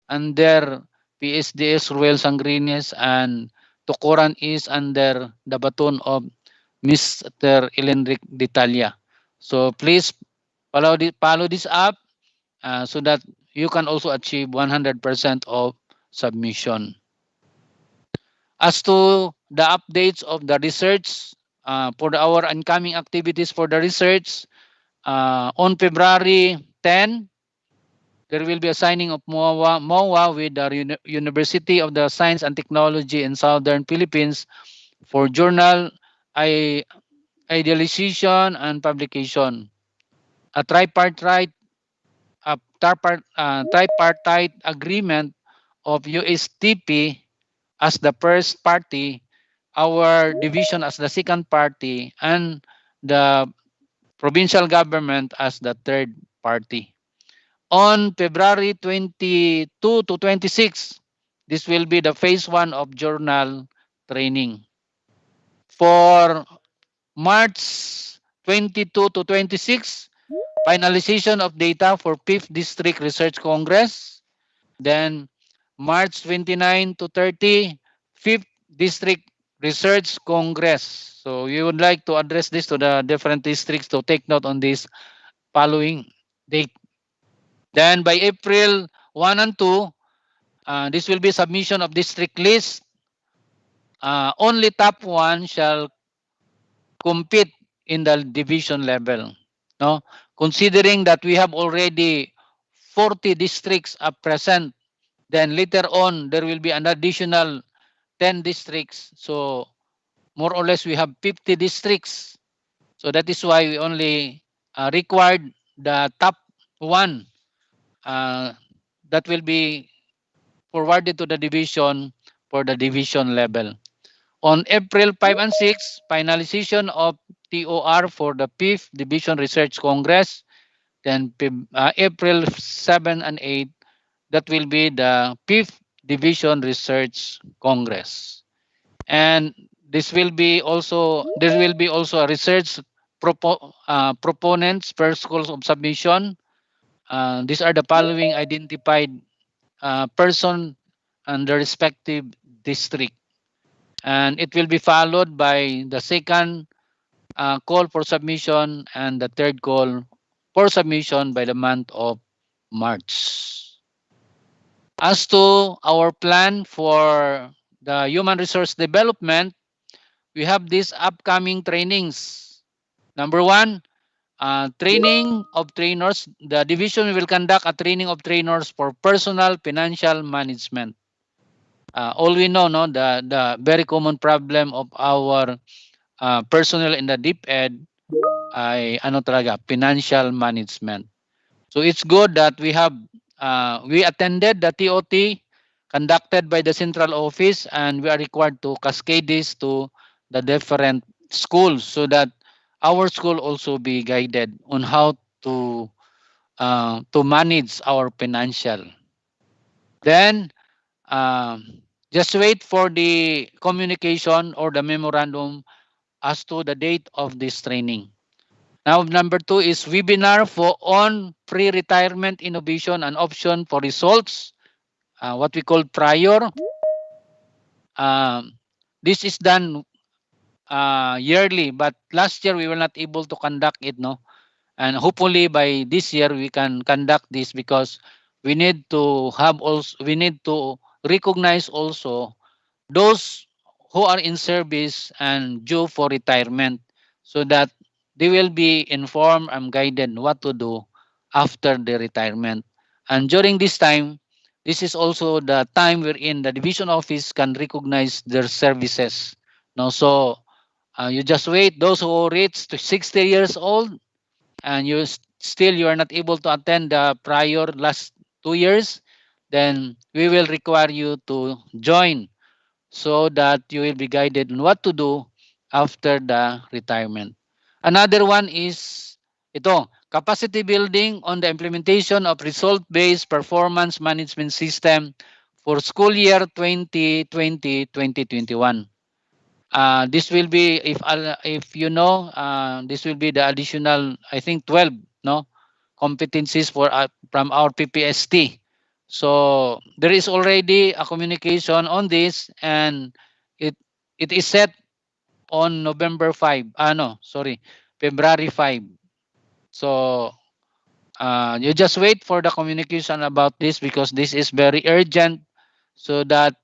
under PSDS Ruel Sangrines, and Tukuran is under the baton of Mr. Elenric Ditalia. So please follow this up so that you can also achieve 100% of submission. As to the updates of the research for our incoming activities for the research, on February 10, there will be a signing of MOA with the University of the Science and Technology in Southern Philippines for journal idealization and publication. A tripartite agreement of USTP as the first party, our division as the second party, and the provincial government as the third party. On February 22 to 26, this will be the phase 1 of journal training. For March 22 to 26, finalization of data for 5th District Research Congress. Then March 29 to 30, 5th District Research Congress. So we would like to address this to the different districts to take note on this following date. Then by April 1 and 2, this will be submission of district list. Only top 1 shall compete in the division level. No? Considering that we have already 40 districts at present, then later on there will be an additional 10 districts. So more or less we have 50 districts. So that is why we only required the top 1 that will be forwarded to the division for the division level. On April 5 and 6, finalization of TOR for the 5th Division Research Congress. Then April 7 and 8, that will be the 5th Division Research Congress. And there will be also a research proponents per schools of submission. These are the following identified person and the respective district. And it will be followed by the second call for submission and the third call for submission by the month of March. As to our plan for the human resource development, we have these upcoming trainings. Number 1, training of trainers. The division will conduct a training of trainers for personal financial management. All we know, no, the very common problem of our personnel in the DepEd ay financial management. So it's good that we attended the TOT conducted by the central office, and we are required to cascade this to the different schools so that our school also be guided on how to manage our financial. Then just wait for the communication or the memorandum as to the date of this training. Now, number 2 is webinar for on pre-retirement innovation and option for results, what we call prior. This is done yearly, but last year we were not able to conduct it, no? And hopefully by this year we can conduct this because we need to recognize also those who are in service and due for retirement so that they will be informed and guided what to do after the retirement. And during this time, this is also the time wherein the division office can recognize their services. No, so you just wait. Those who reach to 60 years old and you are not able to attend the prior last 2 years, then we will require you to join so that you will be guided on what to do after the retirement. Another one is capacity building on the implementation of result-based performance management system for school year 2020-2021. This will be, if you know, this will be the additional, I think 12 competencies from our PPST So there is already a communication on this, and it it is set on November 5. No, sorry, February 5. So you just wait for the communication about this because this is very urgent, so that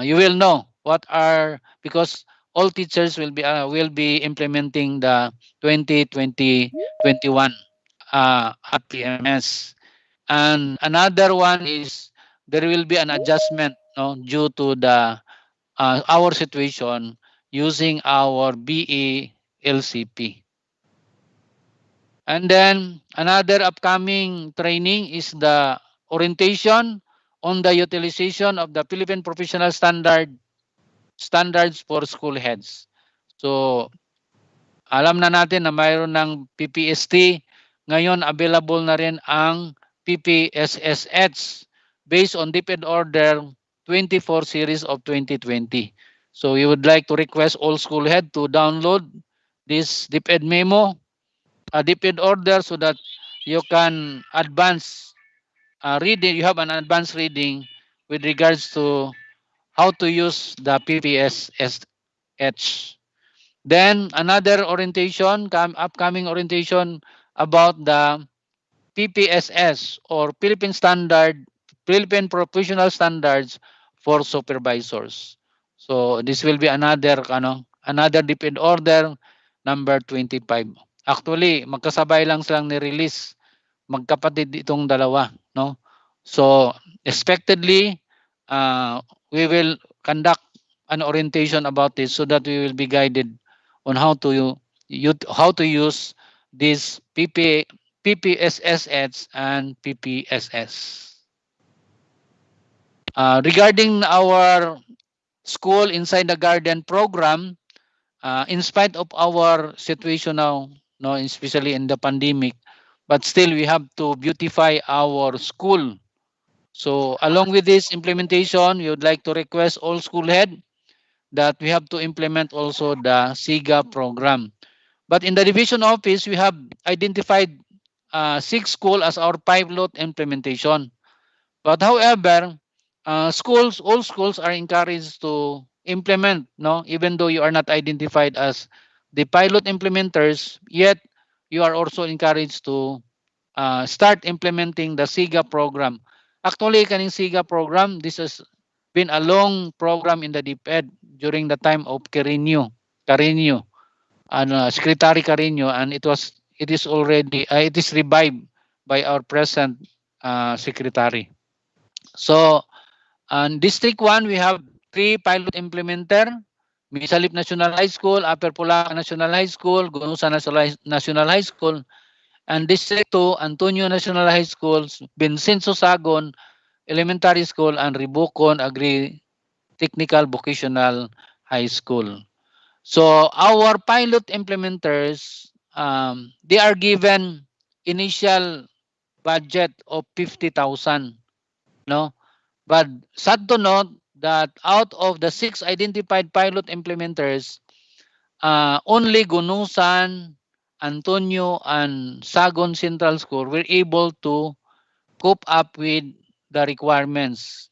you will know what are, because all teachers will be implementing the 2020-21 at PMS. And another one is there will be an adjustment, no, due to the our situation using our BE-LCP. And then another upcoming training is the orientation on the utilization of the Philippine Professional Standards for school heads. So alam na natin na mayroon ng PPST. Ngayon available na rin ang PPSSH based on DepEd Order 24 series of 2020. So we would like to request all school head to download this DepEd memo, a DepEd order, so that you can advance reading. You have an advanced reading with regards to how to use the PPSSH. Then another orientation, upcoming orientation about the PPSS, or Philippine Professional Standards for Supervisors. So this will be another DepEd order number 25. Actually, magkasabay lang silang ni-release, magkapatid itong dalawa, no? So expectedly, we will conduct an orientation about this so that we will be guided on how to use this PPSSH and PPSS. Regarding our school inside the garden program, in spite of our situation now, no, especially in the pandemic, but still we have to beautify our school. So along with this implementation, we would like to request all school head that we have to implement also the SIGA program. But in the division office, we have identified 6 schools as our pilot implementation. But however, all schools are encouraged to implement, no, even though you are not identified as the pilot implementers, yet you are also encouraged to start implementing the SIGA program. Actually, kaning SIGA program, this has been a long program in the DepEd during the time of Carino, Secretary Carino, and it is revived by our present secretary. So, on District 1, we have 3 pilot implementer: Misalip National High School, Upper Pulacan National High School, Gunusa National High School, and District 2, Antonio National High School, Vincenzo Sagon Elementary School, and Ribucon Agri Technical Vocational High School. So our pilot implementers, they are given initial budget of 50,000, no? But sad to note that out of the 6 identified pilot implementers, only Gunusan, Antonio, and Sagon Central School were able to cope up with the requirements.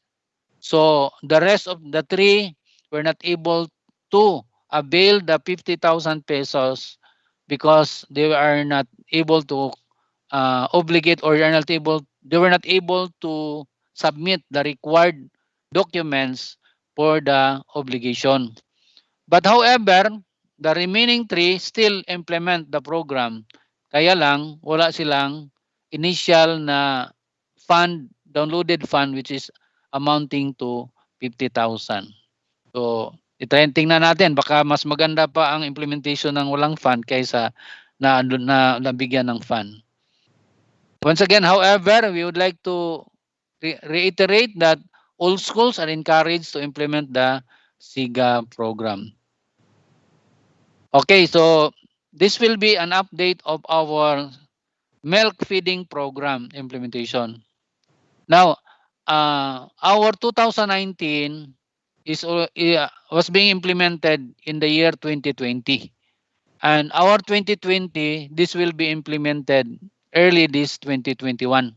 So the rest of the 3 were not able to avail the 50,000 pesos because they are not able to obligate, or they were not able to submit the required documents for the obligation. But however, the remaining 3 still implement the program. Kaya lang wala silang initial na downloaded fund, which is amounting to 50,000. So, tingnan natin, baka mas maganda pa ang implementation ng walang fund kaysa nabigyan ng fund. Once again, however, we would like to reiterate that all schools are encouraged to implement the SIGA program. Okay, so this will be an update of our milk feeding program implementation. Now, our 2019 was being implemented in the year 2020. And our 2020, this will be implemented early this 2021.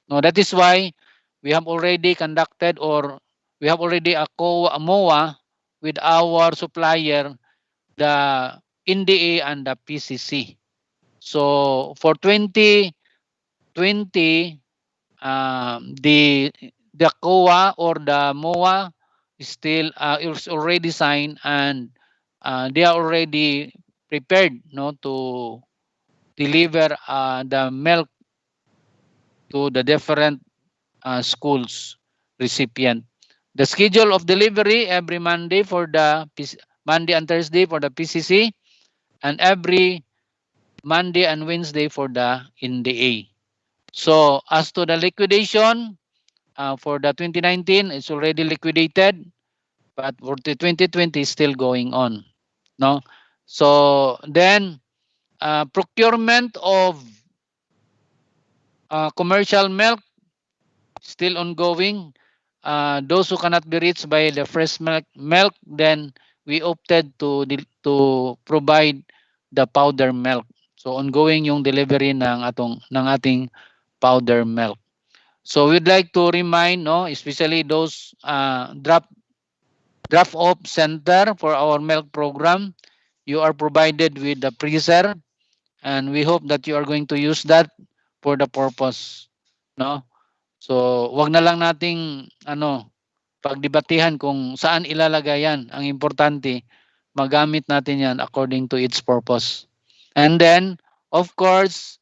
Now, that is why we have already conducted, or we have already a MOA with our supplier, the NDA and the PCC. So for 2020, the COA or the MOA is still is already signed, and they are already prepared, no, to deliver the milk to the different schools recipient. The schedule of delivery every Monday for the Monday and Thursday for the PCC, and every Monday and Wednesday for the NDA. So as to the liquidation, for the 2019, it's already liquidated, but for the 2020 is still going on. No, so then procurement of commercial milk still ongoing. Those who cannot be reached by the fresh milk, then we opted to provide the powder milk. So ongoing yung delivery ng ating powder milk. So we'd like to remind, no, especially those drop off center for our milk program. You are provided with the freezer, and we hope that you are going to use that for the purpose, no? So, wag na lang nating pagdebatihan kung saan ilalagay yan. Ang importante, magamit natin yan according to its purpose. And then, of course,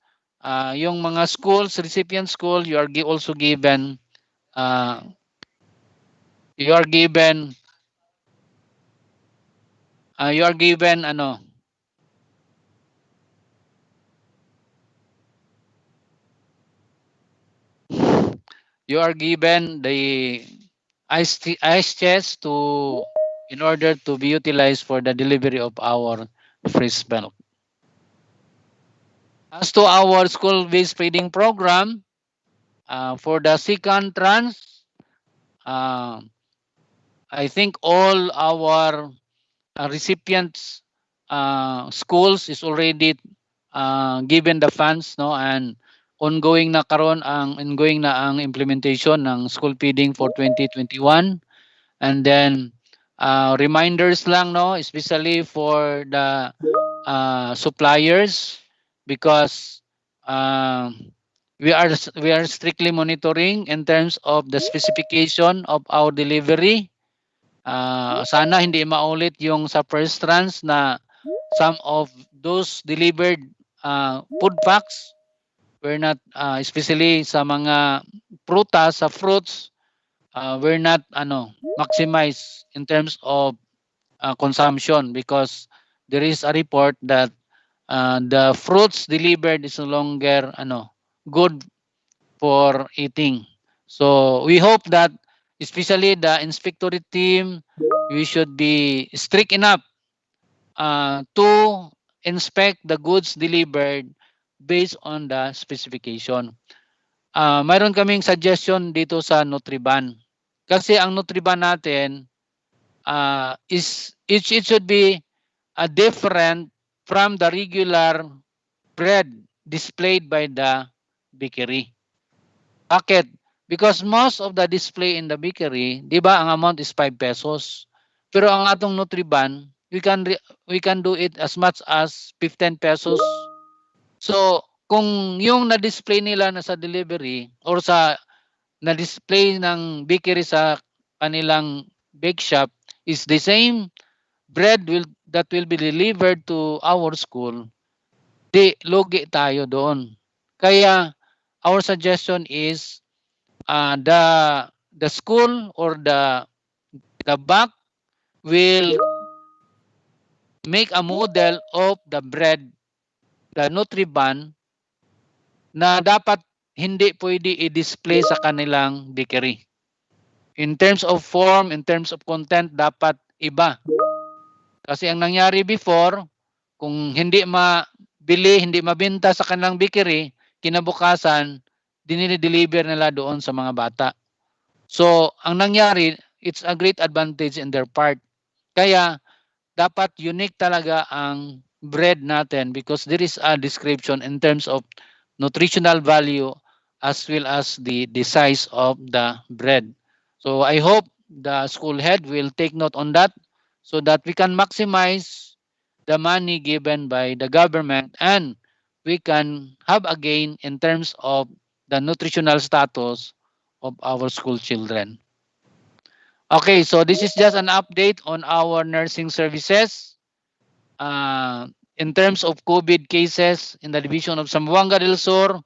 yung mga schools, recipient school, also given uh, you are given you are given you are given the ice chest to in order to be utilized for the delivery of our fresh milk. As to our school-based feeding program, for the second tranche, uh, I think all our recipients schools is already given the funds, no, and ongoing na ang implementation ng school feeding for 2021. And then reminders lang, no, especially for the suppliers, because uh, we are strictly monitoring in terms of the specification of our delivery. Sana hindi maulit yung sa first trans na some of those delivered food packs were not, especially sa mga prutas, sa fruits, were not maximized in terms of consumption, because there is a report that the fruits delivered is no longer good for eating. So we hope that, especially the inspectorate team, we should be strict enough to inspect the goods delivered based on the specification. Mayroon kaming suggestion dito sa Nutriban. Kasi ang Nutriban natin it should be different from the regular bread displayed by the bakery. Bakit? Because most of the display in the bakery, di ba, ang amount is 5 pesos. Pero ang atong Nutriban, we can do it as much as 15 pesos. So, kung yung na-display nila na sa delivery or sa na-display ng bakery sa kanilang bake shop is the same bread that will be delivered to our school, di lugi tayo doon. Kaya our suggestion is the school or the bank will make a model of the bread, the Nutriban, na dapat hindi pwede i-display sa kanilang bakery. In terms of form, in terms of content, dapat iba. Kasi ang nangyari before, kung hindi mabili, hindi mabenta sa kanilang bakery, kinabukasan, dinideliver nila doon sa mga bata. So, ang nangyari, it's a great advantage in their part. Kaya, dapat unique talaga ang bread natin, because there is a description in terms of nutritional value as well as the size of the bread. So I hope the school head will take note on that so that we can maximize the money given by the government and we can have a gain in terms of the nutritional status of our school children. Okay, so this is just an update on our nursing services. In terms of COVID cases in the division of Zamboanga del Sur,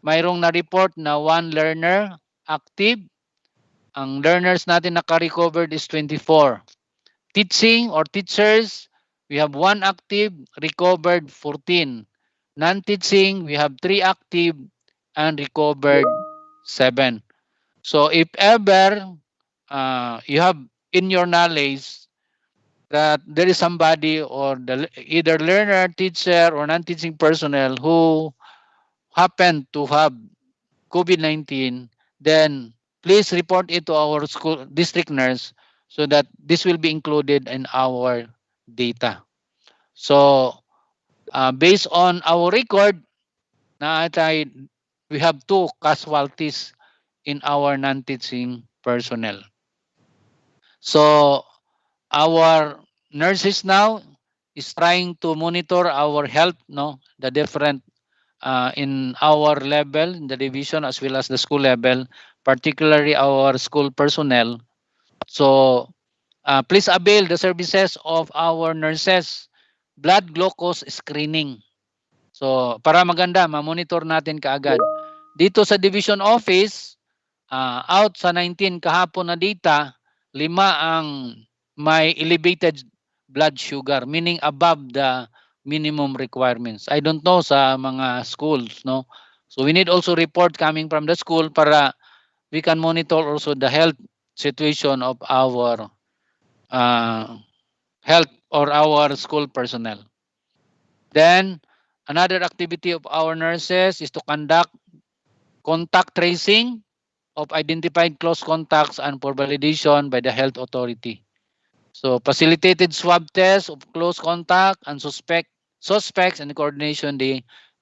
mayroong na-report na one learner active. Ang learners natin naka-recovered is 24. Teaching or teachers, we have one active, recovered 14. Non-teaching, we have 3 active and recovered 7. So if ever you have in your knowledge that there is somebody or either learner, teacher, or non-teaching personnel who happen to have COVID-19, then please report it to our school district nurse so that this will be included in our data. So, based on our record, we have 2 casualties in our non-teaching personnel. So, our nurses now is trying to monitor our health, no, the different in our level, in the division as well as the school level, particularly our school personnel. So please avail the services of our nurses, blood glucose screening. So para maganda, ma-monitor natin kaagad. Dito sa division office, out sa 19 kahapon na data, 5 ang may elevated blood sugar, meaning above the minimum requirements. I don't know sa mga schools, no? So we need also report coming from the school para we can monitor also the health situation of our uh, health or our school personnel. Then another activity of our nurses is to conduct contact tracing of identified close contacts and for validation by the health authority. So facilitated swab tests of close contact and suspects in coordination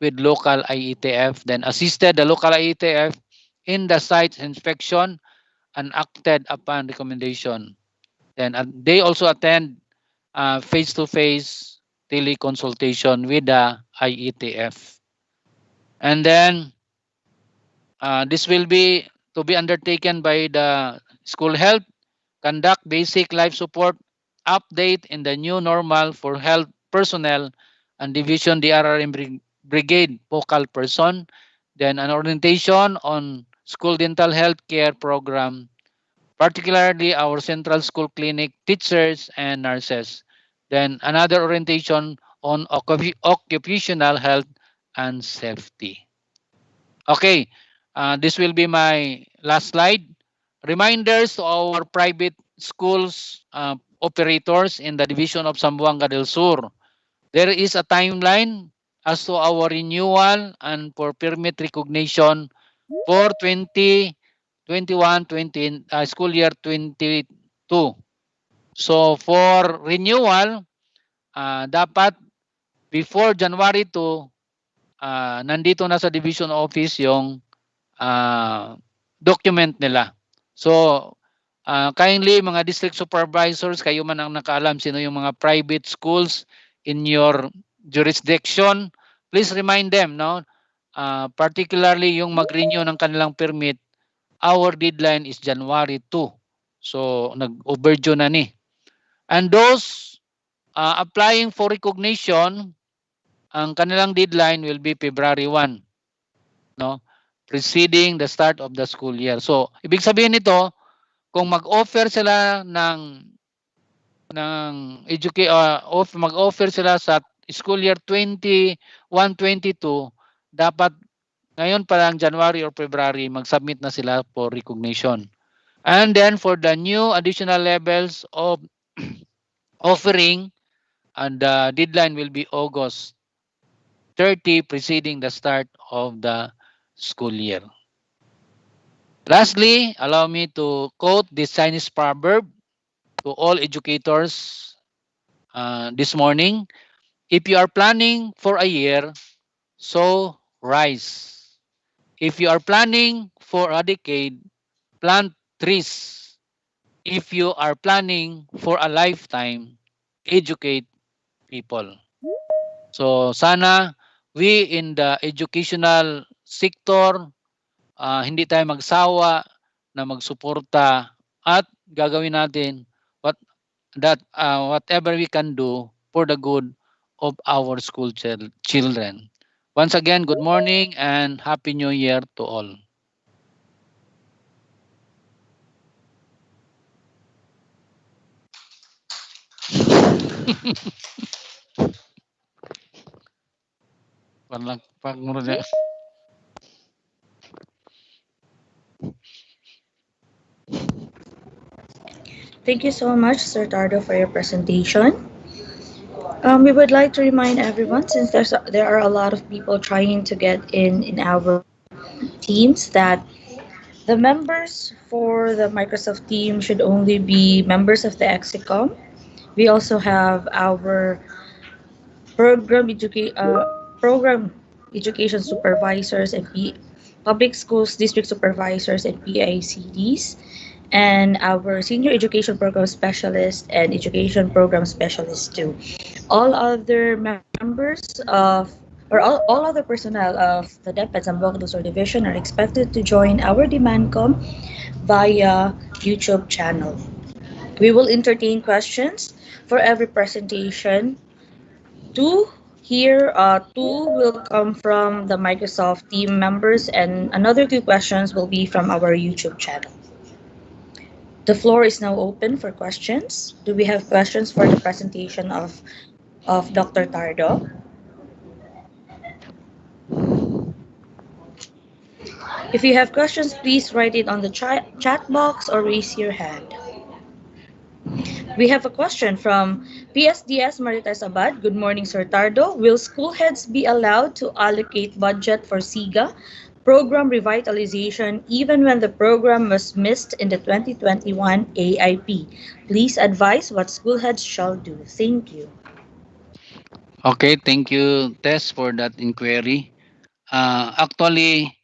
with local IETF, then assisted the local IETF in the site inspection and acted upon recommendation. Then they also attend face-to-face teleconsultation with the IETF. And then this will be to be undertaken by the school health, conduct basic life support update in the new normal for health personnel and division DRRM brigade focal person, then an orientation on school dental health care program, particularly our central school clinic teachers and nurses. Then another orientation on occupational health and safety. Okay, this will be my last slide. Reminders to our private schools operators in the division of Zamboanga del Sur. There is a timeline as to our renewal and for permit recognition for 2021 20 school year 22. So for renewal, dapat before January 2, nandito na sa division office yung document nila. So, kindly mga district supervisors, kayo man ang nakaalam sino yung mga private schools in your jurisdiction, please remind them, no? Particularly yung mag-renew ng kanilang permit, our deadline is January 2. So, nag-overdue na ni. And those applying for recognition, ang kanilang deadline will be February 1, no? Preceding the start of the school year. So, ibig sabihin nito, kung mag-offer sila mag-offer sila sa school year 21-22, dapat ngayon pa lang January or February mag-submit na sila for recognition. And then for the new additional levels of offering, and the deadline will be August 30 preceding the start of the school year. Lastly, allow me to quote this Chinese proverb to all educators this morning. If you are planning for a year, sow rice. If you are planning for a decade, plant trees. If you are planning for a lifetime, educate people. So sana we in the educational sector, hindi tayo magsawa na magsuporta at gagawin natin whatever we can do for the good of our school children. Once again, good morning and happy new year to all. Pag Thank you so much, Sir Tardo, for your presentation. We would like to remind everyone, since there are a lot of people trying to get in our teams, that the members for the Microsoft team should only be members of the Exicom. We also have our program education supervisors and public schools district supervisors and PICDs, and our senior education program specialist and education program specialist too. All other members of all other personnel of the DepEd Zamboanga Luzon Division are expected to join our DimandCom via YouTube channel. We will entertain questions for every presentation. Two will come from the Microsoft team members, and another two questions will be from our YouTube channel. The floor is now open for questions. Do we have questions for the presentation of Dr. Tardo? If you have questions, please write it on the chat box or raise your hand. We have a question from PSDS Marites Abad. Good morning, Sir Tardo. Will school heads be allowed to allocate budget for SIGA program revitalization even when the program was missed in the 2021 AIP? Please advise what school heads shall do. Thank you. Okay, thank you, Tess, for that inquiry. Actually,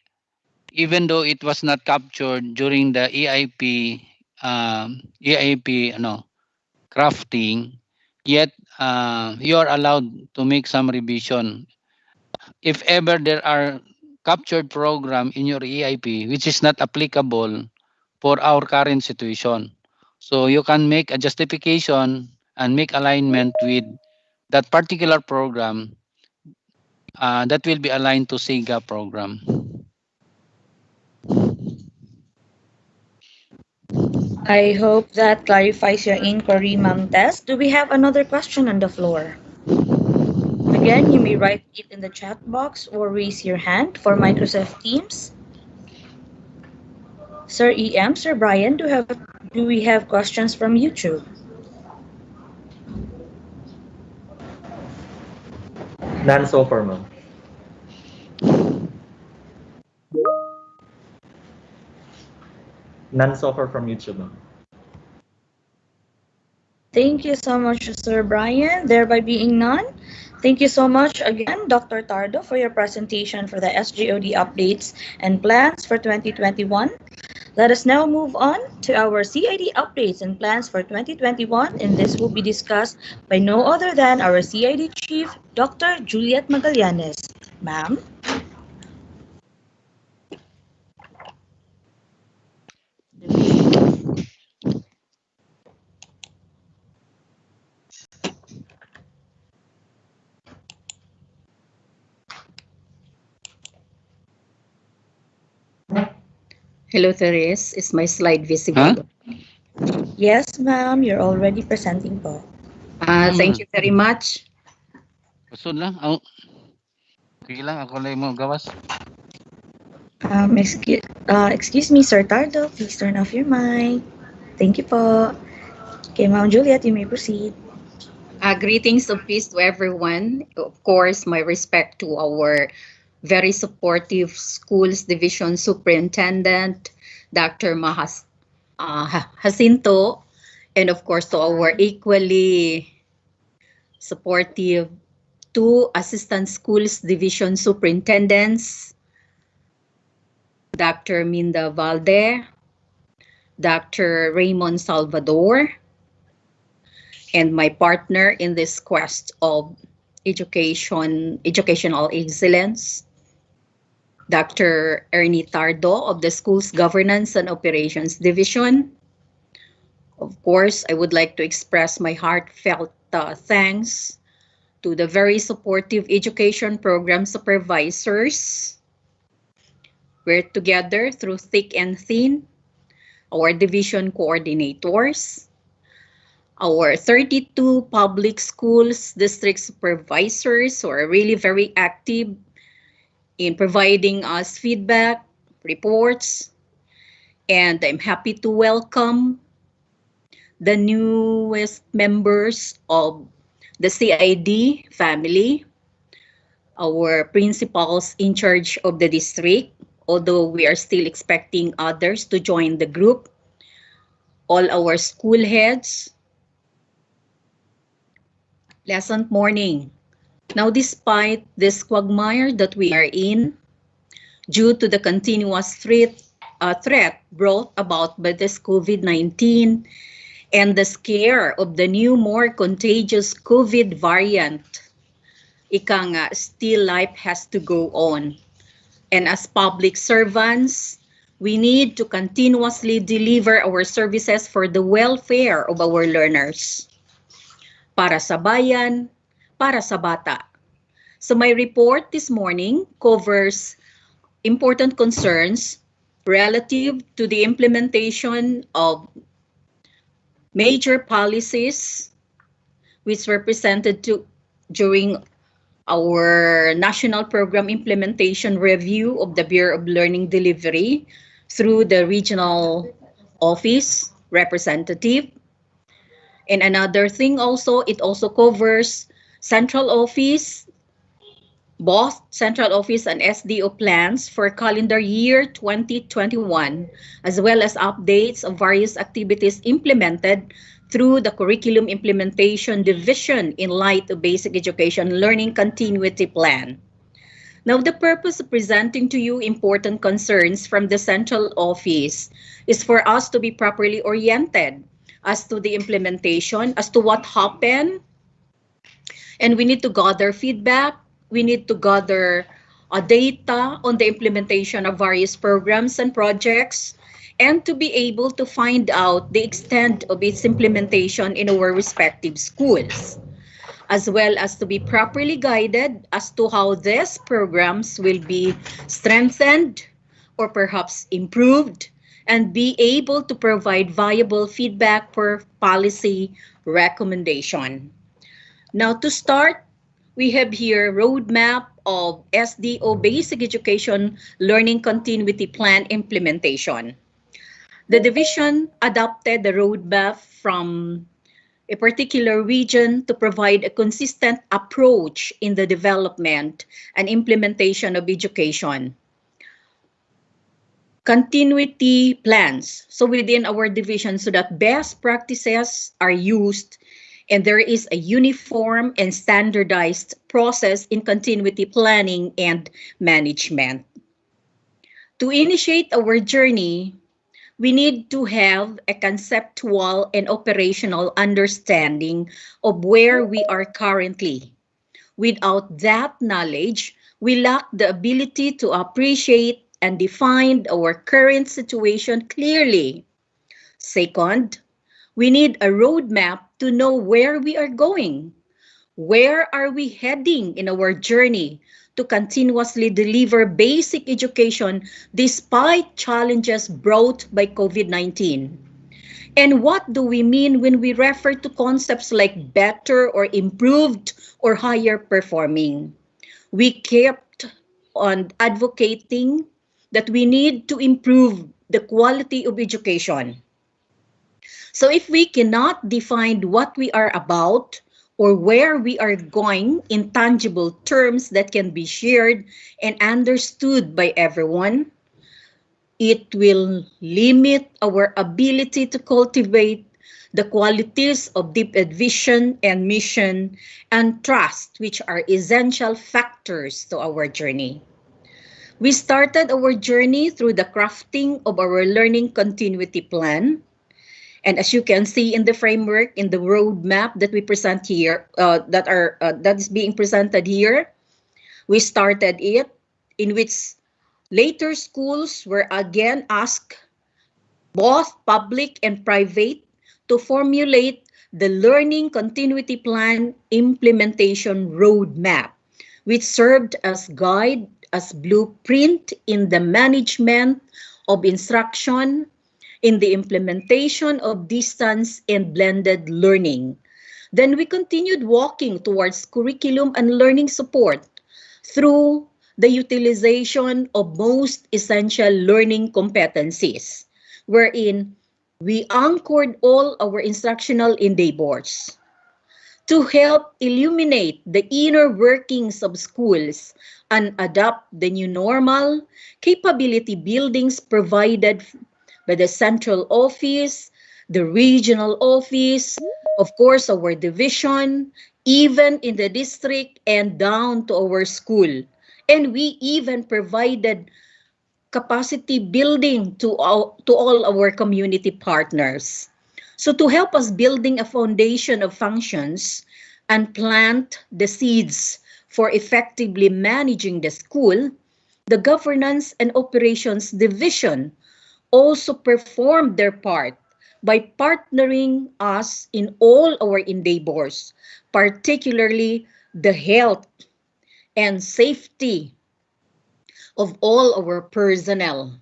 even though it was not captured during the EIP crafting, yet you are allowed to make some revision. If ever there are captured program in your EIP which is not applicable for our current situation, so you can make a justification and make alignment with that particular program that will be aligned to SIGA program. I hope that clarifies your inquiry, Ma'am Tess. Do we have another question on the floor? Again, you may write it in the chat box or raise your hand for Microsoft Teams. Sir EM, Sir Brian, do we have questions from YouTube? None so far, ma'am. None so far from YouTube, ma'am. Thank you so much, Sir Brian. Thereby being none, thank you so much again, Dr. Tardo, for your presentation for the SGOD updates and plans for 2021. Let us now move on to our CID updates and plans for 2021, and this will be discussed by no other than our CID Chief, Dr. Juliet Magallanes. Ma'am? Hello, Therese. Is my slide Huh? visible? Yes, ma'am. You're already presenting po. Thank you very much. Kusod lang. Sige lang, ako lang mo gawas. Excuse me, Sir Tardo. Please turn off your mic. Thank you po. Okay, Ma'am Juliet, you may proceed. Greetings of peace to everyone. Of course, my respect to our very supportive schools division superintendent, Dr. Jacinto, and of course to our equally supportive two assistant schools division superintendents, Dr. Minda Valde, Dr. Raymond Salvador, and my partner in this quest of educational excellence, Dr. Ernie Tardo of the School's Governance and Operations Division. Of course, I would like to express my heartfelt thanks to the very supportive education program supervisors. We're together through thick and thin, our division coordinators, our 32 public schools district supervisors who are really very active in providing us feedback, reports, and I'm happy to welcome the newest members of the CID family, our principals in charge of the district, although we are still expecting others to join the group, all our school heads. Pleasant morning. Now, despite this quagmire that we are in, due to the continuous threat brought about by this COVID-19 and the scare of the new, more contagious COVID variant, still life has to go on. And as public servants, we need to continuously deliver our services for the welfare of our learners. Para sa bayan, para sa bata. So my report this morning covers important concerns relative to the implementation of major policies which were presented during our National Program Implementation Review of the Bureau of Learning Delivery through the regional office representative. And another thing also, it also covers central office, both central office and SDO plans for calendar year 2021, as well as updates of various activities implemented through the Curriculum Implementation Division in light of Basic Education Learning Continuity Plan. Now, the purpose of presenting to you important concerns from the central office is for us to be properly oriented as to the implementation, as to what happened, and we need to gather feedback. We need to gather data on the implementation of various programs and projects, and to be able to find out the extent of its implementation in our respective schools, as well as to be properly guided as to how these programs will be strengthened or perhaps improved, and be able to provide viable feedback for policy recommendation. Now, to start, we have here a roadmap of SDO Basic Education Learning Continuity Plan implementation. The division adopted the roadmap from a particular region to provide a consistent approach in the development and implementation of education. Continuity plans, so within our division, so that best practices are used and there is a uniform and standardized process in continuity planning and management. To initiate our journey, we need to have a conceptual and operational understanding of where we are currently. Without that knowledge, we lack the ability to appreciate and define our current situation clearly. Second, we need a roadmap to know where we are going. Where are we heading in our journey to continuously deliver basic education despite challenges brought by COVID-19? And what do we mean when we refer to concepts like better or improved or higher performing? We kept on advocating that we need to improve the quality of education. So if we cannot define what we are about or where we are going in tangible terms that can be shared and understood by everyone, it will limit our ability to cultivate the qualities of DepEd vision and mission and trust, which are essential factors to our journey. We started our journey through the crafting of our learning continuity plan. And as you can see in the framework, in the roadmap that we present here, that is being presented here, we started it, in which later schools were again asked, both public and private, to formulate the learning continuity plan implementation roadmap, which served as guide, as blueprint in the management of instruction, in the implementation of distance and blended learning. Then we continued walking towards curriculum and learning support through the utilization of most essential learning competencies, wherein we anchored all our instructional endeavors to help illuminate the inner workings of schools and adapt the new normal capability buildings provided by the central office, the regional office, of course, our division, even in the district and down to our school. And we even provided capacity building to all our community partners. So to help us building a foundation of functions and plant the seeds for effectively managing the school, the Governance and Operations Division also performed their part by partnering us in all our endeavors, particularly the health and safety of all our personnel,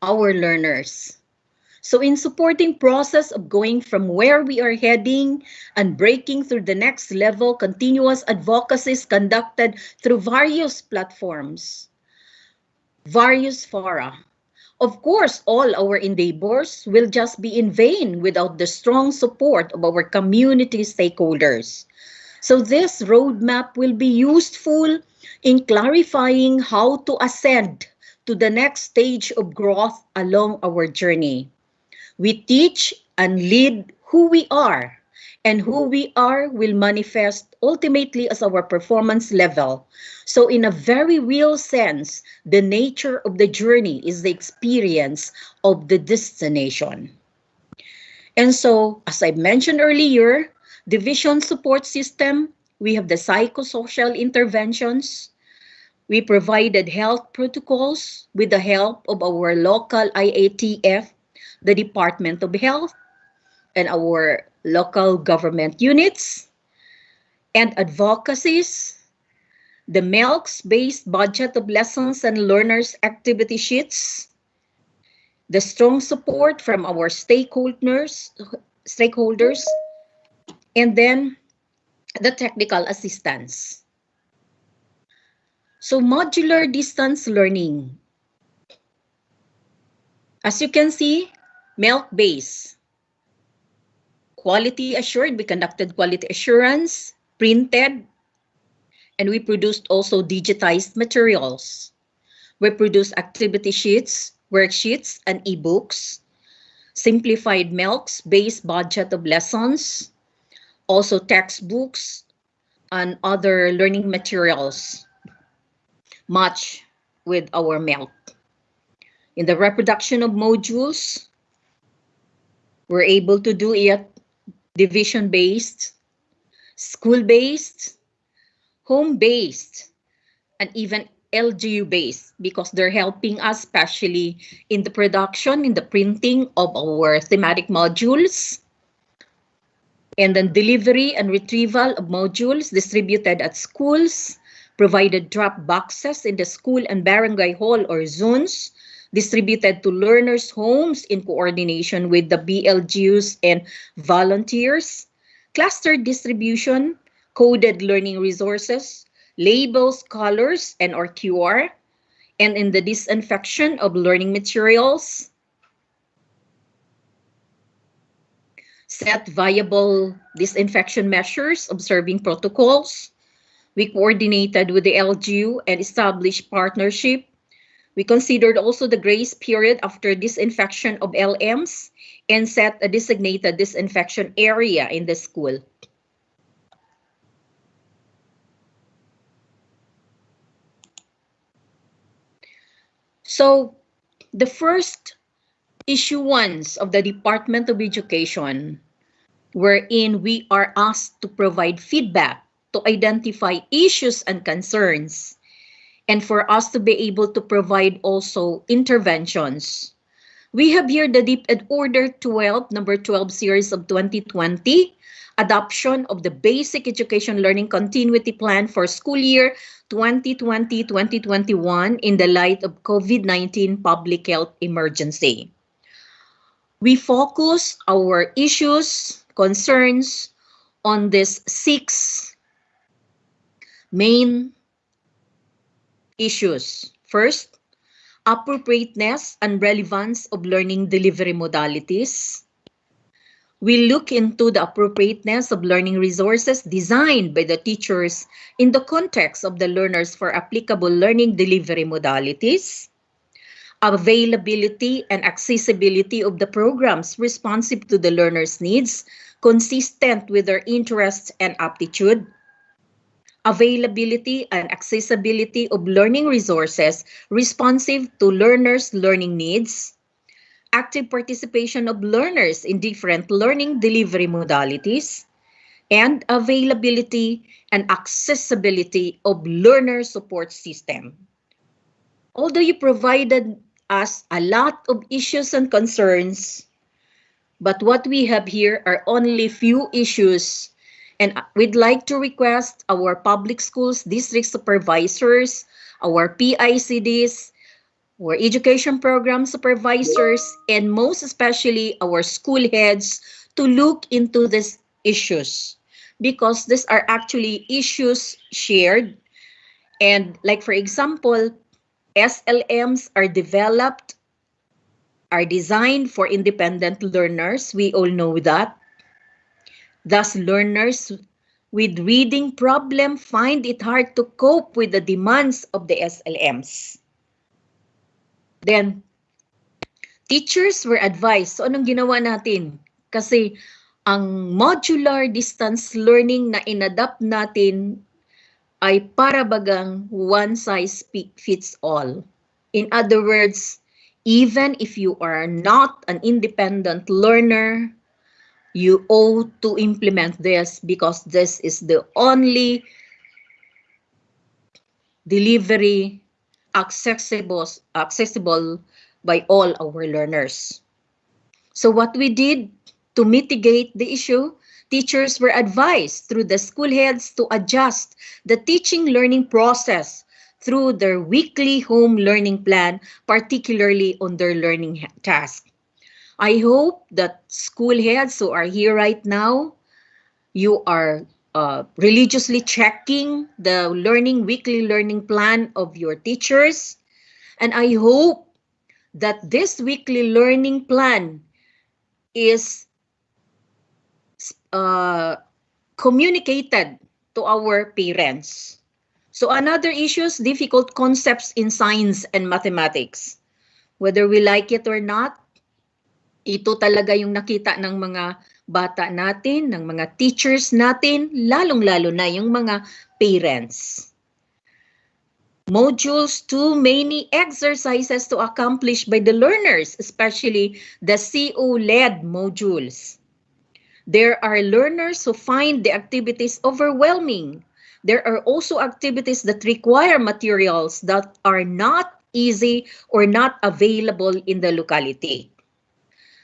our learners. So in supporting process of going from where we are heading and breaking through the next level, continuous advocacy is conducted through various platforms, various fora. Of course, all our endeavors will just be in vain without the strong support of our community stakeholders. So this roadmap will be useful in clarifying how to ascend to the next stage of growth along our journey. We teach and lead who we are, and who we are will manifest ultimately as our performance level. So in a very real sense, the nature of the journey is the experience of the destination. And so, as I mentioned earlier, division support system, we have the psychosocial interventions. We provided health protocols with the help of our local IATF, the Department of Health, and our local government units, and advocacies, the MELCS-based budget of lessons and learners activity sheets, the strong support from our stakeholders, and then the technical assistance. So modular distance learning. As you can see, MELC-based. Quality assured, we conducted quality assurance, printed, and we produced also digitized materials. We produced activity sheets, worksheets, and ebooks, simplified MELCS-based budget of lessons, also textbooks, and other learning materials, much with our MELC. In the reproduction of modules, we're able to do it division-based, school-based, home-based, and even LGU-based, because they're helping us, especially in the production, in the printing of our thematic modules, and then delivery and retrieval of modules distributed at schools, provided drop boxes in the school and barangay hall or zones, distributed to learners' homes in coordination with the BLGUs and volunteers, cluster distribution, coded learning resources, labels, colors, and or QR, and in the disinfection of learning materials, set viable disinfection measures, observing protocols. We coordinated with the LGU and established partnership. We considered also the grace period after disinfection of LMs and set a designated disinfection area in the school. So the first issuance of the Department of Education, wherein we are asked to provide feedback to identify issues and concerns, and for us to be able to provide also interventions. We have here the DepEd Order 12, number 12 series of 2020, adoption of the Basic Education Learning Continuity Plan for school year 2020-2021 in the light of COVID-19 public health emergency. We focus our issues, concerns on these 6 main issues. First, appropriateness and relevance of learning delivery modalities. We look into the appropriateness of learning resources designed by the teachers in the context of the learners for applicable learning delivery modalities. Availability and accessibility of the programs responsive to the learner's needs, consistent with their interests and aptitude. Availability and accessibility of learning resources responsive to learners' learning needs. Active participation of learners in different learning delivery modalities. And availability and accessibility of learner support system. Although you provided us a lot of issues and concerns, but what we have here are only few issues, and we'd like to request our public schools district supervisors, our PICDs, our education program supervisors, and most especially our school heads to look into these issues, because these are actually issues shared. And like for example, SLMs are developed, are designed for independent learners. We all know that. Thus, learners with reading problem find it hard to cope with the demands of the SLMs. Then, teachers were advised. So, anong ginawa natin? Kasi, ang modular distance learning na inadapt natin ay para bagang one size fits all. In other words, even if you are not an independent learner, you owe to implement this because this is the only delivery accessible by all our learners. So what we did to mitigate the issue, teachers were advised through the school heads to adjust the teaching learning process through their weekly home learning plan, particularly on their learning task. I hope that school heads who are here right now, you are religiously checking the weekly learning plan of your teachers. And I hope that this weekly learning plan is communicated to our parents. So another issue is difficult concepts in science and mathematics. Whether we like it or not, ito talaga yung nakita ng mga bata natin, ng mga teachers natin, lalong-lalo na yung mga parents. Modules, too many exercises to accomplish by the learners, especially the CO-led modules. There are learners who find the activities overwhelming. There are also activities that require materials that are not easy or not available in the locality.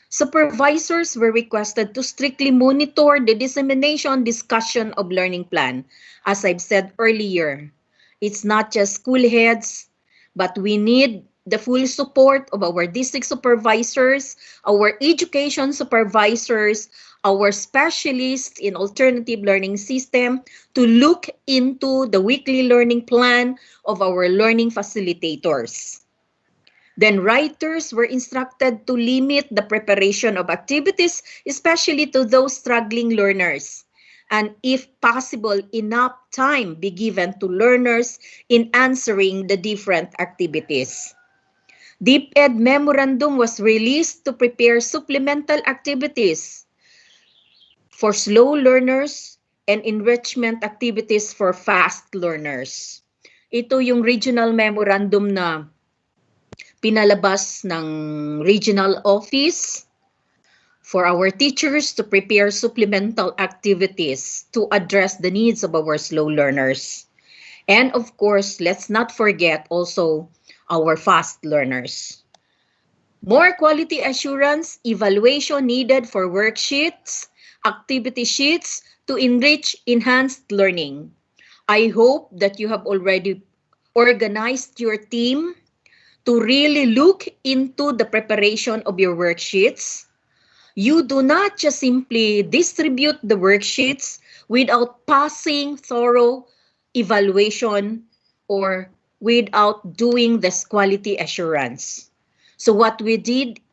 Supervisors were requested to strictly monitor the dissemination discussion of learning plan. As I've said earlier, it's not just school heads, but we need the full support of our district supervisors, our education supervisors, our specialists in alternative learning system to look into the weekly learning plan of our learning facilitators. Then writers were instructed to limit the preparation of activities, especially to those struggling learners. And if possible, enough time be given to learners in answering the different activities. DepEd memorandum was released to prepare supplemental activities for slow learners and enrichment activities for fast learners. Ito yung regional memorandum na pinalabas ng regional office for our teachers to prepare supplemental activities to address the needs of our slow learners. And of course, let's not forget also our fast learners. More quality assurance evaluation needed for worksheets, activity sheets to enrich enhanced learning. I hope that you have already organized your team to really look into the preparation of your worksheets. You do not just simply distribute the worksheets without passing thorough evaluation or without doing this quality assurance. So what we did,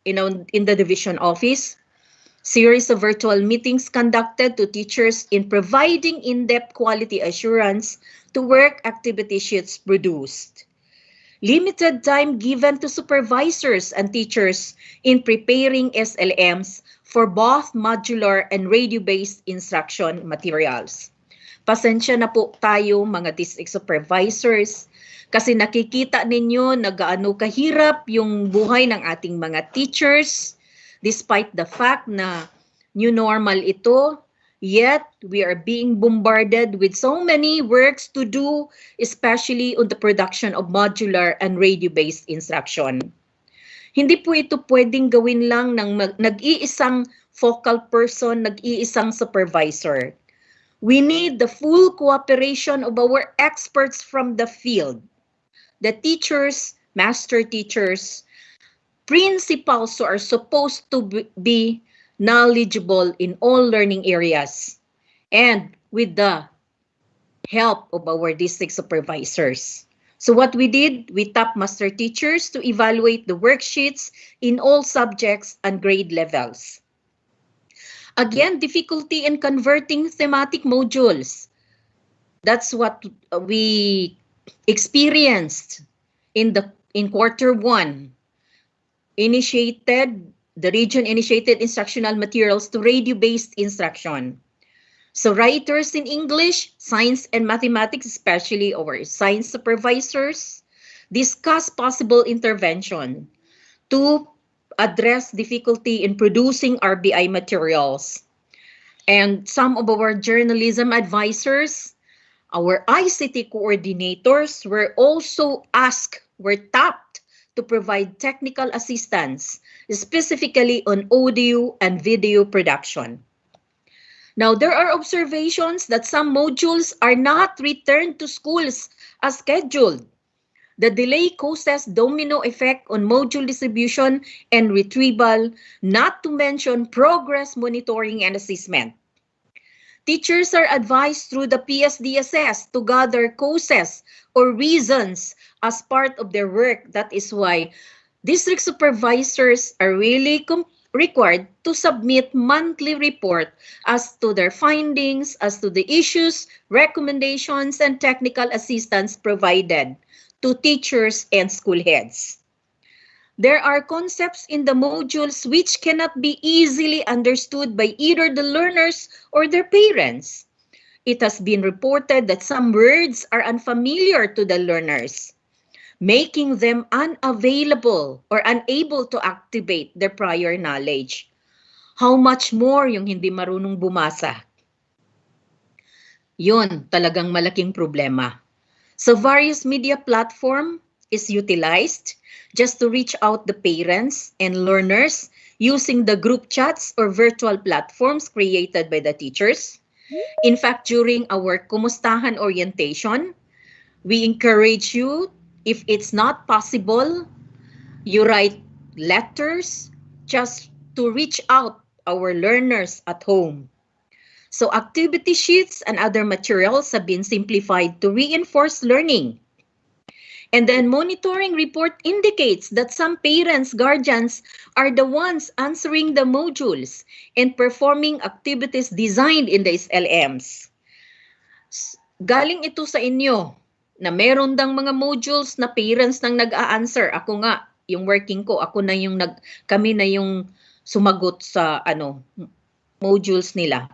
in the division office, series of virtual meetings conducted to teachers in providing in-depth quality assurance to work activity sheets produced. Limited time given to supervisors and teachers in preparing SLMs for both modular and radio-based instruction materials. Pasensya na po tayo mga district supervisors kasi nakikita ninyo na gaano kahirap yung buhay ng ating mga teachers despite the fact na new normal ito. Yet, we are being bombarded with so many works to do, especially on the production of modular and radio-based instruction. Hindi po ito pwedeng gawin lang ng nag-iisang focal person, nag-iisang supervisor. We need the full cooperation of our experts from the field, the teachers, master teachers, principals who are supposed to be knowledgeable in all learning areas, and with the help of our district supervisors. So what we did, we tapped master teachers to evaluate the worksheets in all subjects and grade levels. Again, difficulty in converting thematic modules. That's what we experienced in quarter one. The region initiated instructional materials to radio-based instruction. So writers in English, science, and mathematics, especially our science supervisors, discuss possible intervention to address difficulty in producing RBI materials. And some of our journalism advisors, our ICT coordinators were tapped to provide technical assistance, specifically on audio and video production. Now, there are observations that some modules are not returned to schools as scheduled. The delay causes domino effect on module distribution and retrieval, not to mention progress monitoring and assessment. Teachers are advised through the PSDSS to gather causes or reasons as part of their work. That is why district supervisors are really required to submit monthly report as to their findings, as to the issues, recommendations, and technical assistance provided to teachers and school heads. There are concepts in the modules which cannot be easily understood by either the learners or their parents. It has been reported that some words are unfamiliar to the learners, making them unavailable or unable to activate their prior knowledge. How much more yung hindi marunong bumasa? Yun, talagang malaking problema. So various media platform is utilized just to reach out the parents and learners using the group chats or virtual platforms created by the teachers. In fact, during our Kumustahan orientation, we encourage you, if it's not possible, you write letters just to reach out our learners at home. So activity sheets and other materials have been simplified to reinforce learning. And then monitoring report indicates that some parents, guardians are the ones answering the modules and performing activities designed in the SLMs. Galing ito sa inyo na meron dang mga modules na parents nang nag-a-answer. Ako nga, yung working ko, kami na yung sumagot sa modules nila.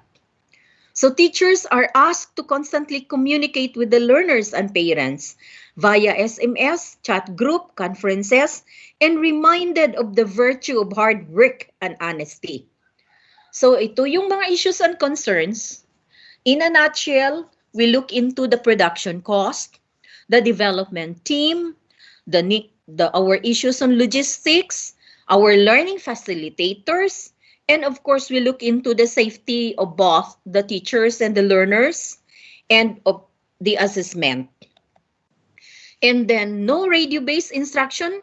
So teachers are asked to constantly communicate with the learners and parents via SMS, chat group, conferences, and reminded of the virtue of hard work and honesty. So ito yung mga issues and concerns. In a nutshell, we look into the production cost, the development team, our issues on logistics, our learning facilitators, and of course, we look into the safety of both the teachers and the learners and of the assessment. And then no radio-based instruction.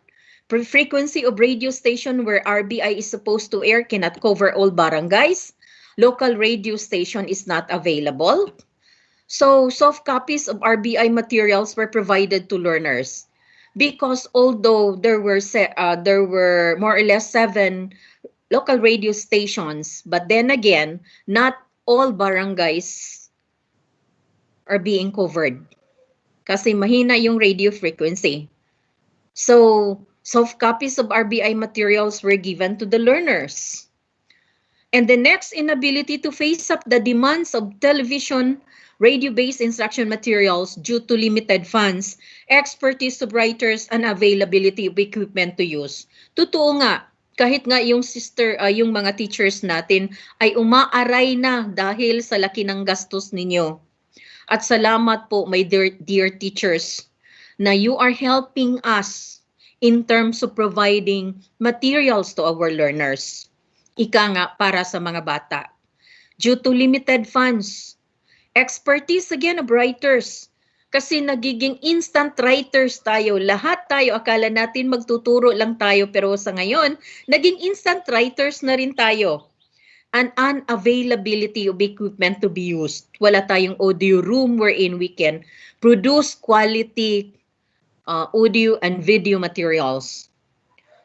Frequency of radio station where RBI is supposed to air cannot cover all barangays. Local radio station is not available. So soft copies of RBI materials were provided to learners. Because although there were more or less 7 local radio stations, but then again, not all barangays are being covered. Kasi mahina yung radio frequency. So, soft copies of RBI materials were given to the learners. And the next, inability to face up the demands of television, radio-based instruction materials due to limited funds, expertise of writers, and availability of equipment to use. Totoo nga, kahit nga yung yung mga teachers natin ay umaaray na dahil sa laki ng gastos ninyo. At salamat po, my dear teachers, na you are helping us in terms of providing materials to our learners. Ika nga para sa mga bata. Due to limited funds, expertise again of writers. Kasi nagiging instant writers tayo. Lahat tayo, akala natin magtuturo lang tayo, pero sa ngayon, naging instant writers na rin tayo. An unavailability of equipment to be used. Wala tayong audio room wherein we can produce quality audio and video materials.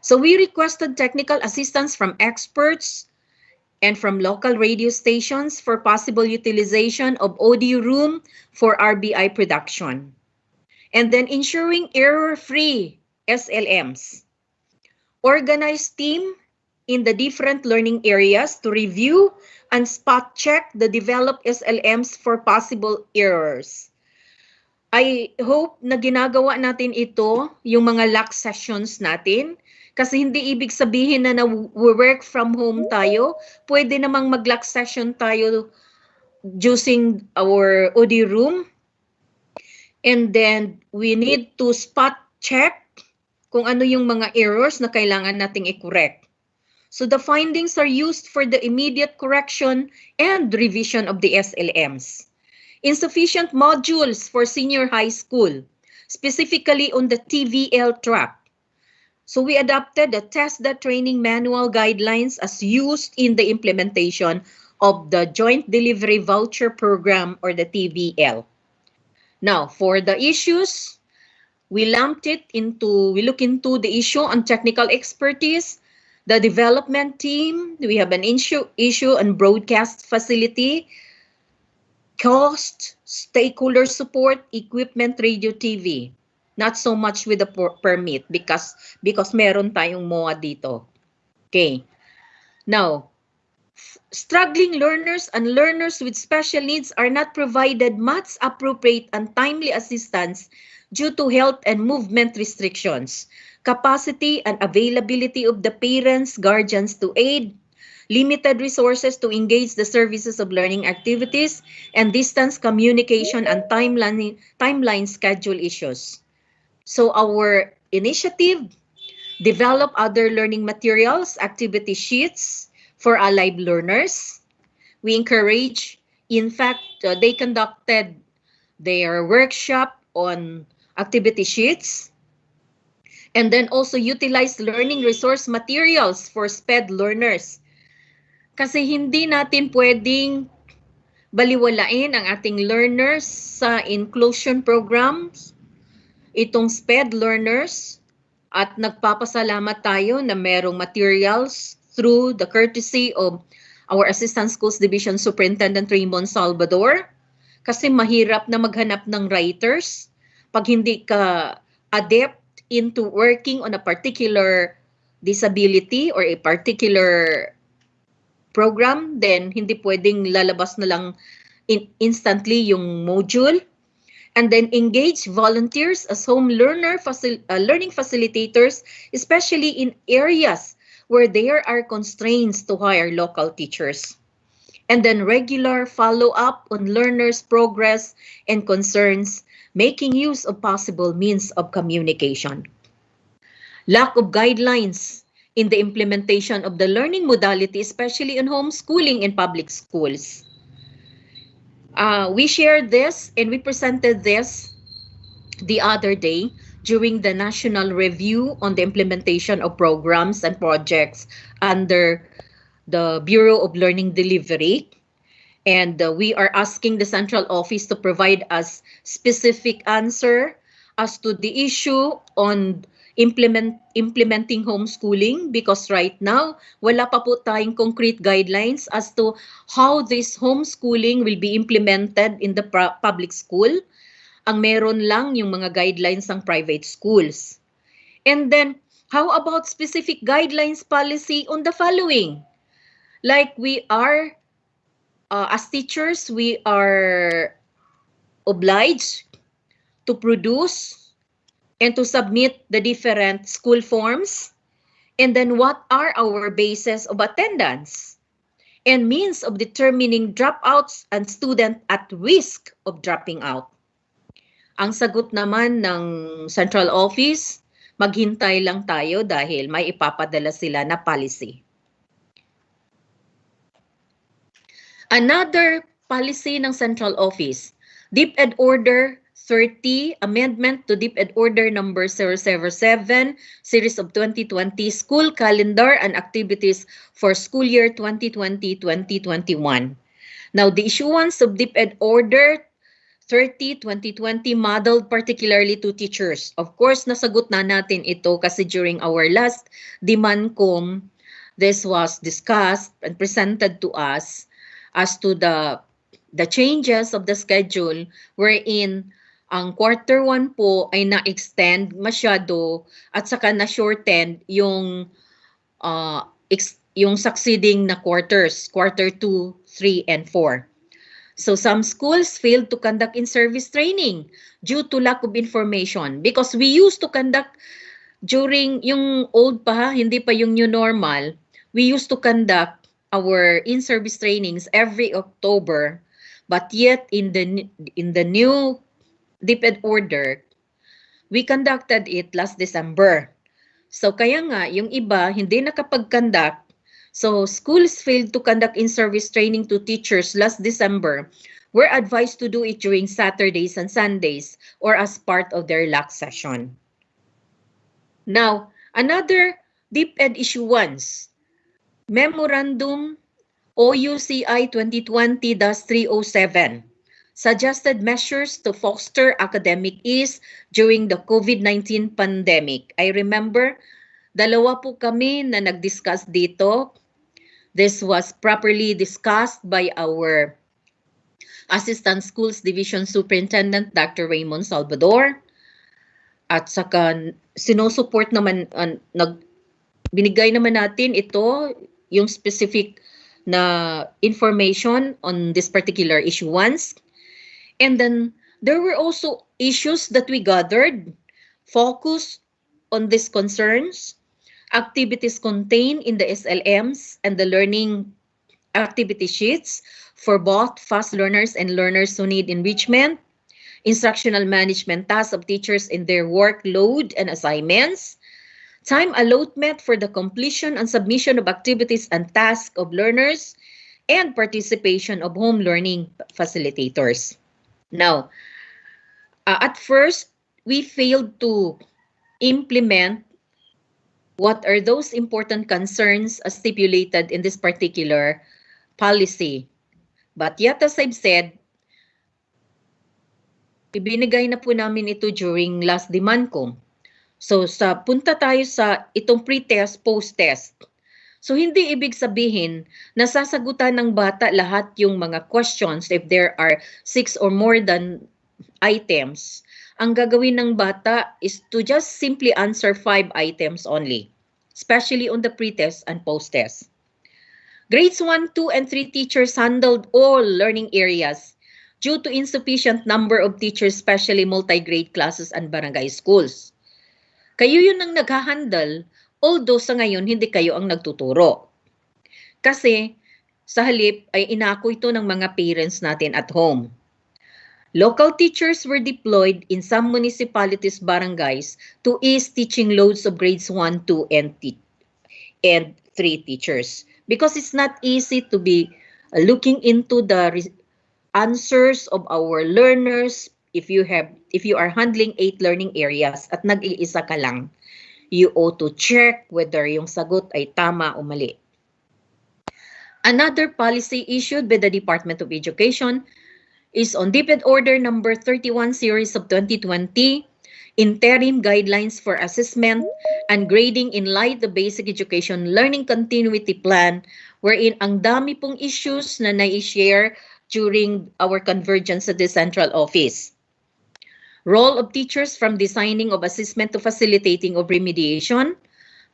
So we requested technical assistance from experts and from local radio stations for possible utilization of audio room for RBI production. And then ensuring error-free SLMs. Organized team in the different learning areas to review and spot check the developed SLMs for possible errors. I hope na ginagawa natin ito, yung mga lax sessions natin, kasi hindi ibig sabihin na work from home tayo, pwede namang mag-lax session tayo using our audio room. And then we need to spot check kung ano yung mga errors na kailangan nating i-correct. So the findings are used for the immediate correction and revision of the SLMs. Insufficient modules for senior high school, specifically on the TVL track. So we adopted the test the training manual guidelines as used in the implementation of the Joint Delivery Voucher Program or the TVL. Now, for the issues, we look into the issue on technical expertise, the development team, we have an issue on broadcast facility, cost, stakeholder support, equipment, radio, TV. Not so much with the permit because meron tayong MOA dito. Okay. Now, struggling learners and learners with special needs are not provided much appropriate and timely assistance due to health and movement restrictions, capacity and availability of the parents, guardians to aid, limited resources to engage the services of learning activities, and distance communication and timeline schedule issues. So our initiative, develop other learning materials, activity sheets for allied learners. We encourage, in fact, they conducted their workshop on activity sheets, and then also utilize learning resource materials for SPED learners. Kasi hindi natin pwedeng baliwalain ang ating learners sa inclusion programs, itong SPED learners, at nagpapasalamat tayo na merong materials through the courtesy of our Assistant Schools Division Superintendent Raymond Salvador, kasi mahirap na maghanap ng writers pag hindi ka adept into working on a particular disability or a particular program, then hindi pwedeng lalabas na lang instantly yung module, and then engage volunteers as home learning facilitators, especially in areas where there are constraints to hire local teachers. And then regular follow-up on learners' progress and concerns, making use of possible means of communication. Lack of guidelines in the implementation of the learning modality, especially in homeschooling in public schools. We shared this and we presented this the other day during the national review on the implementation of programs and projects under the Bureau of Learning Delivery. And we are asking the central office to provide us specific answer as to the issue on implementing homeschooling, because right now wala pa po tayong concrete guidelines as to how this homeschooling will be implemented in the public school. Ang meron lang yung mga guidelines ng private schools. And then, how about specific guidelines policy on the following? Like we are, as teachers, we are obliged to produce and to submit the different school forms. And then what are our bases of attendance and means of determining dropouts and student at risk of dropping out? Ang sagot naman ng central office, maghintay lang tayo dahil may ipapadala sila na policy. Another policy ng central office, DepEd Order 30, Amendment to DepEd Order number 007, Series of 2020, School Calendar and Activities for School Year 2020-2021. Now, the issuance of DepEd Order 30-2020 modeled particularly to teachers. Of course, nasagot na natin ito kasi during our last DIMANCOM, this was discussed and presented to us as to the changes of the schedule wherein ang quarter 1 po ay na-extend masyado at saka na-shorten yung succeeding na quarters, quarter 2, 3, and 4. So some schools failed to conduct in-service training due to lack of information, because we used to conduct during yung old pa, hindi pa yung new normal, we used to conduct our in-service trainings every October, but yet in the new DepEd order, we conducted it last December. So kaya nga yung iba hindi nakapag-conduct. So schools failed to conduct in-service training to teachers last December, were advised to do it during Saturdays and Sundays or as part of their LAC session. Now, another DepEd issuance, Memorandum OUCI 2020-307, suggested measures to foster academic ease during the COVID-19 pandemic. I remember, dalawa po kami na nag-discuss dito. This was properly discussed by our Assistant Schools Division Superintendent, Dr. Raymond Salvador. At saka sinusupport naman, binigay naman natin ito, yung specific na information on this particular issuance. And then there were also issues that we gathered, focus on these concerns, activities contained in the SLMs and the learning activity sheets for both fast learners and learners who need enrichment, instructional management tasks of teachers in their workload and assignments, time allotment for the completion and submission of activities and tasks of learners, and participation of home learning facilitators. Now, at first, we failed to implement what are those important concerns as stipulated in this particular policy. But yet, as I've said, ibinigay na po namin ito during last DIMANCOM. So, punta tayo sa itong pre-test, post-test. So, hindi ibig sabihin na sasagutan ng bata lahat yung mga questions if there are 6 or more than items. Ang gagawin ng bata is to just simply answer 5 items only, especially on the pre-test and post-test. Grades 1, 2, and 3 teachers handled all learning areas due to insufficient number of teachers, especially multi-grade classes and barangay schools. Kayo yun ang naghahandle, although sa ngayon hindi kayo ang nagtuturo. Kasi sa halip ay inako ito ng mga parents natin at home. Local teachers were deployed in some municipalities, barangays, to ease teaching loads of grades 1, 2, and 3 teachers. Because it's not easy to be looking into the answers of our learners if you are handling 8 learning areas at nag-iisa ka lang. You ought to check whether yung sagot ay tama o mali. Another policy issued by the Department of Education is on DepEd Order number 31 series of 2020, interim guidelines for assessment and grading in light of basic education learning continuity plan, wherein ang dami pong issues na nai-share during our convergence at the central office. Role of teachers from designing of assessment to facilitating of remediation,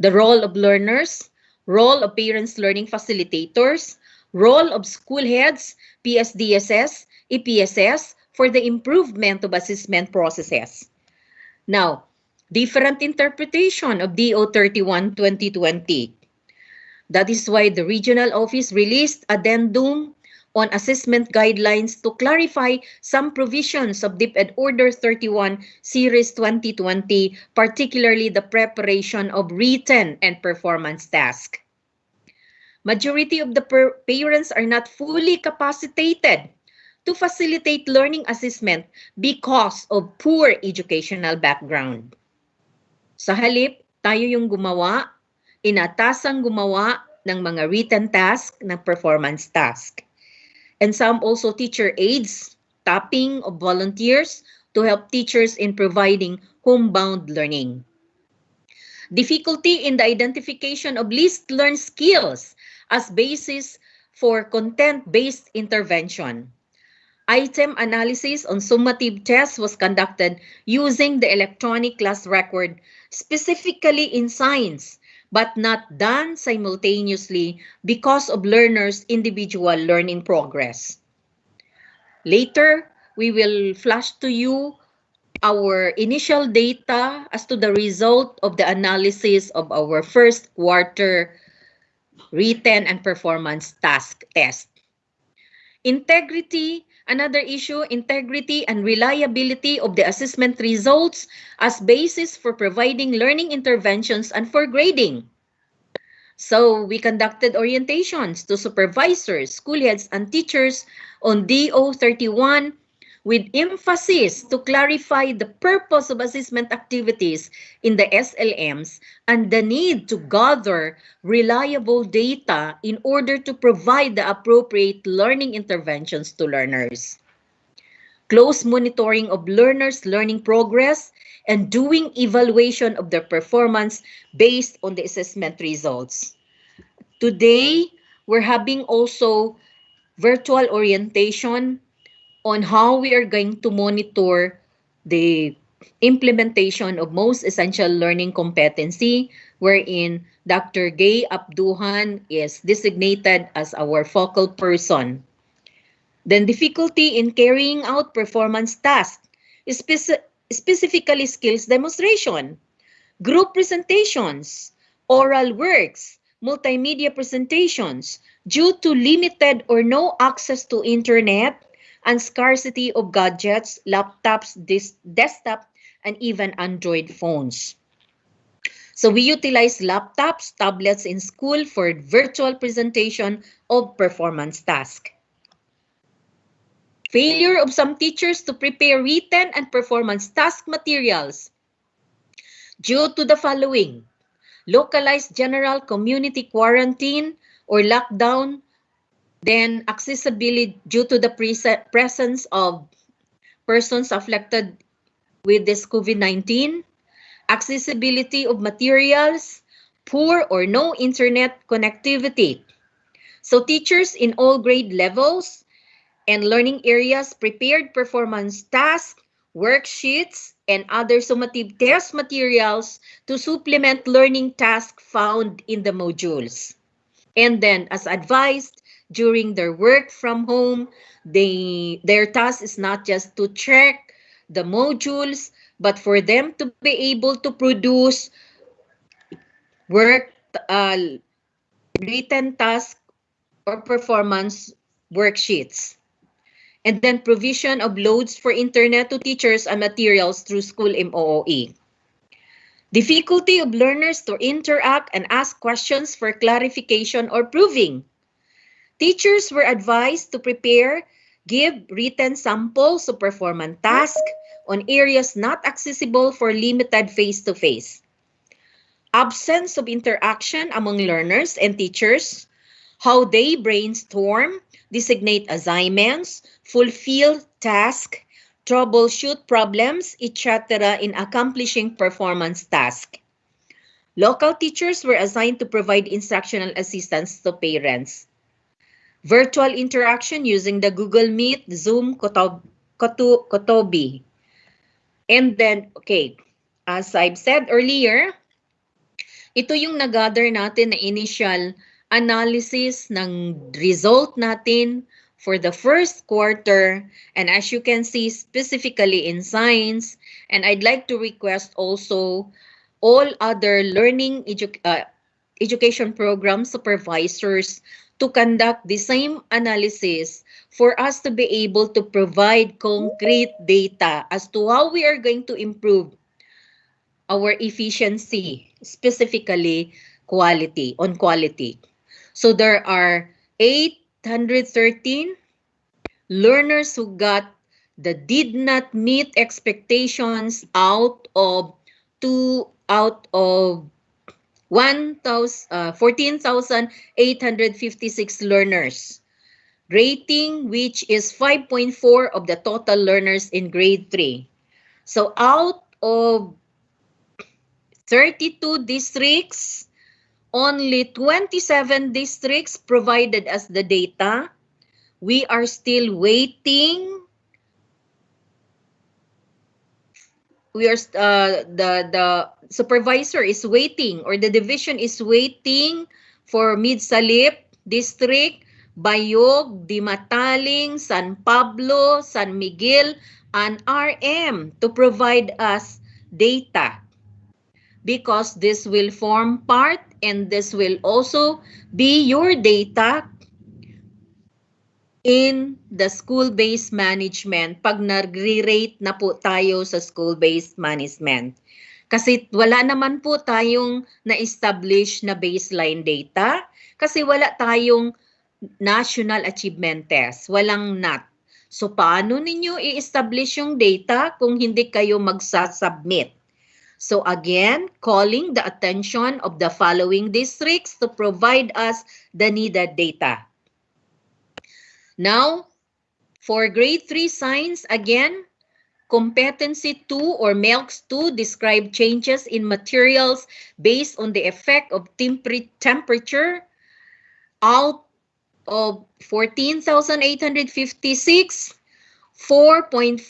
the role of learners, role of parents learning facilitators, role of school heads, PSDSS, EPSS for the improvement of assessment processes. Now, different interpretation of DO 31 2020. That is why the regional office released addendum on assessment guidelines to clarify some provisions of DepEd Order 31 Series 2020, particularly the preparation of written and performance tasks. Majority of the parents are not fully capacitated to facilitate learning assessment because of poor educational background. Sa halip, tayo yung gumawa, inatasang gumawa ng mga written task, ng performance task. And some also teacher aids, tapping of volunteers to help teachers in providing homebound learning. Difficulty in the identification of least learned skills as basis for content-based intervention. Item analysis on summative tests was conducted using the electronic class record, specifically in science, but not done simultaneously because of learners' individual learning progress. Later, we will flash to you our initial data as to the result of the analysis of our first quarter written and performance task test. Integrity, another issue, integrity and reliability of the assessment results as basis for providing learning interventions and for grading. So we conducted orientations to supervisors, school heads, and teachers on DO 31 with emphasis to clarify the purpose of assessment activities in the SLMs and the need to gather reliable data in order to provide the appropriate learning interventions to learners. Close monitoring of learners' learning progress and doing evaluation of their performance based on the assessment results. Today, we're having also virtual orientation on how we are going to monitor the implementation of most essential learning competency, wherein Dr. Gay Abduhan is designated as our focal person. Then difficulty in carrying out performance tasks, specifically skills demonstration, group presentations, oral works, multimedia presentations, due to limited or no access to internet, and scarcity of gadgets, laptops, desktop, and even Android phones. So we utilize laptops, tablets in school for virtual presentation of performance tasks. Failure of some teachers to prepare written and performance task materials due to the following: localized general community quarantine or lockdown, then accessibility due to the presence of persons afflicted with this COVID-19, accessibility of materials, poor or no internet connectivity. So teachers in all grade levels and learning areas prepared performance tasks, worksheets, and other summative test materials to supplement learning tasks found in the modules. And then, as advised, during their work from home. Their task is not just to check the modules, but for them to be able to produce work, uh, written task or performance worksheets. And then provision of loads for internet to teachers and materials through school MOOE. Difficulty of learners to interact and ask questions for clarification or proving. Teachers were advised to prepare, give written samples of performance tasks on areas not accessible for limited face-to-face. Absence of interaction among learners and teachers, how they brainstorm, designate assignments, fulfill tasks, troubleshoot problems, etc. in accomplishing performance tasks. Local teachers were assigned to provide instructional assistance to parents. Virtual interaction using the Google Meet, Zoom, Kotobi. And then, okay, as I've said earlier, ito yung nag-gather natin na initial analysis ng result natin for the first quarter. And as you can see, specifically in science, and I'd like to request also all other learning education program supervisors to conduct the same analysis for us to be able to provide concrete data as to how we are going to improve our efficiency, specifically quality. So there are 813 learners who did not meet expectations out of 14,856 learners. Rating which is 5.4 of the total learners in grade 3. So out of 32 districts, only 27 districts provided us the data. We are still waiting. The supervisor is waiting, or the division is waiting for Midsalip District, Bayog, Dimataling, San Pablo, San Miguel, and RM to provide us data, because this will form part and this will also be your data in the school-based management pag nagre-rate na po tayo sa school-based management. Kasi wala naman po tayong na-establish na baseline data kasi wala tayong national achievement test. Walang NAT. So paano ninyo i-establish yung data kung hindi kayo magsasubmit? So again, calling the attention of the following districts to provide us the needed data. Now, for grade 3 science, again, competency 2 or MELCS 2 describe changes in materials based on the effect of temperature. Out of 14,856, 4.4%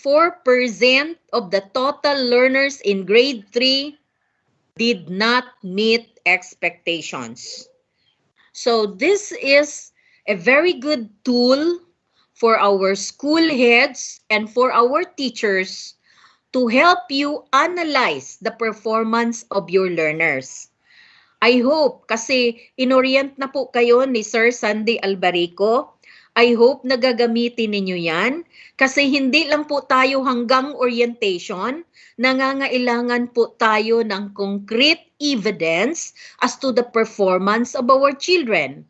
of the total learners in grade 3 did not meet expectations. So this is a very good tool for our school heads and for our teachers to help you analyze the performance of your learners. I hope, kasi inorient na po kayo ni Sir Sandy Albarico, I hope nagagamitin ninyo yan kasi hindi lang po tayo hanggang orientation, nangangailangan po tayo ng concrete evidence as to the performance of our children.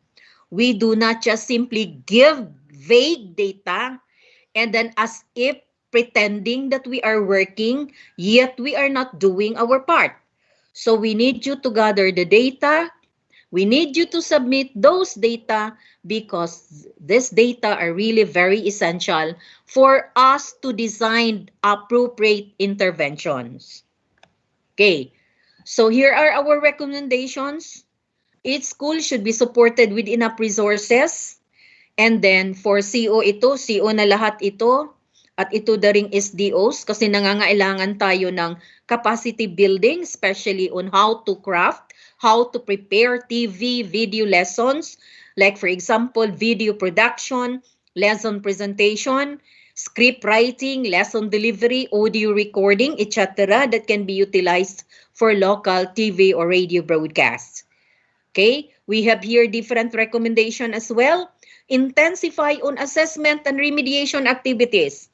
We do not just simply give vague data and then as if pretending that we are working, yet we are not doing our part. So we need you to gather the data. We need you to submit those data because these data are really very essential for us to design appropriate interventions. Okay, so here are our recommendations. Each school should be supported with enough resources. And then for CO CO na lahat ito. At ito na ring SDOs kasi nangangailangan tayo ng capacity building, especially on how to craft, how to prepare TV, video lessons, like for example, video production, lesson presentation, script writing, lesson delivery, audio recording, etc. that can be utilized for local TV or radio broadcasts. Okay, we have here different recommendation as well. Intensify on assessment and remediation activities.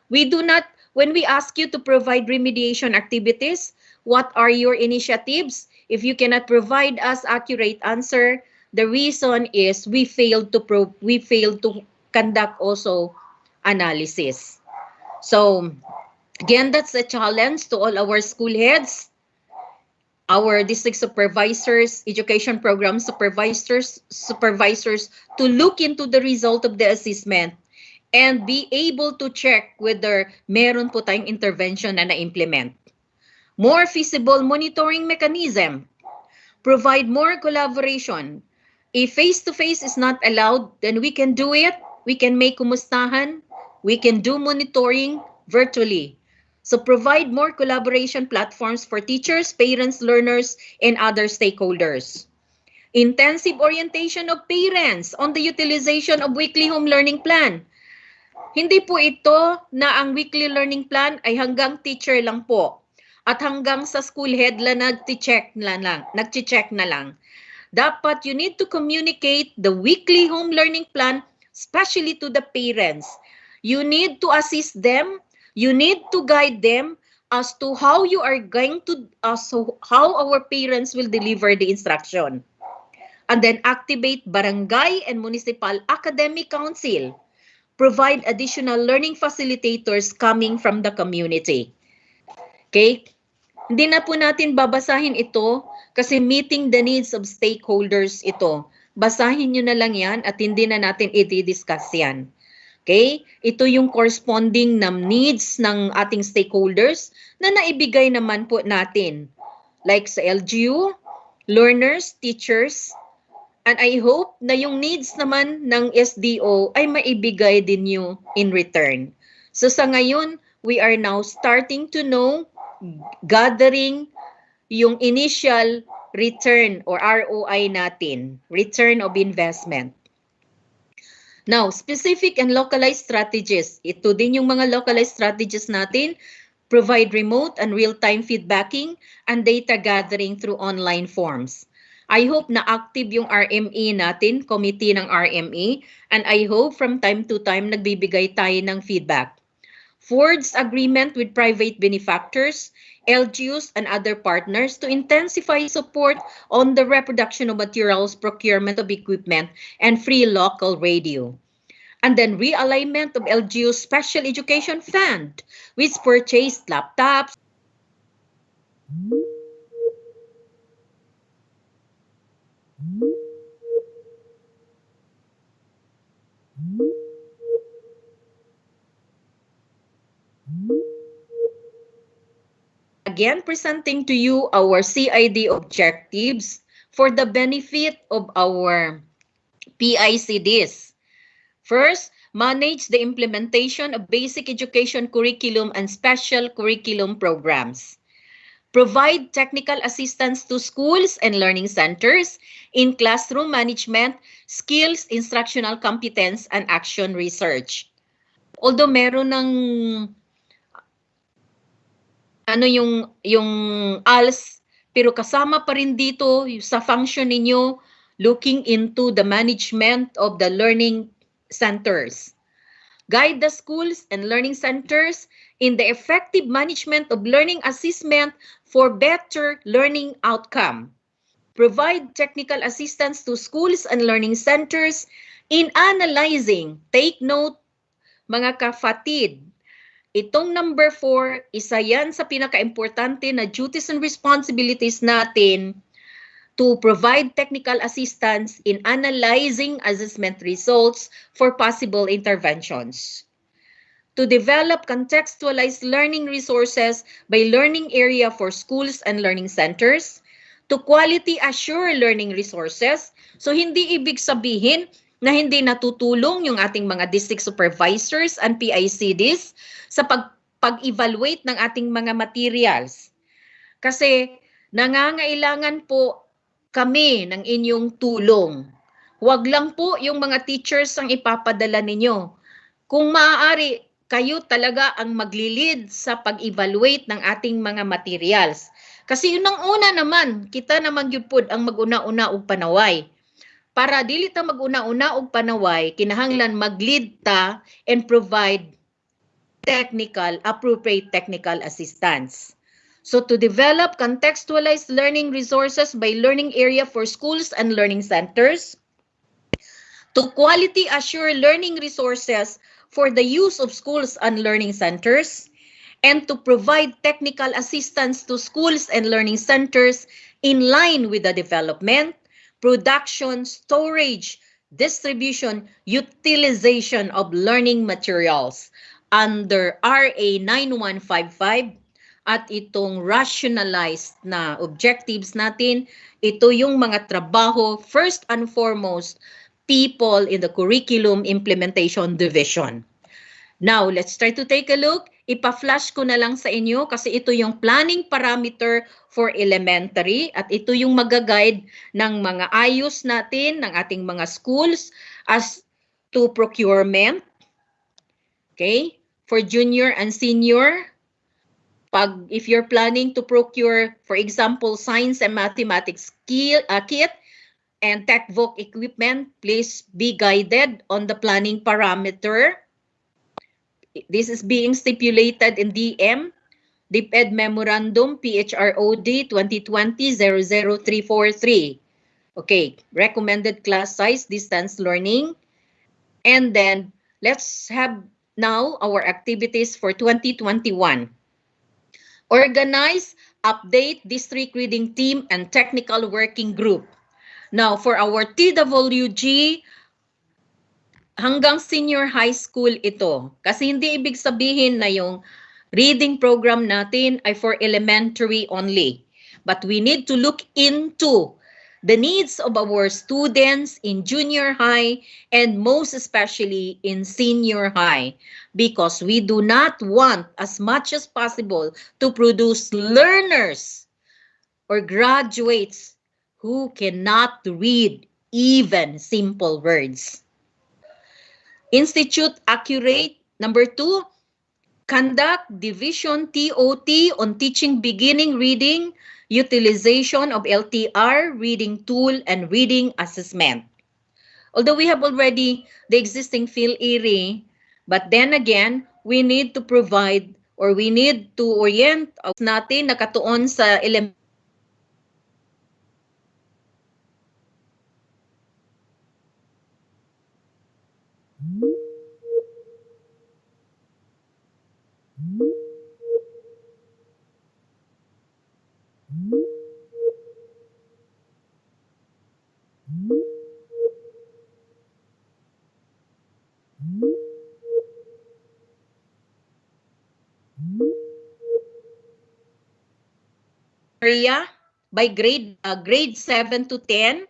We do not, when we ask you to provide remediation activities, what are your initiatives? If you cannot provide us accurate answer, the reason is we failed to conduct also analysis. So again, that's a challenge to all our school heads, our district supervisors, education program supervisors to look into the result of the assessment and be able to check whether meron po tayong intervention na na-implement. More feasible monitoring mechanism. Provide more collaboration. If face-to-face is not allowed, then we can do it. We can make kumustahan. We can do monitoring virtually. So provide more collaboration platforms for teachers, parents, learners, and other stakeholders. Intensive orientation of parents on the utilization of weekly home learning plan. Hindi po ito na ang weekly learning plan ay hanggang teacher lang po at hanggang sa school head lang nagche-check na lang. Dapat you need to communicate the weekly home learning plan especially to the parents. You need to assist them, you need to guide them as to how you are going to how our parents will deliver the instruction. And then activate barangay and municipal academic council. Provide additional learning facilitators coming from the community. Okay? Hindi na po natin babasahin ito kasi meeting the needs of stakeholders ito. Basahin nyo na lang yan at hindi na natin i-discuss yan. Okay? Ito yung corresponding na needs ng ating stakeholders na naibigay naman po natin. Like sa LGU, learners, teachers, and I hope na yung needs naman ng SDO ay maibigay din nyo in return. So sa ngayon, we are now starting to know, gathering yung initial return or ROI natin, return of investment. Now, specific and localized strategies. Ito din yung mga localized strategies natin. Provide remote and real-time feedbacking and data gathering through online forms. I hope na active yung RME natin, committee ng RME, and I hope from time to time nagbibigay tayo ng feedback. Forge agreement with private benefactors, LGUs, and other partners to intensify support on the reproduction of materials, procurement of equipment, and free local radio. And then realignment of LGU's Special Education Fund, which purchased laptops, again presenting to you our CID objectives for the benefit of our PICDs. First, manage the implementation of basic education curriculum and special curriculum programs. Provide technical assistance to schools and learning centers in classroom management, skills, instructional competence, and action research. Although meron ng yung ALS, pero kasama pa rin dito sa function ninyo looking into the management of the learning centers. Guide the schools and learning centers in the effective management of learning assessment for better learning outcome. Provide technical assistance to schools and learning centers in analyzing, take note mga kafatid. Itong number 4, isa yan sa pinaka-importante na duties and responsibilities natin to provide technical assistance in analyzing assessment results for possible interventions. To develop contextualized learning resources by learning area for schools and learning centers. To quality assure learning resources. So hindi ibig sabihin na hindi natutulong yung ating mga district supervisors and PICDs sa pag-evaluate ng ating mga materials. Kasi nangangailangan po kami ng inyong tulong Huwag lang po yung mga teachers ang ipapadala ninyo. Kung maaari, kayo talaga ang magli-lead sa pag-evaluate ng ating mga materials. Kasi yun ang una naman, kita naman yun po ang mag-una-una og panaway. Para dili ta mag-una-una og panaway, kinahanglan mag-lead ta and provide appropriate technical assistance. So to develop contextualized learning resources by learning area for schools and learning centers, to quality assure learning resources for the use of schools and learning centers, and to provide technical assistance to schools and learning centers in line with the development, production, storage, distribution, utilization of learning materials under RA 9155 at itong rationalized na objectives natin. Ito yung mga trabaho, first and foremost, people in the Curriculum Implementation Division. Now, let's try to take a look. Ipa-flash ko na lang sa inyo kasi ito yung planning parameter for elementary at ito yung mag-guide ng mga ayos natin, ng ating mga schools as to procurement. Okay? For junior and senior, if you're planning to procure, for example, science and mathematics kit and TechVoc equipment, please be guided on the planning parameter. This is being stipulated in DepEd Memorandum PHROD 2020-00343. Okay, recommended class size, distance learning. And then let's have now our activities for 2021. Organize, update district reading team and technical working group. Now, for our TWG, hanggang senior high school ito. Kasi hindi ibig sabihin na yung reading program natin ay for elementary only. But we need to look into the needs of our students in junior high and most especially in senior high, because we do not want as much as possible to produce learners or graduates who cannot read even simple words. Institute accurate. Number 2, conduct division TOT on teaching beginning reading, utilization of LTR, reading tool, and reading assessment. Although we have already the existing PhilErie, but then again, we need to provide or we need to orient natin nakatuon sa elementary. Area by grade 7 to 10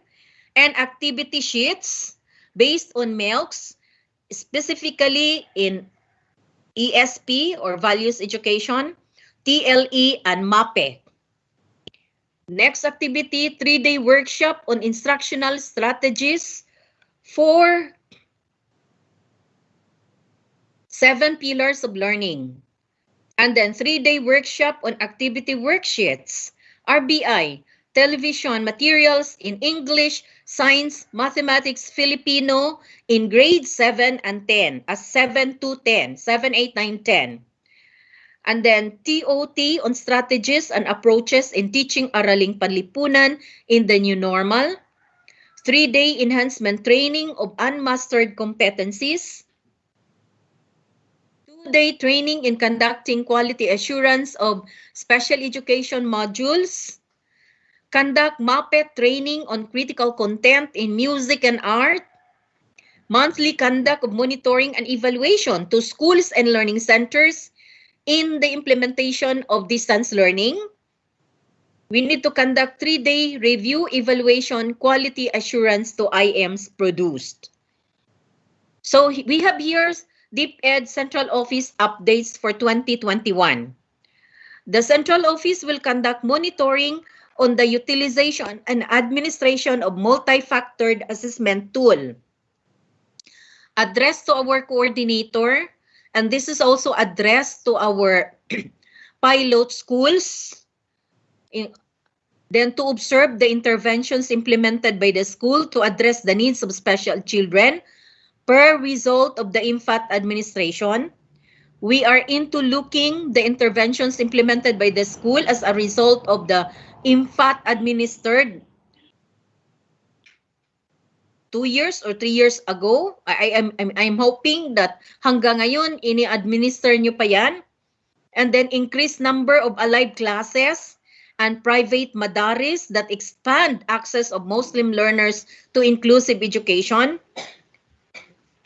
and activity sheets based on MELCs, specifically in ESP or Values Education, TLE, and MAPE. Next activity, 3-day workshop on instructional strategies for 7 pillars of learning. And then 3-day workshop on activity worksheets, RBI, television materials in English, science, mathematics, Filipino in grade 7 and 10, as 7 to 10, 7, 8, 9, 10. And then TOT on strategies and approaches in teaching Araling Panlipunan in the new normal. 3-day enhancement training of unmastered competencies. 2-day training in conducting quality assurance of special education modules. Conduct MAPE training on critical content in music and art. Monthly conduct of monitoring and evaluation to schools and learning centers in the implementation of distance learning. We need to conduct 3-day review, evaluation, quality assurance to IMs produced. So we have here DepEd Central Office updates for 2021. The Central Office will conduct monitoring on the utilization and administration of multi-factored assessment tool. Addressed to our coordinator, and this is also addressed to our pilot schools, then to observe the interventions implemented by the school to address the needs of special children per result of the IMFAT administration. We are into looking the interventions implemented by the school as a result of the IMFAT administered 2 years or 3 years ago. I'm hoping that hanggang ngayon ini-administer nyo pa yan. And then increased number of alive classes and private madaris that expand access of Muslim learners to inclusive education.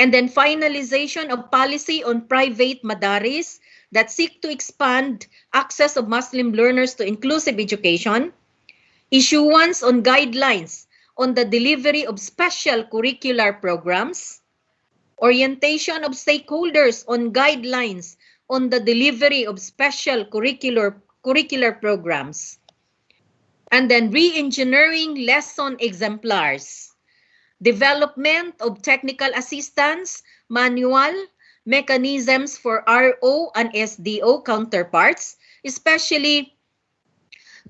And then finalization of policy on private madaris that seek to expand access of Muslim learners to inclusive education. Issuance on guidelines on the delivery of special curricular programs. Orientation of stakeholders on guidelines on the delivery of special curricular programs. And then re-engineering lesson exemplars. Development of technical assistance, manual, mechanisms for RO and SDO counterparts, especially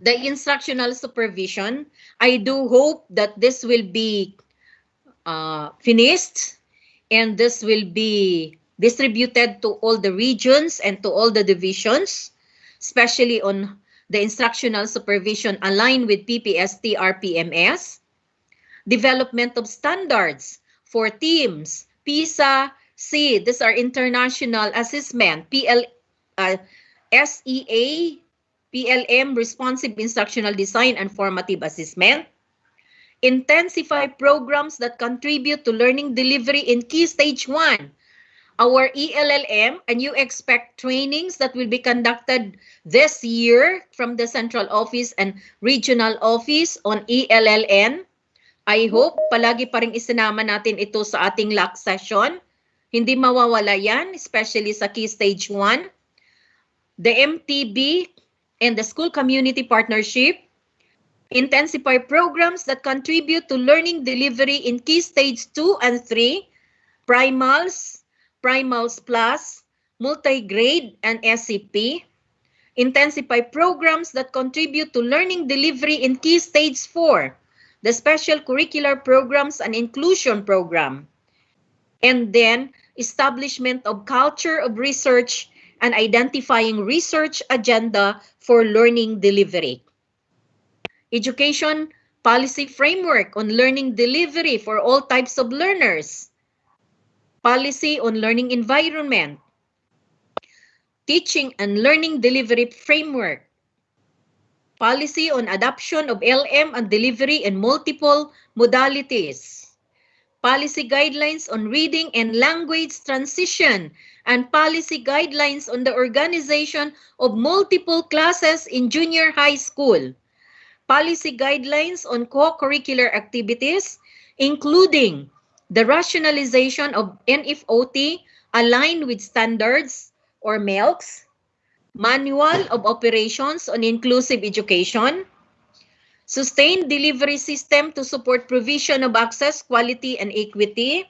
the instructional supervision. I do hope that this will be finished and this will be distributed to all the regions and to all the divisions, especially on the instructional supervision aligned with PPST RPMS. Development of standards for teams, PISA, C, these are international assessment, SEA, PLM, responsive instructional design and formative assessment. Intensify programs that contribute to learning delivery in key stage 1. Our ELLM, and you expect trainings that will be conducted this year from the central office and regional office on ELLN. I hope palagi pa rin isinama natin ito sa ating LAC session. Hindi mawawala yan, especially sa key stage 1. The MTB and the school community partnership. Intensify programs that contribute to learning delivery in key stage 2 and 3, primals, primals plus, multi-grade, and SCP. Intensify programs that contribute to learning delivery in key stage 4, the special curricular programs and inclusion program. And then, establishment of culture of research and identifying research agenda for learning delivery. Education policy framework on learning delivery for all types of learners. Policy on learning environment. Teaching and learning delivery framework. Policy on adoption of LM and delivery in multiple modalities. Policy guidelines on reading and language transition and policy guidelines on the organization of multiple classes in junior high school. Policy guidelines on co-curricular activities, including the rationalization of NFOT aligned with standards or MELCs, manual of operations on inclusive education, sustained delivery system to support provision of access, quality, and equity,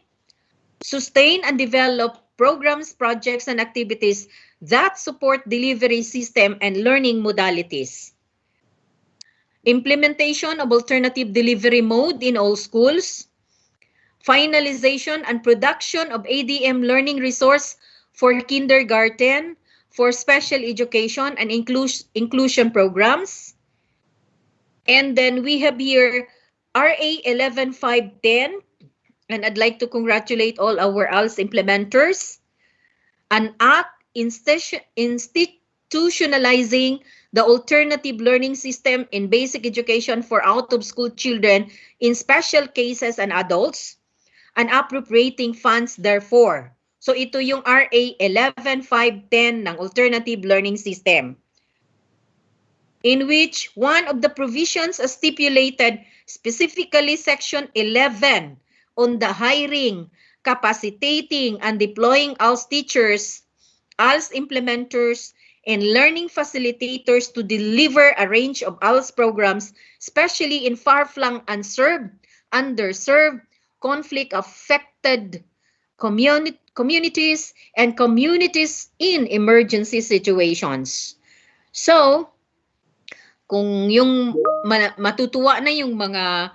sustain and develop programs, projects, and activities that support delivery system and learning modalities. Implementation of alternative delivery mode in all schools. Finalization and production of ADM learning resource for kindergarten, for special education and inclusion programs. And then we have here RA 11510, and I'd like to congratulate all our ALS implementers. An act institutionalizing the alternative learning system in basic education for out-of-school children in special cases and adults, and appropriating funds therefore. So ito yung RA 11510 ng alternative learning system, in which one of the provisions as stipulated, specifically Section 11 on the hiring, capacitating, and deploying ALS teachers, ALS implementers, and learning facilitators to deliver a range of ALS programs, especially in far-flung, unserved, underserved, conflict-affected communities and communities in emergency situations. So, kung yung matutuwa na yung mga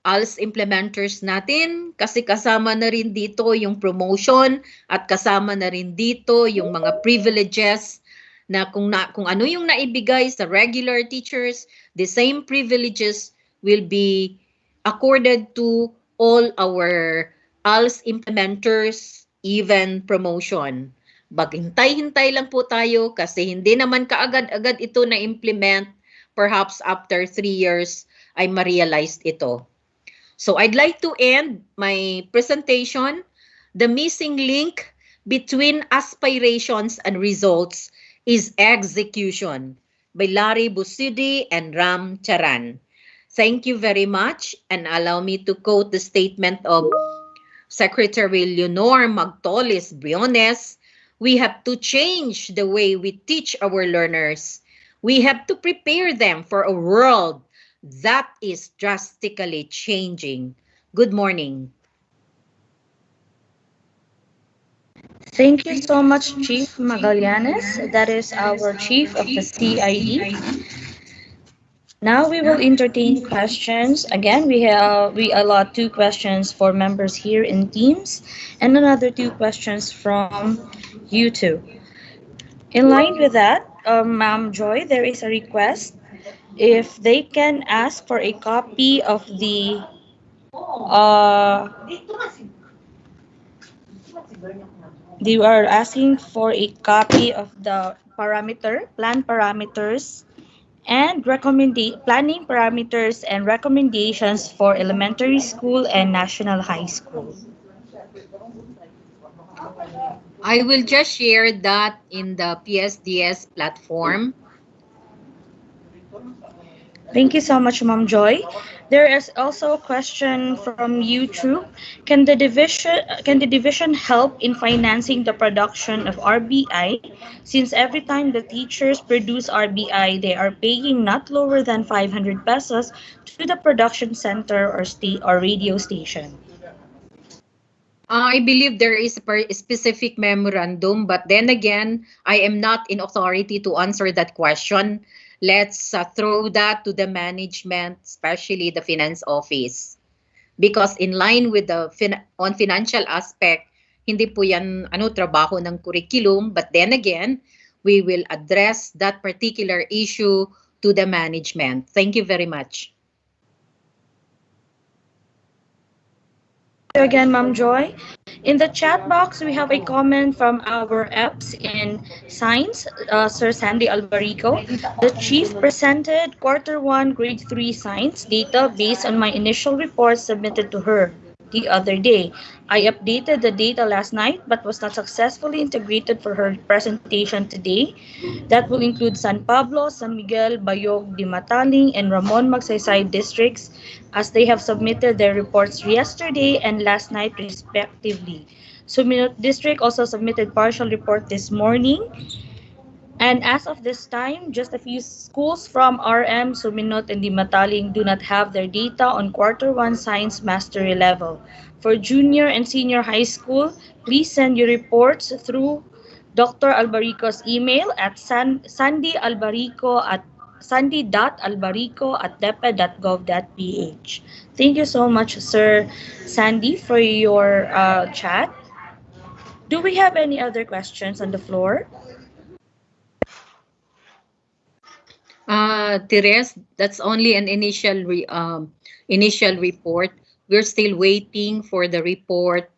ALS implementers natin kasi kasama na rin dito yung promotion at kasama na rin dito yung mga privileges na kung ano yung naibigay sa regular teachers, the same privileges will be accorded to all our ALS implementers, even promotion. Maghintay-hintay lang po tayo kasi hindi naman kaagad-agad ito na-implement. Perhaps after 3 years ay ma-realized ito. So I'd like to end my presentation. The missing link between aspirations and results is execution by Larry Busidi and Ram Charan. Thank you very much, and allow me to quote the statement of Secretary Leonor Magtolis Briones. We have to change the way we teach our learners. We have to prepare them for a world that is drastically changing. Good morning. Thank you so much, Chief Magallanes. That is our Chief of the CID. Now we will entertain questions. Again, we allot 2 questions for members here in Teams and another 2 questions from YouTube. In line with that, Ma'am Joy, there is a request if they can ask for a copy of the they are asking for a copy of the plan parameters and planning parameters and recommendations for elementary school and national high school. I will just share that in the PSDS platform. Thank you so much, Ma'am Joy. There is also a question from YouTube. Can the division help in financing the production of RBI, since every time the teachers produce RBI, they are paying not lower than 500 pesos to the production center or radio station? I believe there is a specific memorandum, but then again, I am not in authority to answer that question. Let's throw that to the management, especially the finance office. Because in line with the on financial aspect, hindi po yan trabaho ng curriculum, but then again, we will address that particular issue to the management. Thank you very much. Thank you again, Ma'am Joy. In the chat box, we have a comment from our EPS in Science, Sir Sandy Albarico. The chief presented Q1 Grade 3 Science data based on my initial report submitted to her the other day. I updated the data last night but was not successfully integrated for her presentation today. That will include San Pablo, San Miguel, Bayog, Dimataling, and Ramon Magsaysay districts, as they have submitted their reports yesterday and last night respectively. Suminot District also submitted partial report this morning. And as of this time, just a few schools from RM, Suminot, and Dimataling do not have their data on Q1 Science Mastery level. For junior and senior high school, please send your reports through Dr. Albarico's email at sandy.albarico@deped.gov.ph. Thank you so much, Sir Sandy, for your chat. Do we have any other questions on the floor? Therese, that's only an initial report. We're still waiting for the report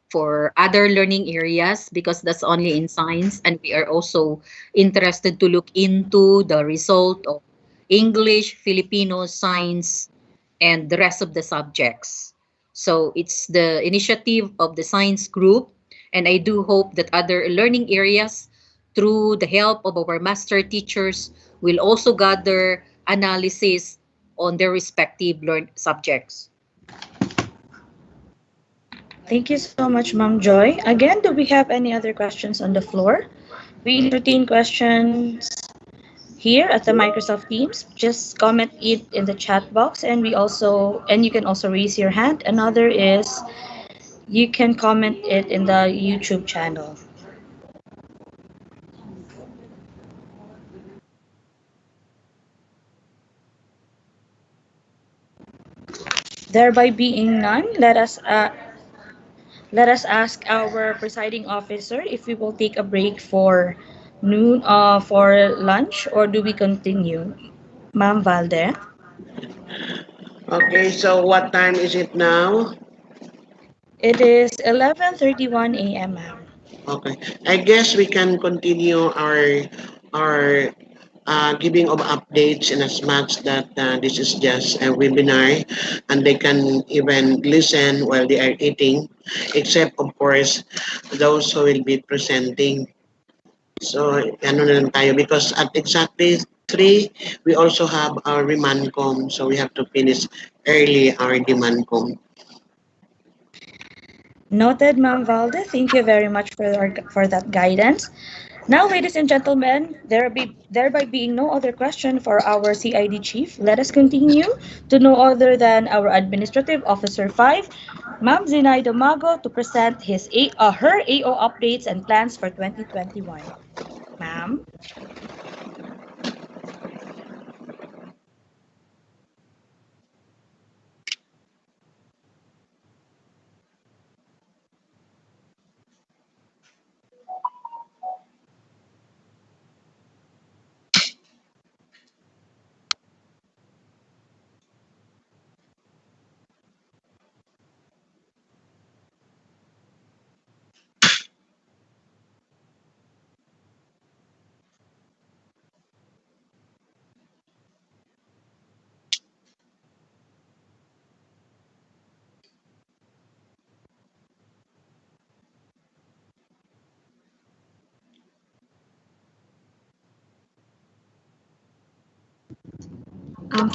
for other learning areas because that's only in science, and we are also interested to look into the result of English, Filipino, science, and the rest of the subjects. So it's the initiative of the science group, and I do hope that other learning areas, through the help of our master teachers, will also gather analysis on their respective subjects. Thank you so much, Ma'am Joy. Again, do we have any other questions on the floor? We entertain questions here at the Microsoft Teams. Just comment it in the chat box, and you can also raise your hand. Another is you can comment it in the YouTube channel. Thereby being none, let us ask our presiding officer if we will take a break for noon for lunch, or do we continue? Ma'am Valde. Okay, so what time is it now? It is 11:31 a.m., ma'am. Okay, I guess we can continue our giving of updates in as much that this is just a webinar and they can even listen while they are eating, except of course those who will be presenting. So ano na lang tayo because at exactly 3 we also have our DIMANCOM, so we have to finish early our DIMANCOM. Noted, Ma'am Valde. Thank you very much for that guidance. Now, ladies and gentlemen, thereby being no other question for our CID chief, let us continue to no other than our Administrative Officer 5, Ma'am Zenaida Mago, to present her AO updates and plans for 2021. Ma'am.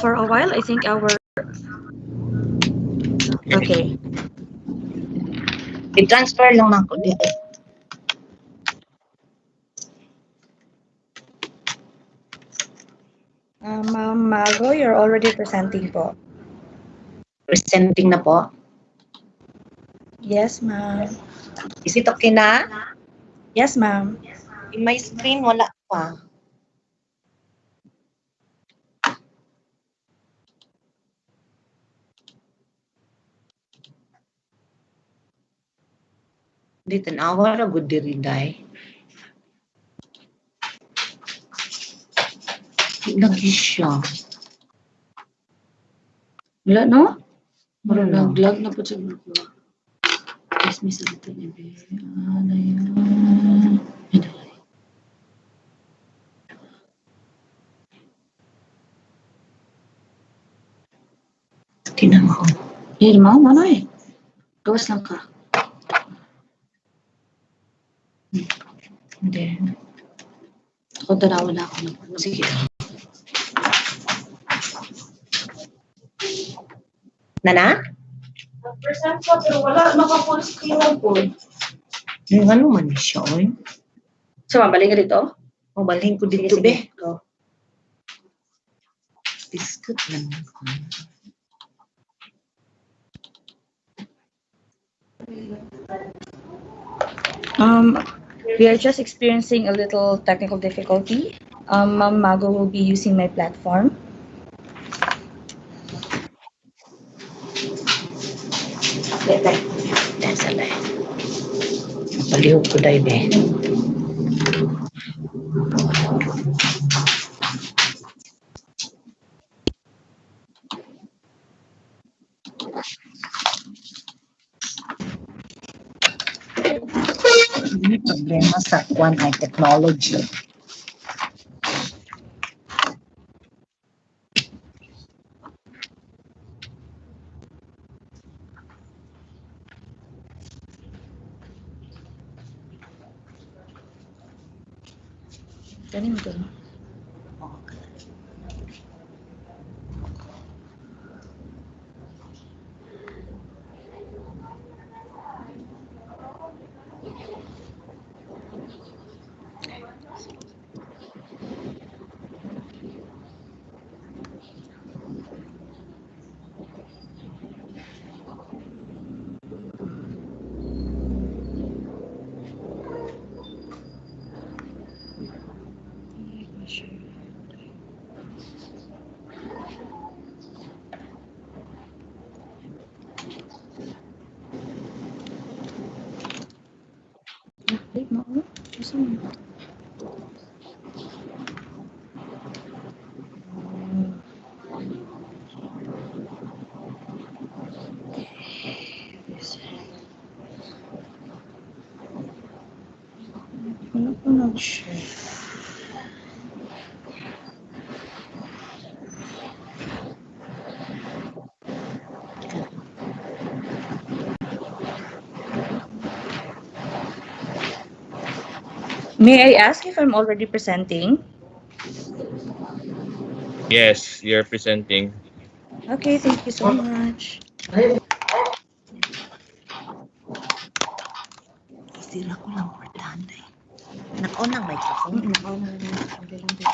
For a while, I think our okay. I-transfer lang na ako dito. Ma'am Mago, you're already presenting po. Presenting na po. Yes, ma'am. Is it okay na? Yes, ma'am. In my screen, wala pa. Dito na awa na good diri day. Lagi siya. Wala, no? Wala. Nag-lag na po sa grupo. Yes, may salita niya, babe. Ano yun? Tinan mo. Irma, ano eh? Gawas lang ka. Hindi. Ako tanawa na ako. Sige. Nana? Present ko, pero wala. Naka-full screen lang po. Yung ano man siya, oy. So, mabalik ka dito? O, balhin ko dito, Sige, be. go. Biscuit lang ako. We are just experiencing a little technical difficulty. Ma'am Mago will be using my platform. Lelay. Nasa lay. Palihog ko dahil, be. May problema sa kwan ay technology. Ganin ko. Ano po nag-share? May I ask if I'm already presenting? Yes, you're presenting. Okay, thank you so much. Isira ko lang importante. Naka-on ang microphone. Isira lang importante.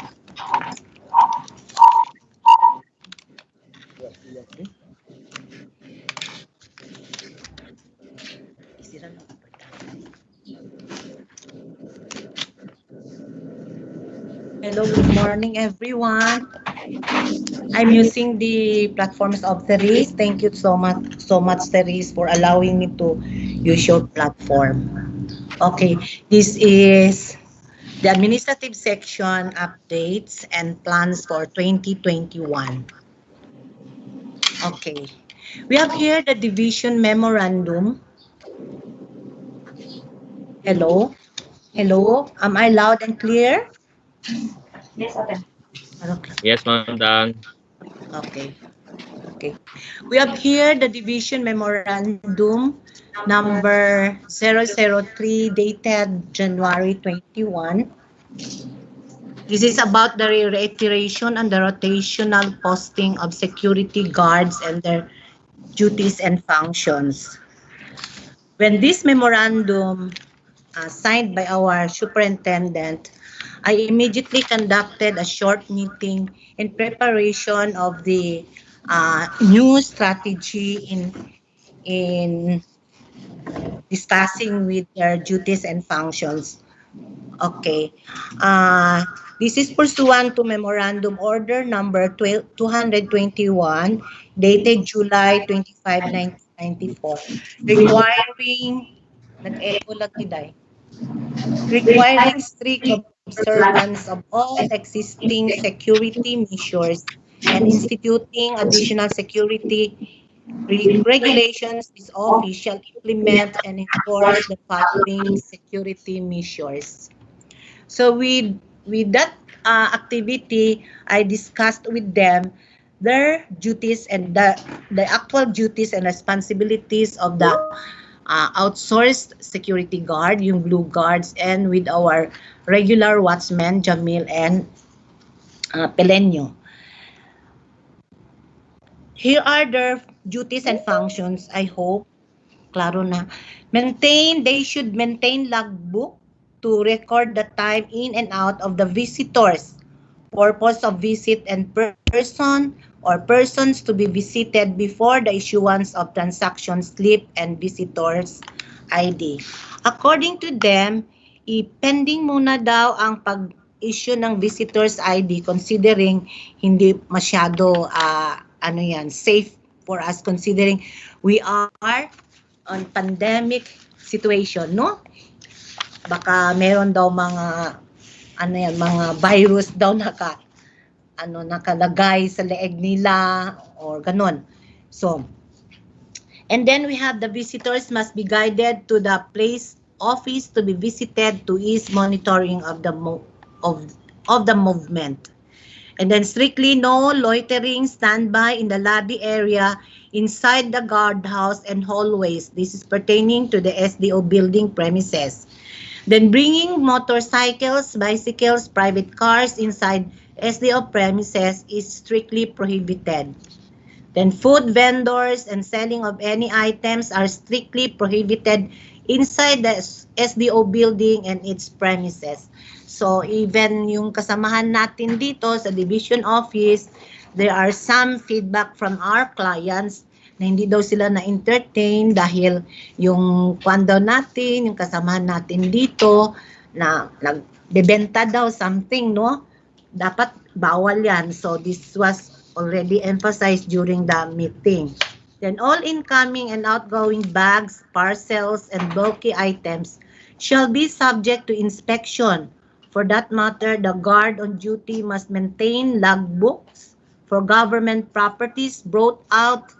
Hello, good morning everyone. I'm using the platforms of Therese. Thank you so much Therese for allowing me to use your platform. Okay, this is the administrative section updates and plans for 2021. Okay, we have here the division memorandum. Hello, hello, am I loud and clear? Yes, Ate. Okay. Yes, Ma'am Dan. Okay. Okay. We have here the division memorandum number 003 dated January 21. This is about the reiteration and the rotational posting of security guards and their duties and functions. When this memorandum signed by our superintendent, I immediately conducted a short meeting in preparation of the new strategy in discussing with their duties and functions. Okay. This is pursuant to Memorandum Order number 221 dated July 25, 1994 requiring nag-echo lagi day. Requiring strict observance of all existing security measures and instituting additional security regulations. This office shall implement and enforce the following security measures. So with that activity, I discussed with them their duties and the actual duties and responsibilities of the outsourced security guard, yung blue guards, and with our regular watchmen, Jamil and Pelenyo. Here are their duties and functions, I hope. Klaro na. They should maintain logbook to record the time in and out of the visitors, purpose of visit and person or persons to be visited before the issuance of transaction slip and visitors ID. According to them, pending muna daw ang pag-issue ng visitors ID considering hindi masyado safe for us considering we are on pandemic situation, no? Baka meron daw mga mga virus daw nakalagay sa leeg nila or ganon. So, and then we have the visitors must be guided to the place office to be visited to ease monitoring of the movement. And then strictly no loitering standby in the lobby area inside the guardhouse and hallways. This is pertaining to the SDO building premises. Then bringing motorcycles, bicycles, private cars inside SDO premises is strictly prohibited. Then food vendors and selling of any items are strictly prohibited inside the SDO building and its premises. So even yung kasamahan natin dito sa division office, there are some feedback from our clients na hindi daw sila na-entertain dahil yung kwan daw natin, yung kasamahan natin dito na nagbebenta daw something, no? Dapat bawal yan. So this was already emphasized during the meeting. Then all incoming and outgoing bags, parcels, and bulky items shall be subject to inspection. For that matter, the guard on duty must maintain logbooks for government properties brought out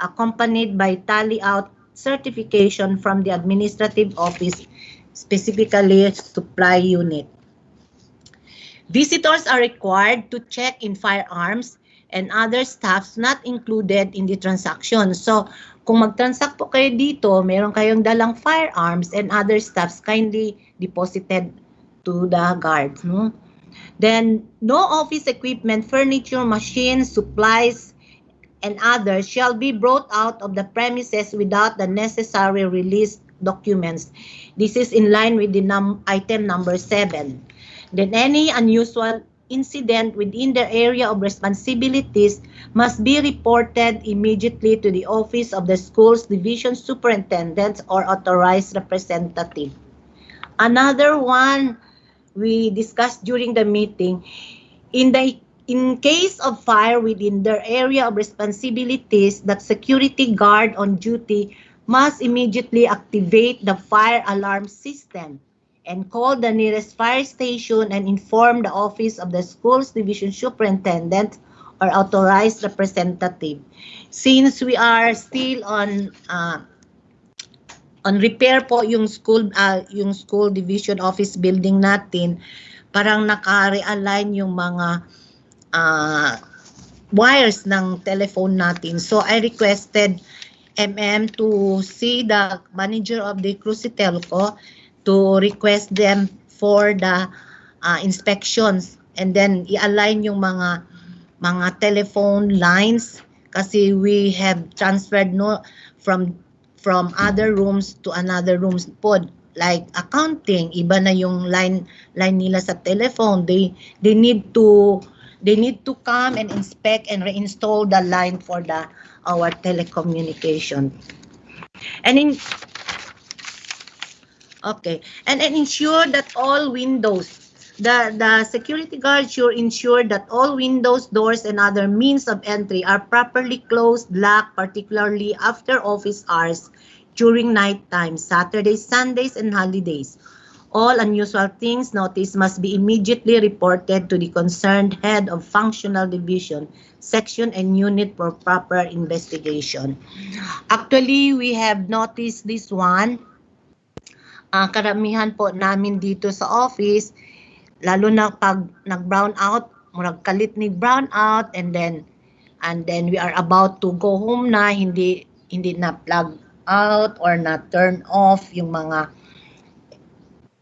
accompanied by tally-out certification from the administrative office, specifically supply unit. Visitors are required to check in firearms and other stuffs not included in the transaction. So, kung mag-transact po kayo dito, meron kayong dalang firearms and other stuffs kindly deposited to the guards. No? Then, no office equipment, furniture, machines, supplies, and others shall be brought out of the premises without the necessary release documents. This is in line with the item number 7. Then any unusual incident within the area of responsibilities must be reported immediately to the office of the school's division superintendent or authorized representative. Another one we discussed during the meeting, in case of fire within their area of responsibilities, the security guard on duty must immediately activate the fire alarm system and call the nearest fire station and inform the office of the school's division superintendent or authorized representative. Since we are still on repair po yung school division office building natin, parang naka-realign yung mga wires ng telephone natin. So I requested to see the manager of the Crucitelco to request them for the inspections and then i-align yung mga telephone lines kasi we have transferred from other rooms to another rooms po, like accounting, iba na yung line nila sa telephone. They need to come and inspect and reinstall the line for our telecommunication. And ensure that all windows, the security guard should ensure that all windows, doors, and other means of entry are properly closed, locked, particularly after office hours, during night time, Saturdays, Sundays, and holidays. All unusual things noticed must be immediately reported to the concerned head of functional division, section, and unit for proper investigation. Actually, we have noticed this one. Karamihan po namin dito sa office, lalo na pag nag-brown out, murag kalit ni brown out, and then we are about to go home na, hindi na plug out or na turn off yung mga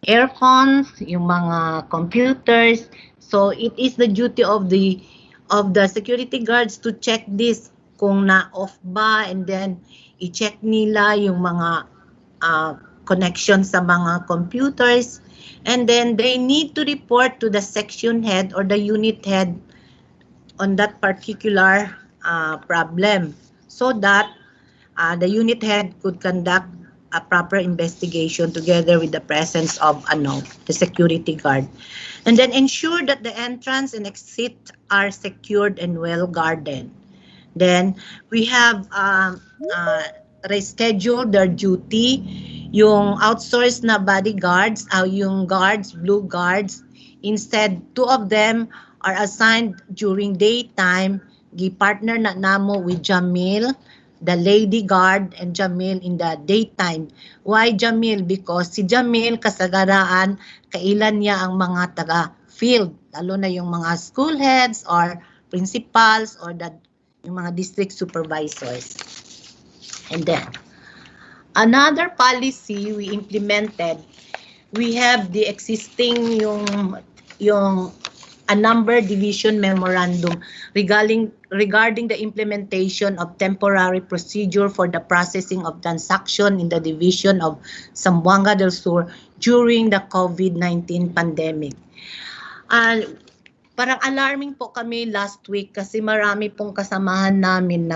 earphones, yung mga computers. So it is the duty of the security guards to check this kung na-off ba, and then i-check nila yung mga connection sa mga computers, and then they need to report to the section head or the unit head on that particular problem so that the unit head could conduct a proper investigation together with the presence of the security guard. And then ensure that the entrance and exit are secured and well guarded. Then we have rescheduled their duty. Yung outsourced na bodyguards, yung guards, blue guards, instead 2 of them are assigned during daytime. Gi-partner na namo with Jamil, the lady guard, and Jamil in the daytime. Why Jamil? Because si Jamil kasagaraan, kailan niya ang mga taga-field, lalo na yung mga school heads or principals or yung mga district supervisors. And then, another policy we implemented, we have the existing yung a number division memorandum regarding the implementation of temporary procedure for the processing of transaction in the division of Zamboanga del Sur during the COVID-19 pandemic. Parang alarming po kami last week kasi marami pong kasamahan namin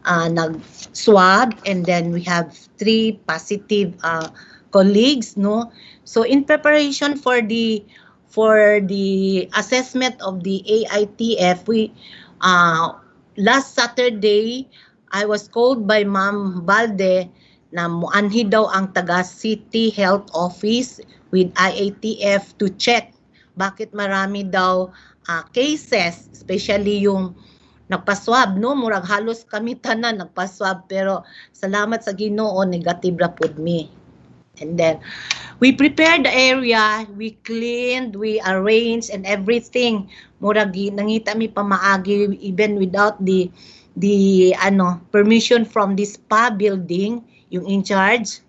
nag-swab, and then we have 3 positive colleagues, no? So in preparation for the assessment of the AITF, we last Saturday I was called by Ma'am Balde na muanhi daw ang taga City Health Office with IATF to check bakit marami daw cases, especially yung nagpaswab, no? Murag halos kami tanan nagpaswab, pero salamat sa Ginoo negative ra pud mi. And then we prepared the area, we cleaned, we arranged and everything. Murag nangita mi pamaagi even without the permission from this spa building, yung in charge.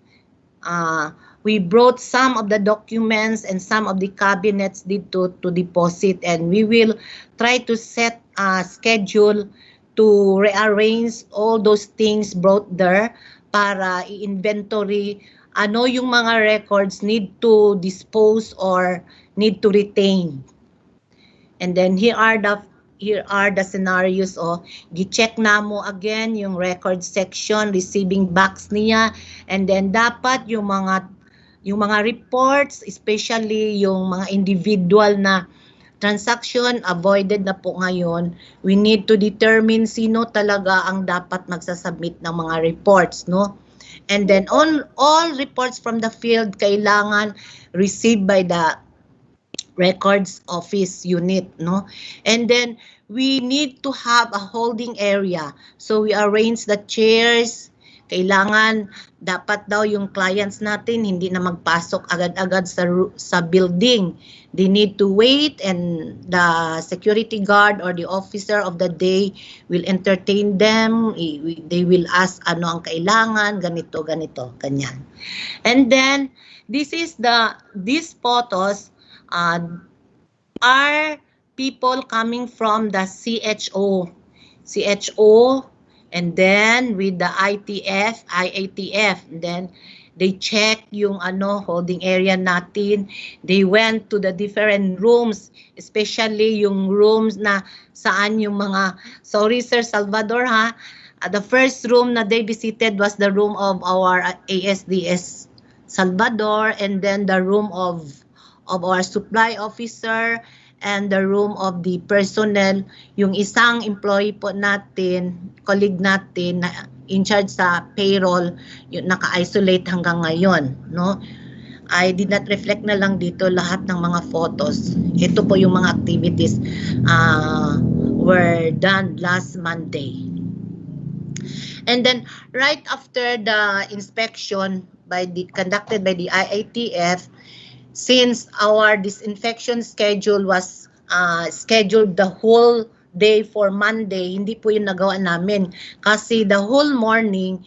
We brought some of the documents and some of the cabinets dito to deposit, and we will try to set a schedule to rearrange all those things brought there para i-inventory ano yung mga records need to dispose or need to retain. And then here are the scenarios. Gi-check na mo again yung record section, receiving box niya, and then dapat yung mga reports, especially yung mga individual na transaction, avoided na po ngayon. We need to determine sino talaga ang dapat magsasubmit ng mga reports, no? And then all reports from the field kailangan received by the records office unit, no? And then we need to have a holding area. So we arrange the chairs. Kailangan dapat daw yung clients natin hindi na magpasok agad-agad sa building. They need to wait, and the security guard or the officer of the day will entertain them. They will ask ano ang kailangan, ganito, ganyan. And then these photos are people coming from the CHO, and then with the IATF, and then they check yung holding area natin. They went to the different rooms, especially yung rooms na saan yung mga, sorry Sir Salvador ha, the first room na they visited was the room of our ASDS Salvador, and then the room of our supply officer, and the room of the personnel, yung isang employee po natin, colleague natin na in charge sa payroll, yung naka-isolate hanggang ngayon, no? I did not reflect na lang dito lahat ng mga photos. Ito po yung mga activities were done last Monday. And then right after the inspection conducted by the IATF, since our disinfection schedule was scheduled the whole day for Monday, hindi po yung nagawa namin. Kasi the whole morning,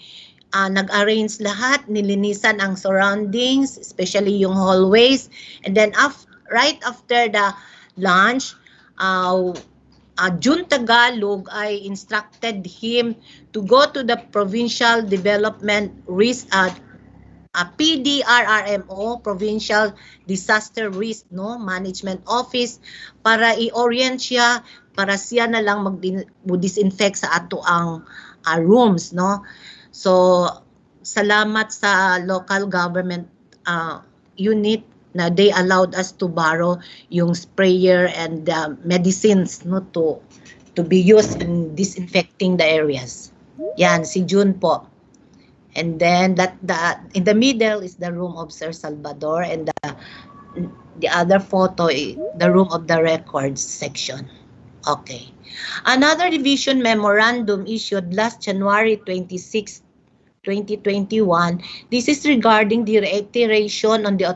nag-arrange lahat, nilinisan ang surroundings, especially yung hallways. And then right after the lunch, June Tagalog, I instructed him to go to the Provincial Development Risk PDRRMO, Provincial Disaster Risk Management Office, para i-orient siya, para siya na lang mag-disinfect sa ato ang rooms, no? So salamat sa local government unit na they allowed us to borrow yung sprayer and medicines, no, to be used in disinfecting the areas. Yan si June po. And then in the middle is the room of Sir Salvador, and the other photo is the room of the records section. Okay. Another division memorandum issued last January 26, 2021. This is regarding the reiteration on the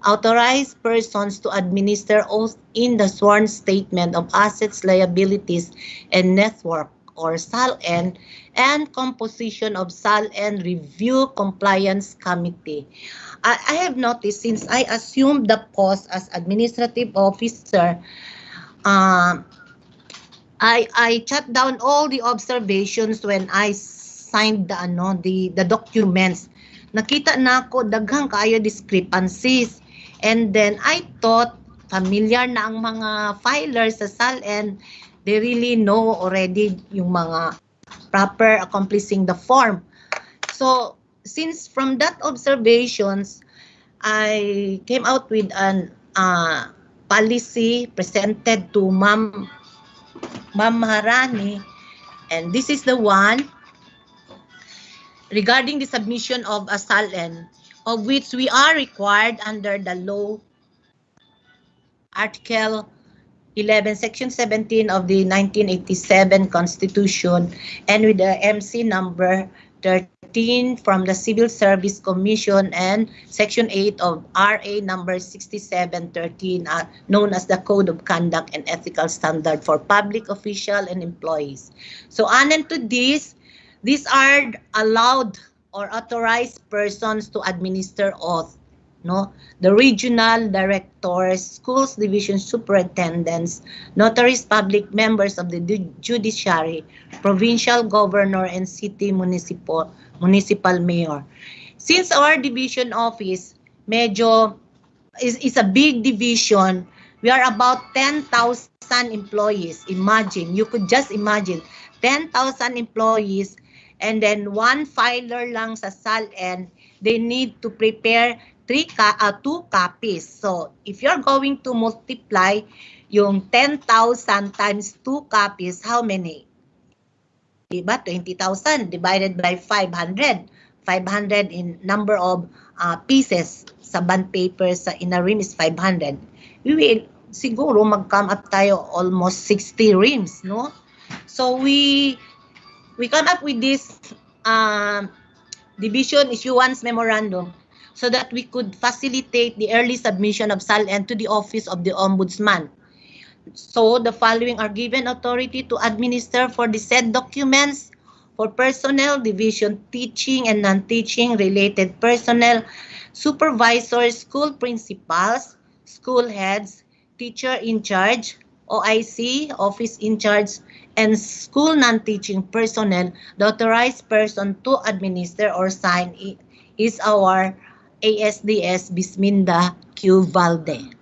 authorized persons to administer oath in the sworn statement of assets, liabilities, and network, or SALN, and composition of SALN Review Compliance Committee. I have noticed, since I assumed the post as administrative officer, I jot down all the observations when I signed the documents. Nakita na ako daghang kaayo discrepancies, and then I thought familiar na ang mga filers sa SALN. They really know already yung mga proper accomplishing the form. So, since from that observations, I came out with an policy presented to Ma'am Maharani, and this is the one. regarding the submission of a SALN, of which we are required under the law, Article 11, Section 17 of the 1987 Constitution, and with the MC number 13 from the Civil Service Commission, and Section 8 of RA number 6713, known as the Code of Conduct and Ethical Standard for Public Official and Employees. So, anon to this, these are allowed or authorized persons to administer oath. No, the regional directors, schools division superintendents, notaries, public members of the judiciary, provincial governor, and city municipal mayor. Since our division office medyo is a big division, we are about 10,000 employees. Imagine, you could just imagine 10,000 employees, and then one filer lang sa SALN, they need to prepare 2 copies. So, if you're going to multiply yung 10,000 times 2 copies, how many? Diba? 20,000 divided by 500. 500 in number of pieces sa bond paper sa inarim is 500. We will siguro mag-come up tayo almost 60 rims, no? So, we come up with this division issuance memorandum so that we could facilitate the early submission of SALN to the Office of the Ombudsman. So, the following are given authority to administer for the said documents for personnel, division, teaching and non-teaching related personnel, supervisors, school principals, school heads, teacher in charge, OIC, office in charge, and school non-teaching personnel. The authorized person to administer or sign is our ASDS Bisminda Q. Valde.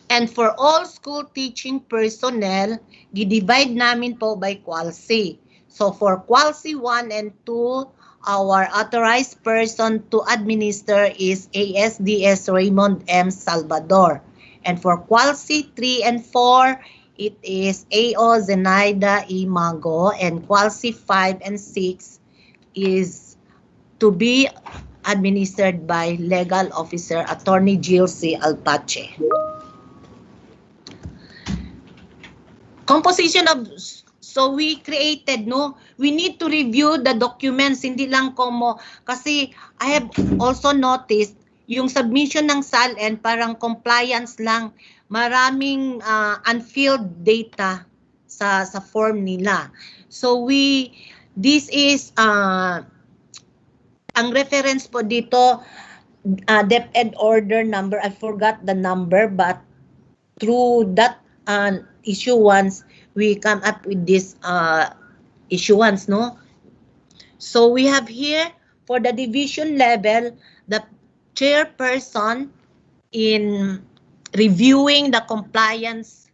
And for all school teaching personnel, gidivide namin po by quality. So for quality 1 and 2, our authorized person to administer is ASDS Raymond M. Salvador. And for quality 3 and 4, it is AO Zenaida E. Mago. And quality 5 and 6 is to be administered by Legal Officer Attorney Jill C. Alpache. Composition of, so we created, no, we need to review the documents, hindi lang como, kasi I have also noticed, yung submission ng SALN parang compliance lang, maraming unfilled data sa form nila. So this is, ang reference po dito, DepEd order number, I forgot the number, but through that issuance, we come up with this issuance, no? So we have here, for the division level, the chairperson in reviewing the compliance,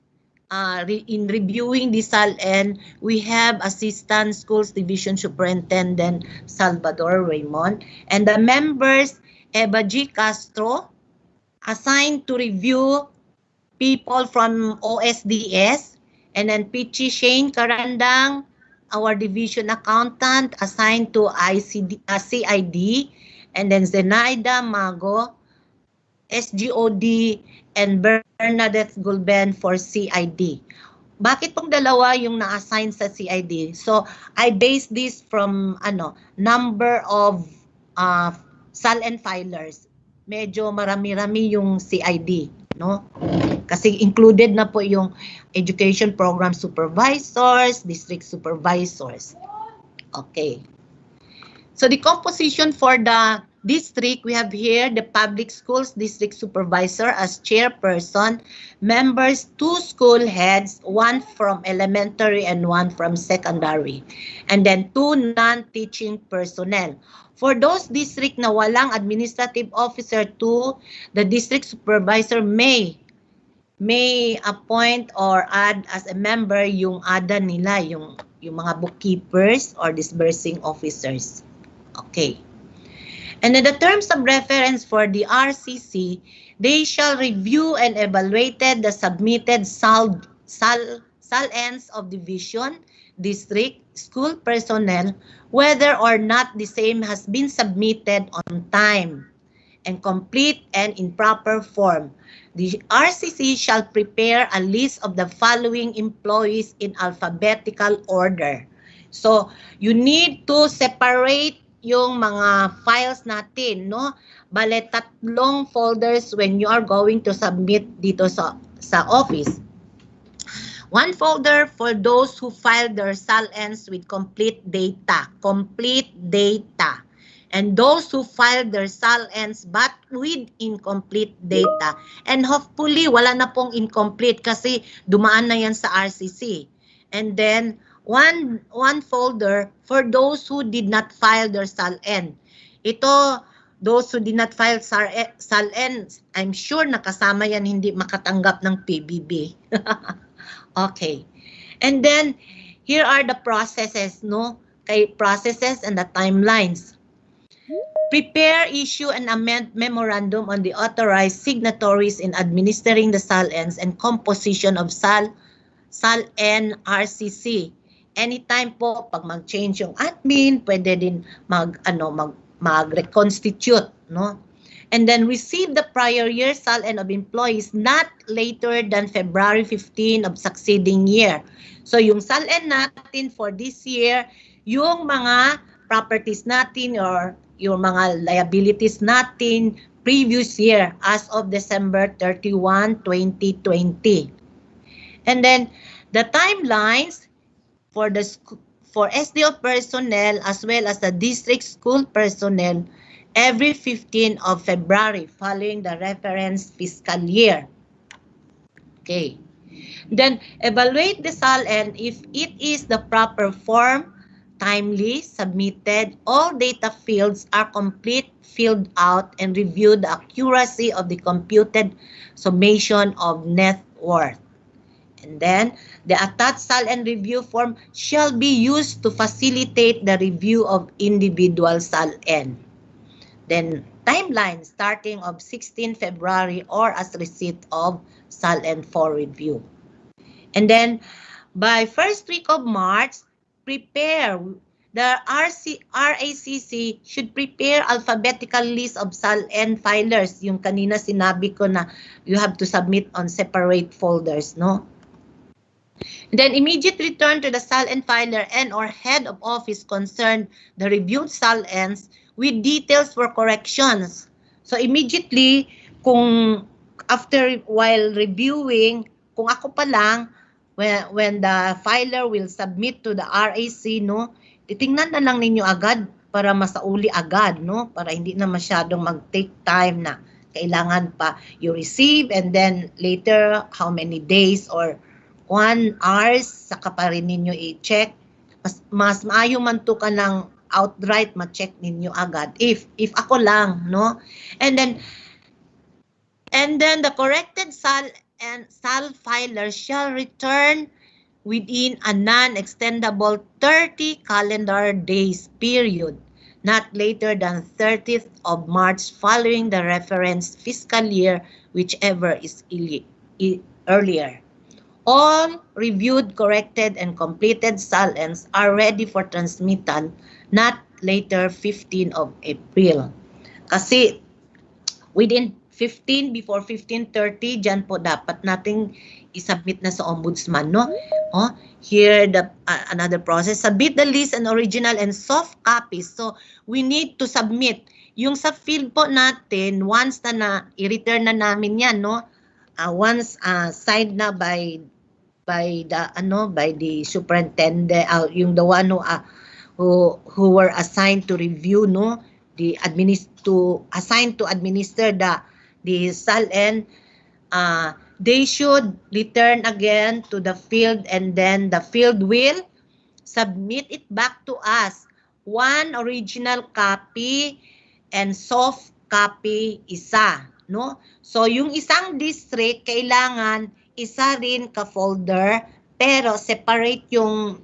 in reviewing the SALN, we have Assistant Schools Division Superintendent Salvador Raymond, and the members, Eva G. Castro, assigned to review people from OSDS, and then Pichi Shane Karandang, our division accountant, assigned to CID, and then Zenaida Mago, SGOD, and Bernadette Gulben for CID. Bakit pong dalawa yung na-assign sa CID? So, I base this from number of SALN filers. Medyo marami-rami yung CID, no? Kasi included na po yung education program supervisors, district supervisors. Okay. So the composition for the district, we have here the public schools district supervisor as chairperson, members, 2 school heads, 1 from elementary and 1 from secondary, and then 2 non-teaching personnel. For those district na walang administrative officer, the district supervisor may appoint or add as a member yung ADA nila, yung mga bookkeepers or disbursing officers. Okay. And then the terms of reference for the RCC, they shall review and evaluate the submitted SALNs of division, district, school personnel whether or not the same has been submitted on time and complete and in proper form. The RCC shall prepare a list of the following employees in alphabetical order. So, you need to separate yung mga files natin, no? Bale, tatlong folders when you are going to submit dito sa office. One folder for those who filed their SALNs with complete data. And those who filed their SALNs but with incomplete data. And hopefully, wala na pong incomplete kasi dumaan na yan sa RCC. And then, one folder for those who did not file their SALN. Ito, those who did not file SALN, I'm sure nakasama yan hindi makatanggap ng PBB. Okay. And then, here are the processes, no? Kay processes and the timelines. Prepare, issue, and amend memorandum on the authorized signatories in administering the SALNs and composition of SALN RCC. Anytime po, pag mag-change yung admin, pwede din mag-reconstitute, no? And then receive the prior year SALN of employees not later than February 15 of succeeding year. So yung SALN natin for this year, yung mga properties natin or yung mga liabilities natin previous year as of December 31, 2020. And then the timelines for SDO personnel as well as the district school personnel every 15 of February following the reference fiscal year. Okay. Then, evaluate the SALN if it is the proper form, timely, submitted, all data fields are complete, filled out, and review the accuracy of the computed summation of net worth. And then, the attached SALN review form shall be used to facilitate the review of individual SALN. Then, timeline starting of 16 February or as receipt of SALN for review. And then, by first week of March, prepare the RACC should prepare alphabetical list of SALN filers. Yung kanina sinabi ko na you have to submit on separate folders, no? And then immediate return to the SALN filer and or head of office concerned the reviewed SALNs with details for corrections. So immediately, kung while reviewing, kung ako pa lang, when the filer will submit to the RAC, no, titingnan na lang ninyo agad para masauli agad, no, para hindi na masyadong mag-take time na kailangan pa you receive and then later how many days or 1 hours saka pa rin ninyo i-check. Mas maayo man to ka ng outright ma-check ninyo agad if ako lang, no? And then the corrected SAL filer shall return within a non-extendable 30 calendar days period, not later than 30th of March following the reference fiscal year, whichever is earlier. All reviewed, corrected, and completed SALNs are ready for transmittal not later 15 of April. Kasi within 15, before 15:30, dyan po dapat nating isubmit na sa ombudsman, no? Oh, here another process. Submit the list and original and soft copies. So, we need to submit. Yung sa field po natin, once na i-return na namin yan, no? Once signed na by the superintendent, yung the one who were assigned to review, no, assigned to administer the SALN, they should return again to the field and then the field will submit it back to us. One original copy and soft copy isa, no? So yung isang district kailangan isa rin ka folder pero separate yung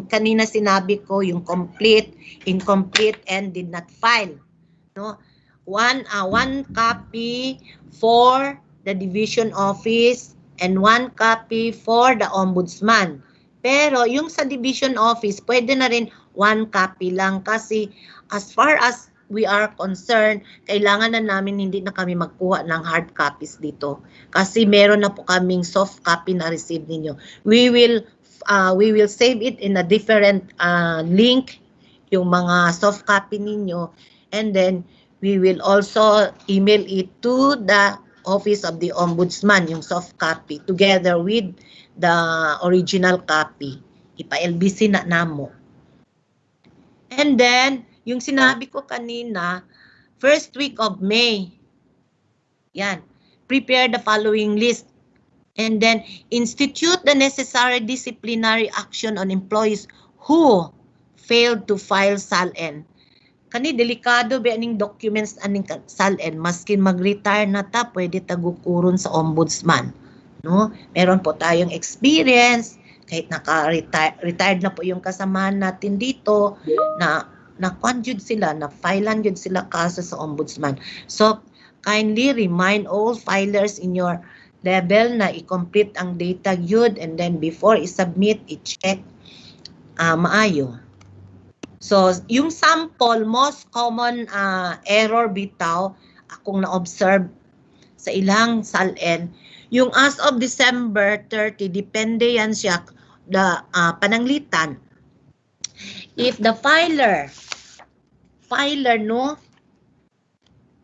kanina sinabi ko, yung complete, incomplete, and did not file, no? One copy for the division office and one copy for the ombudsman. Pero yung sa division office, pwede na rin 1 copy lang kasi as far as we are concerned, kailangan na namin hindi na kami magkuha ng hard copies dito. Kasi meron na po kaming soft copy na receive ninyo. We will save it in a different link, yung mga soft copy ninyo, and then we will also email it to the Office of the Ombudsman, yung soft copy, together with the original copy. Ipa-LBC na namo. And then, yung sinabi ko kanina, first week of May, yan, prepare the following list. And then, institute the necessary disciplinary action on employees who failed to file SALN. Kani delikado ba aning documents aning SALN, maskin mag-retire na ta, pwede tagukuron sa ombudsman. No? Meron po tayong experience, kahit naka-retired na po yung kasamahan natin dito, na conjud sila, na filean jud sila kaso sa ombudsman. So, kindly remind all filers in your level na i-complete ang data yun, and then before i-submit, i-check maayo. So, yung sample, most common error bitaw, akong na-observe sa ilang SALN, yung as of December 30, depende yan siya, pananglitan. If the filer, no,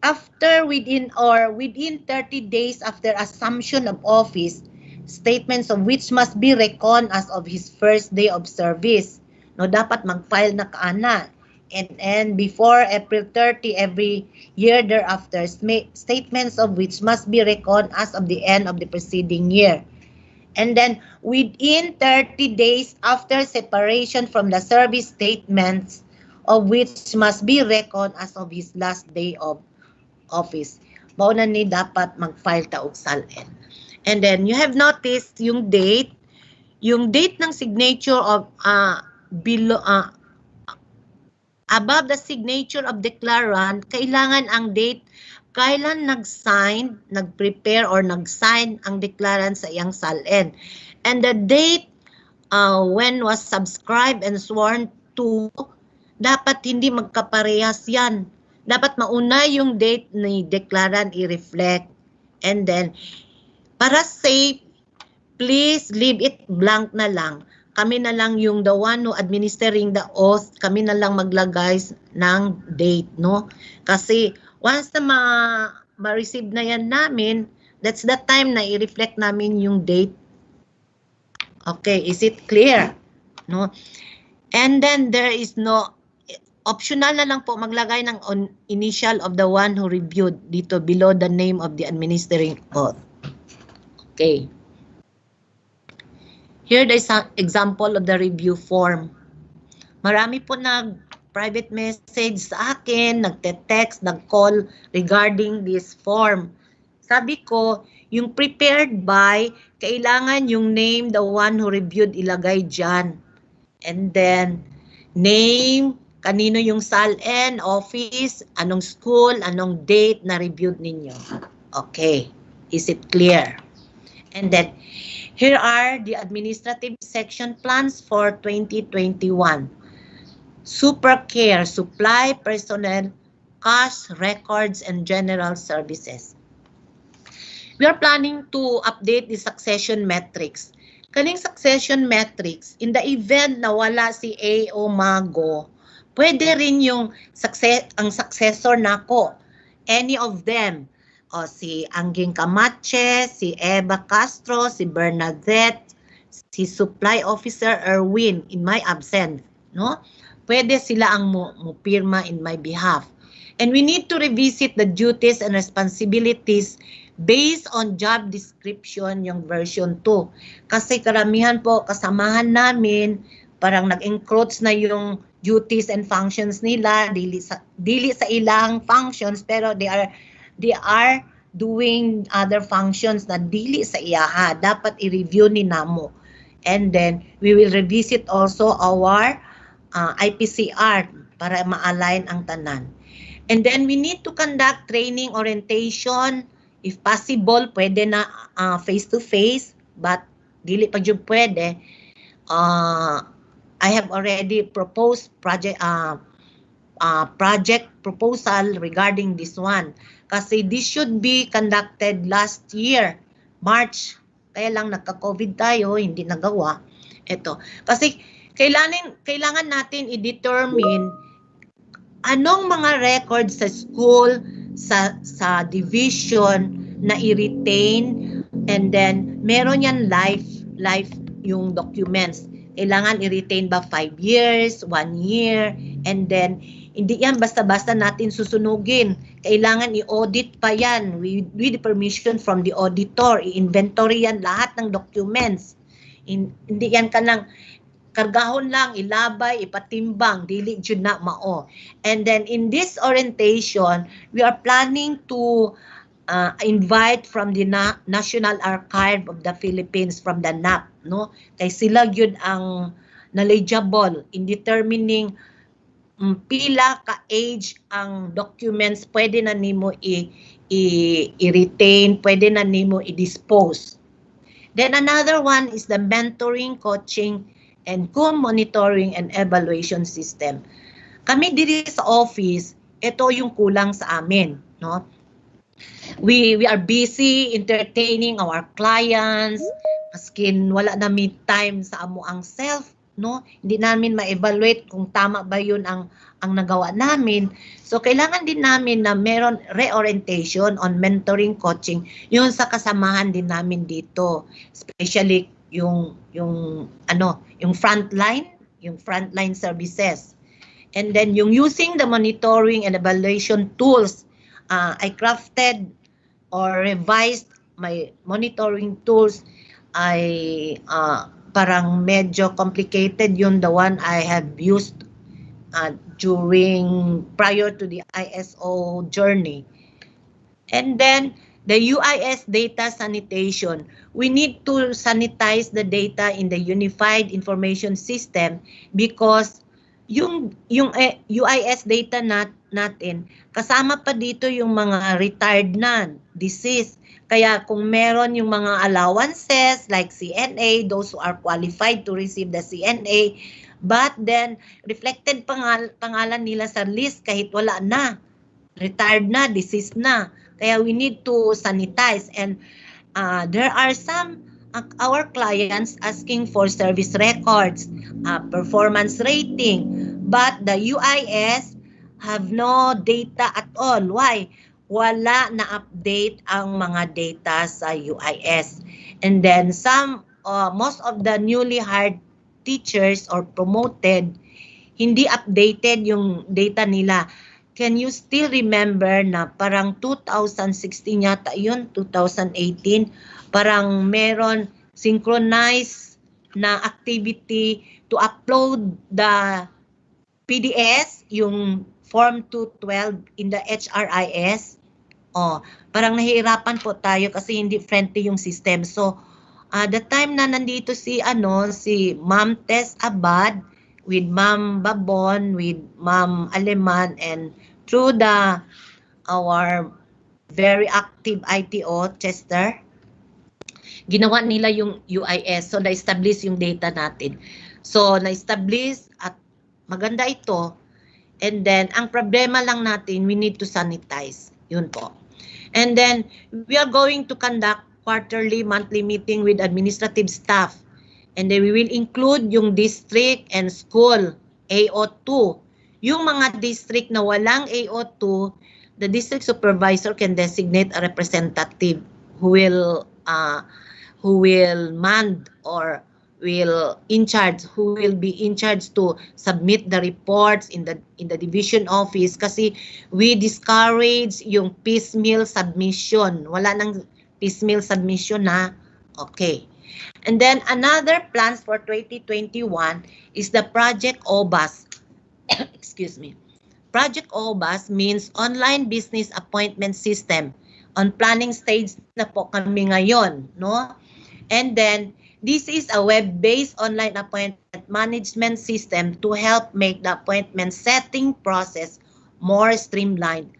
after within 30 days after assumption of office, statements of which must be reckoned as of his first day of service. No, dapat mag-file na kaana. And before April 30 every year thereafter, statements of which must be reckoned as of the end of the preceding year. And then within 30 days after separation from the service, statements of which must be reckoned as of his last day of office. Bauna ni dapat mag-file ta og SALN. And then you have noticed yung date ng signature of below above the signature of declarant, kailangan ang date kailan nag-sign, nag-prepare or nag-sign ang declarant sa iyang SALN. And the date when was subscribed and sworn to, dapat hindi magkaparehas yan. Dapat mauna yung date ni declarant i-reflect. And then, para safe, please leave it blank na lang. Kami na lang yung the one who administering the oath, kami na lang maglagay ng date, no? Kasi once na ma-receive na yan namin, that's the time na i-reflect namin yung date. Okay, is it clear? No? And then there is no, optional na lang po maglagay ng initial of the one who reviewed dito below the name of the administering oath. Okay. Here is an example of the review form. Marami po nag-private message sa akin, nagte-text, nag-call regarding this form. Sabi ko, yung prepared by, kailangan yung name, the one who reviewed, ilagay dyan. And then, name, kanino yung SALN, office, anong school, anong date na reviewed ninyo. Okay, is it clear? And then, here are the administrative section plans for 2021. Super care, supply, personnel, cash, records, and general services. We are planning to update the succession metrics. Kaning succession metrics, in the event na wala si A.O. Mago, pwede rin yung ang successor nako. Any of them. O si Angging Camache, si Eva Castro, si Bernadette, si Supply Officer Erwin in my absence, no? Pwede sila ang mupirma in my behalf. And we need to revisit the duties and responsibilities based on job description, yung version 2. Kasi karamihan po kasamahan namin, parang nag-encroach na yung duties and functions nila, dili sa ilang functions, pero they are doing other functions na dili sa iyaha. Dapat i-review ni namo. And then, we will revisit also our IPCR para ma-align ang tanan. And then, we need to conduct training orientation. If possible, pwede na face-to-face, but dili pa dyan pwede. I have already proposed project proposal regarding this one. Kasi this should be conducted last year, March. Kaya lang nagka-COVID tayo, hindi nagawa. Ito. Kasi kailangan natin i-determine anong mga records sa school, sa division na i-retain, and then meron yan life yung documents. Kailangan i-retain ba 5 years, 1 year, and then hindi yan basta-basta natin susunugin. Kailangan i-audit pa yan with the permission from the auditor. I-inventory yan lahat ng documents. Hindi yan ka nang kargahon lang, ilabay, ipatimbang, dili jud na mao. And then in this orientation, we are planning to invite from the National Archive of the Philippines, from the NAP, no? Kay sila gyud ang knowledgeable in determining pila ka age ang documents pwede na nimo i-retain, pwede na nimo i-dispose. Then another one is the mentoring, coaching, and co-monitoring and evaluation system. Kami diri sa office, ito yung kulang sa amin, no? We are busy entertaining our clients, maskin wala namin time sa amo ang self, no? Hindi namin ma-evaluate kung tama ba yun ang nagawa namin. So kailangan din namin na meron reorientation on mentoring, coaching, yun sa kasamahan din namin dito, especially yung frontline services. And then yung using the monitoring and evaluation tools, I crafted or revised my monitoring tools. Parang medyo complicated yun, the one I have used prior to the ISO journey. And then the UIS data sanitation. We need to sanitize the data in the Unified Information System because yung UIS data natin, kasama pa dito yung mga retired na, deceased. Kaya kung meron yung mga allowances like CNA, those who are qualified to receive the CNA, but then reflected pangalan nila sa list kahit wala na, retired na, deceased na. Kaya we need to sanitize, and there are some our clients asking for service records, performance rating, but the UIS have no data at all. Why? Wala na update ang mga data sa UIS. And then most of the newly hired teachers or promoted, hindi updated yung data nila. Can you still remember na parang 2016 yata yun, 2018, parang meron synchronized na activity to upload the PDS, yung Form 212 in the HRIS. Parang nahihirapan po tayo kasi hindi friendly yung system. So, the time na nandito si Ma'am Tess Abad, with Ma'am Babon, with Ma'am Aleman, and through our very active ITO, Chester, ginawa nila yung UIS. So, na-establish yung data natin. So, na-establish at maganda ito. And then, ang problema lang natin, we need to sanitize. Yun po. And then, we are going to conduct quarterly, monthly meeting with administrative staff. And then we will include yung district and school, AO2. Yung mga district na walang AO2, the district supervisor can designate a representative who will be in charge to submit the reports in the division office, kasi we discourage yung piecemeal submission. Wala nang piecemeal submission na. Okay. And then another plans for 2021 is the Project OBAS. Excuse me. Project OBAS means Online Business Appointment System. On planning stage na po kami ngayon, no? And then this is a web-based online appointment management system to help make the appointment setting process more streamlined.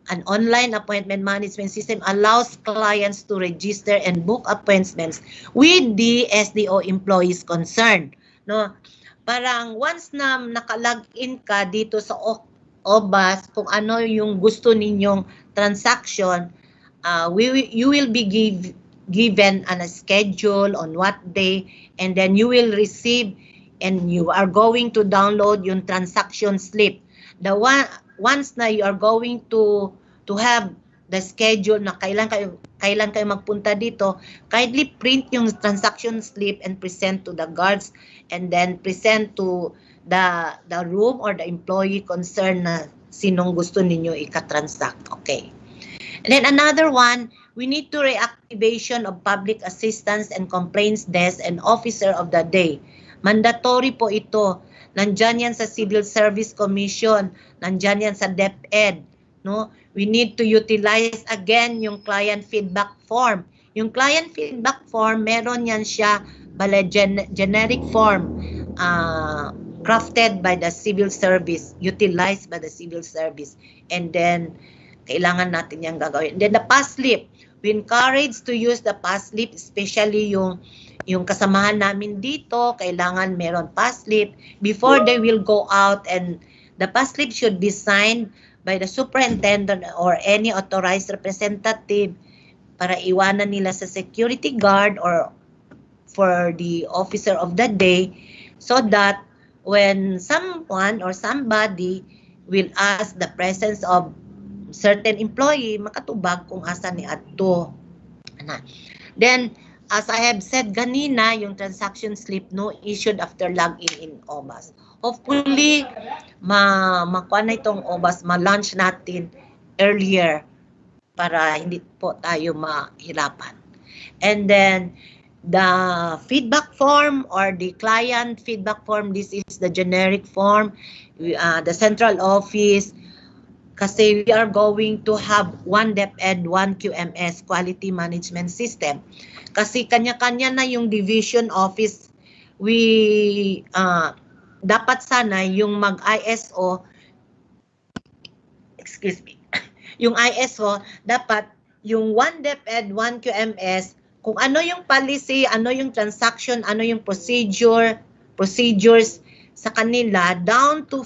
An online appointment management system allows clients to register and book appointments with the SDO employees concerned. no? Parang once na naka-login ka dito sa OBAS, kung ano yung gusto ninyong transaction, you will be given a schedule on what day, and then you will receive and you are going to download yung transaction slip. Once na you are going to have the schedule na kailan kayo magpunta dito, kindly print yung transaction slip and present to the guards, and then present to the room or the employee concerned na sinong gusto ninyo ika-transact. Okay. And then another one, we need to reactivation of public assistance and complaints desk and officer of the day. Mandatory po ito. Nandyan yan sa Civil Service Commission, nandyan yan sa DepEd, no? We need to utilize again yung client feedback form. Yung client feedback form, meron yan siya bale generic form, crafted by the civil service, utilized by the civil service, and then kailangan natin yung gagawin. And then the pass slip, we encourage to use the pass slip, especially yung kasamahan namin dito, kailangan meron pass slip before they will go out, and the pass slip should be signed by the superintendent or any authorized representative para iwanan nila sa security guard or for the officer of the day, so that when someone or somebody will ask the presence of certain employee, makatubag kung asa ni adto. Then, as I have said kanina, yung transaction slip no issued after login in OBAS. Hopefully, makuha na itong OBAS, ma-launch natin earlier para hindi po tayo mahirapan. And then, the feedback form or the client feedback form, this is the generic form. The central office, kasi we are going to have one DepEd, one QMS, Quality Management System. Kasi kanya-kanya na yung division office. We dapat sana yung mag-ISO, excuse me, yung ISO, dapat yung one DepEd, one QMS, kung ano yung policy, ano yung transaction, ano yung procedures sa kanila, down to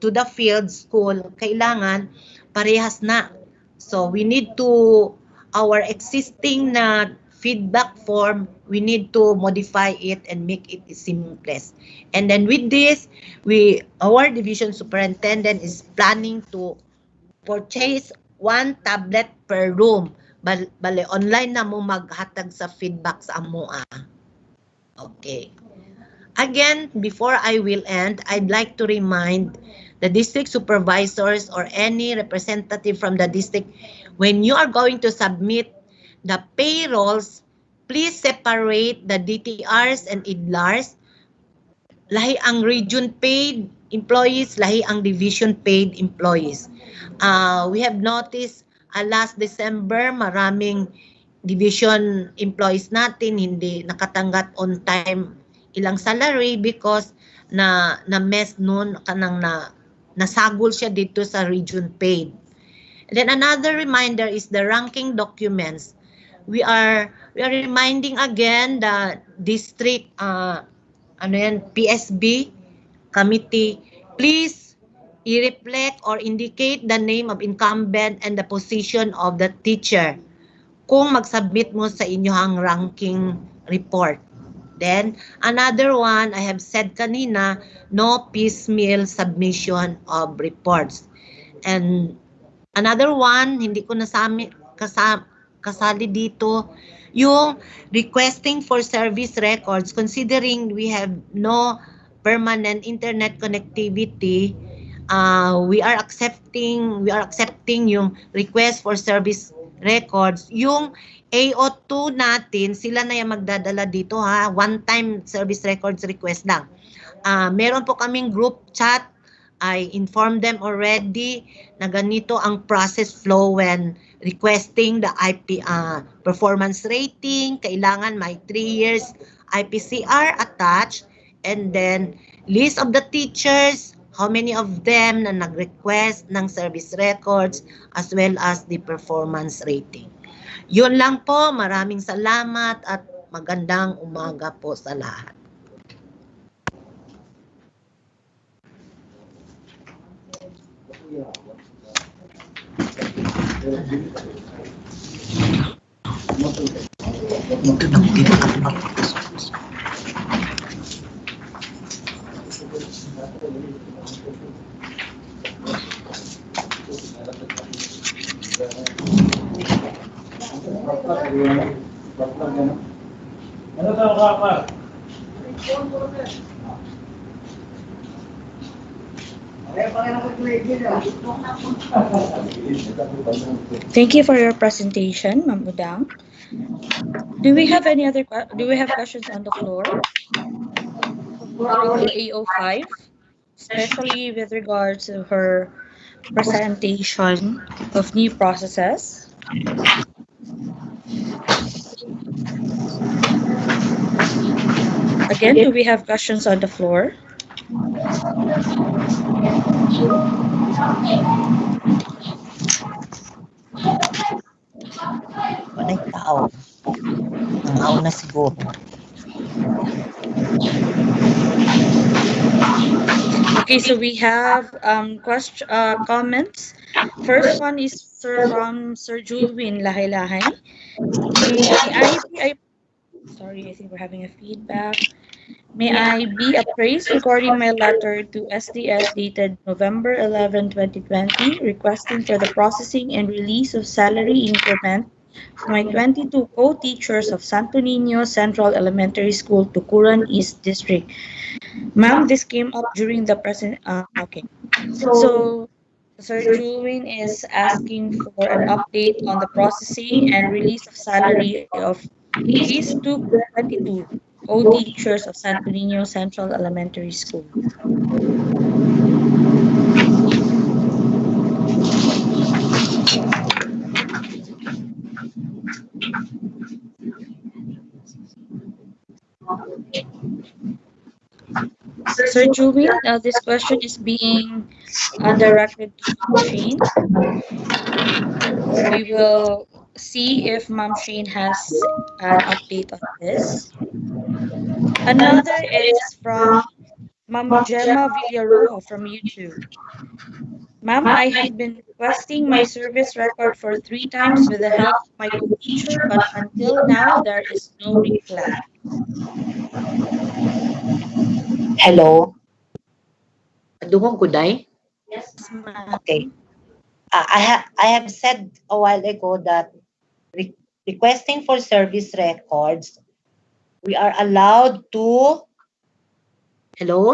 the field school, kailangan parehas na. So we need to, our existing na feedback form, we need to modify it and make it seamless. And then with this, our division superintendent is planning to purchase one tablet per room. Bale, online na mo maghatag sa feedback sa amoa. Okay. Again, before I will end, I'd like to remind the district supervisors or any representative from the district, when you are going to submit the payrolls, please separate the DTRs and IDLARs. Lahi ang region paid employees, lahi ang division paid employees. We have noticed last December, maraming division employees natin hindi nakatanggap on time ilang salary because na-mess noon kanang nasagol siya dito sa region paid. And then another reminder is the ranking documents. We are reminding again the district PSB committee, please i-reflect or indicate the name of incumbent and the position of the teacher kung mag-submit mo sa inyong ranking report. Then, another one, I have said kanina, no piecemeal submission of reports. And another one, hindi ko kasali dito, yung requesting for service records, considering we have no permanent internet connectivity, we are accepting yung request for service records. Yung AO2 natin, sila na yung magdadala dito ha, one-time service records request lang. Meron po kaming group chat, I informed them already na ganito ang process flow when requesting the IP performance rating, kailangan may 3 years IPCR attached, and then list of the teachers, how many of them na nag-request ng service records, as well as the performance rating. Yun lang po, maraming salamat at magandang umaga po sa lahat. Thank you for your presentation, Ma'am Udang. Do we have questions on the floor for our AO5, especially with regard to her presentation of new processes? Again, do we have questions on the floor? Wala tao. Ang na siguro. Okay, so we have comments. First one is from Sir Julwin Lahay-Lahay. Sorry, I think we're having a feedback. May I be appraised regarding my letter to SDS dated November 11, 2020, requesting for the processing and release of salary increment of my 22 co-teachers of Santo Niño Central Elementary School, Tukuran East District. Ma'am, this came up during the present. Okay. So, Sir Julwin is asking for an update on the processing and release of salary of his 22 co-teachers of Santo Niño Central Elementary School. Sir Julwin, this question is being directed to Ma'am Shane. We will see if Ma'am Shane has an update on this. Another is from Ma'am Gemma Villarojo from YouTube. Ma'am, I have been requesting my service record for 3 times with the help of my co-teacher, but until now there is no reply. Hello? Dungog ko, Day? Yes, ma'am. Okay. I have said a while ago that requesting for service records, we are allowed to... Hello?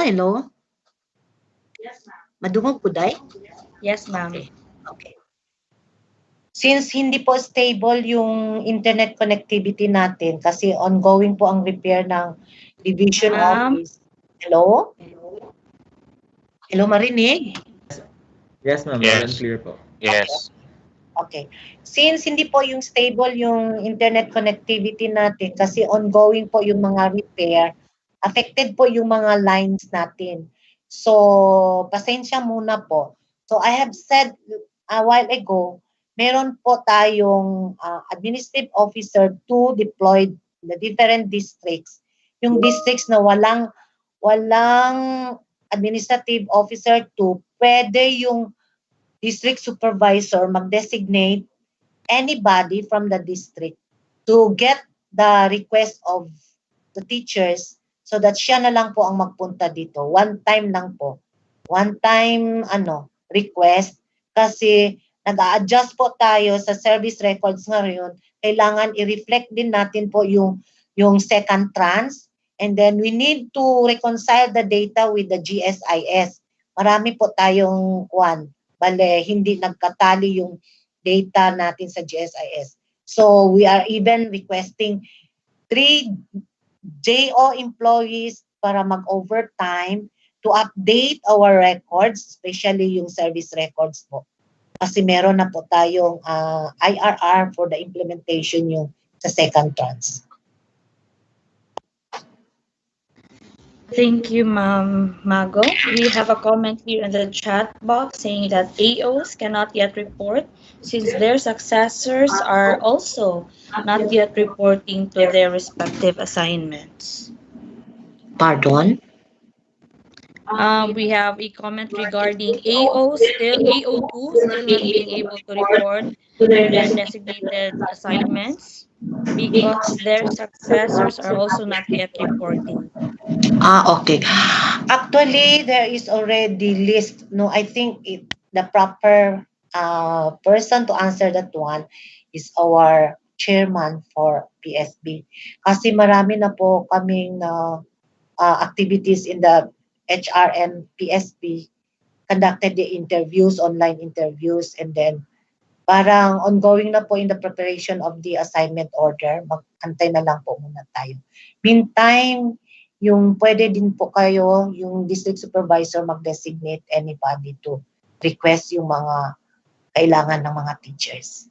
Yes, ma'am. Madungog ko, Day? Yes, ma'am. Okay. Since hindi po stable yung internet connectivity natin kasi ongoing po ang repair ng division office. Hello? Hello, marinig? Yes, ma'am. Yes. Loud and clear po. Yes. Okay. Since hindi po yung stable yung internet connectivity natin kasi ongoing po yung mga repair, affected po yung mga lines natin. So, pasensya muna po. So, I have said a while ago, meron po tayong administrative officer to deploy the different districts. Yung districts na walang administrative officer to, pwede yung district supervisor mag-designate anybody from the district to get the request of the teachers so that siya na lang po ang magpunta dito. One time lang po. One time request kasi nag-a-adjust po tayo sa service records ngayon. Kailangan i-reflect din natin po yung second trans, and then we need to reconcile the data with the GSIS. Marami po tayong hindi nagkatali yung data natin sa GSIS. So we are even requesting 3 JO employees para mag-overtime to update our records, especially yung service records po. Kasi meron na po tayong IRR for the implementation yung sa second trans. Thank you, Ma'am Mago. We have a comment here in the chat box saying that AOs cannot yet report since their successors are also not yet reporting to their respective assignments. Pardon? We have a comment regarding AO2 still not being able to report to their designated assignments because their successors are also not yet reporting. Okay. Actually, there is already list. No, I think the proper person to answer that one is our chairman for PSB. Kasi marami na po kaming activities in the HRM PSB, conducted the interviews, online interviews, and then parang ongoing na po in the preparation of the assignment order. Mag-antay na lang po muna tayo. Meantime, yung pwede din po kayo, yung district supervisor mag-designate anybody to request yung mga kailangan ng mga teachers.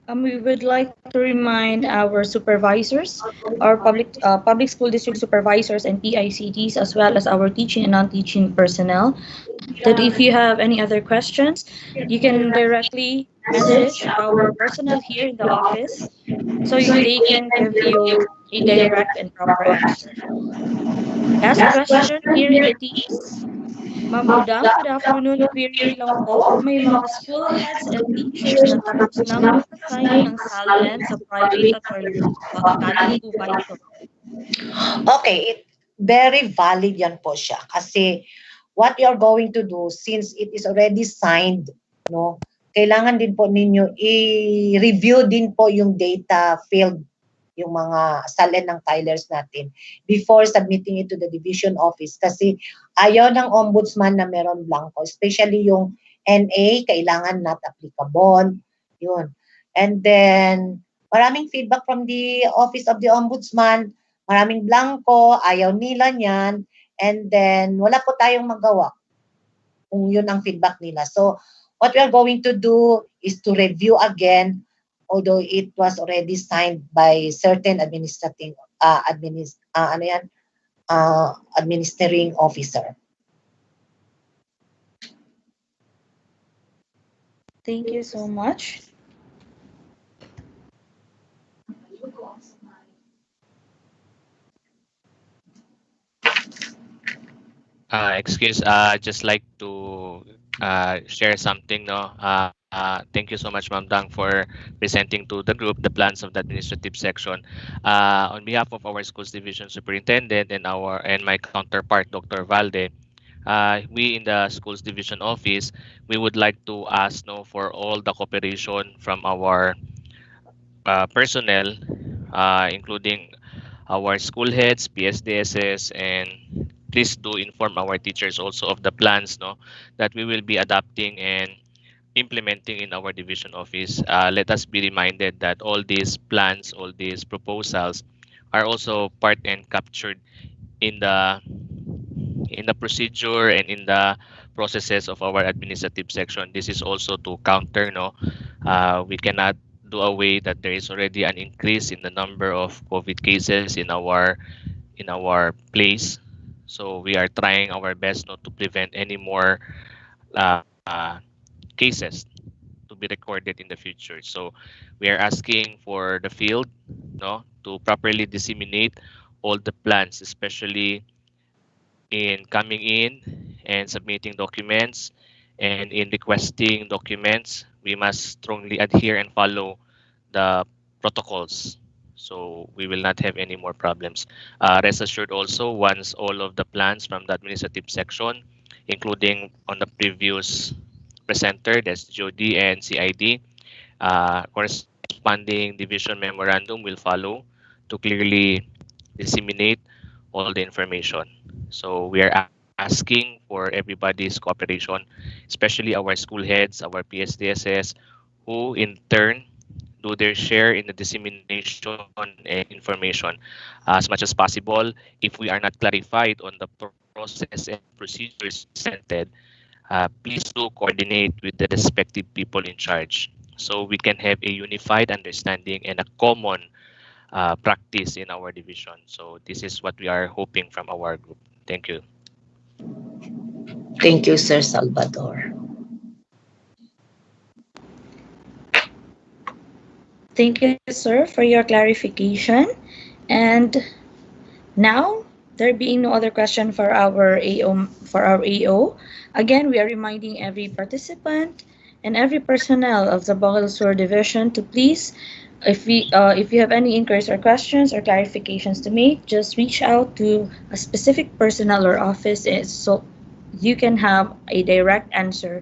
We would like to remind our supervisors, our public school district supervisors and PICDs, as well as our teaching and non-teaching personnel, that if you have any other questions, you can directly message our personnel here in the office so they can give you a direct and proper answer. Last question here in the teams. Ma'am Budang, good afternoon. Query lang po, may mga school heads and teachers na tapos nang mag-assign ng SALN sa private attorneys. Valid po ba ito? Okay, very valid yan po siya. Kasi what you're going to do, since it is already signed, no, kailangan din po ninyo i-review din po yung data field, yung mga SALN ng tilers natin before submitting it to the division office. Kasi ayaw ng ombudsman na meron blanco, especially yung NA, kailangan not applicable. Yun. And then, maraming feedback from the office of the ombudsman, maraming blanco, ayaw nila niyan, and then wala po tayong magawa kung yun ang feedback nila. So, what we are going to do is to review again, although it was already signed by certain administering officer. Thank you so much. Excuse, just like to share something. No, thank you so much, Ma'am Dang, for presenting to the group the plans of the administrative section. On behalf of our schools division superintendent and my counterpart, Dr. Valde, we in the schools division office, we would like to ask for all the cooperation from our personnel, including our school heads, PSDSS, and please do inform our teachers also of the plans that we will be adopting and implementing in our division office. Let us be reminded that all these plans, all these proposals are also part and captured in the procedure and in the processes of our administrative section. This is also to counter we cannot do away that there is already an increase in the number of COVID cases in our place. So we are trying our best not to prevent any more cases to be recorded in the future. So we are asking for the field to properly disseminate all the plans, especially in coming in and submitting documents, and in requesting documents. We must strongly adhere and follow the protocols, so we will not have any more problems. Rest assured also, once all of the plans from the administrative section, including on the previous presenter, that's GOD and CID, corresponding division memorandum will follow to clearly disseminate all the information. So we are asking for everybody's cooperation, especially our school heads, our PSDSS, who in turn do their share in the dissemination and information as much as possible. If we are not clarified on the process and procedures presented, please do coordinate with the respective people in charge so we can have a unified understanding and a common practice in our division. So this is what we are hoping from our group. Thank you. Thank you, Sir Salvador. Thank you, sir, for your clarification. And now There being no other question for our AO, again we are reminding every participant and every personnel of the Bangladesh Sur Division to please, if you have any inquiries or questions or clarifications to make, just reach out to a specific personnel or office so you can have a direct answer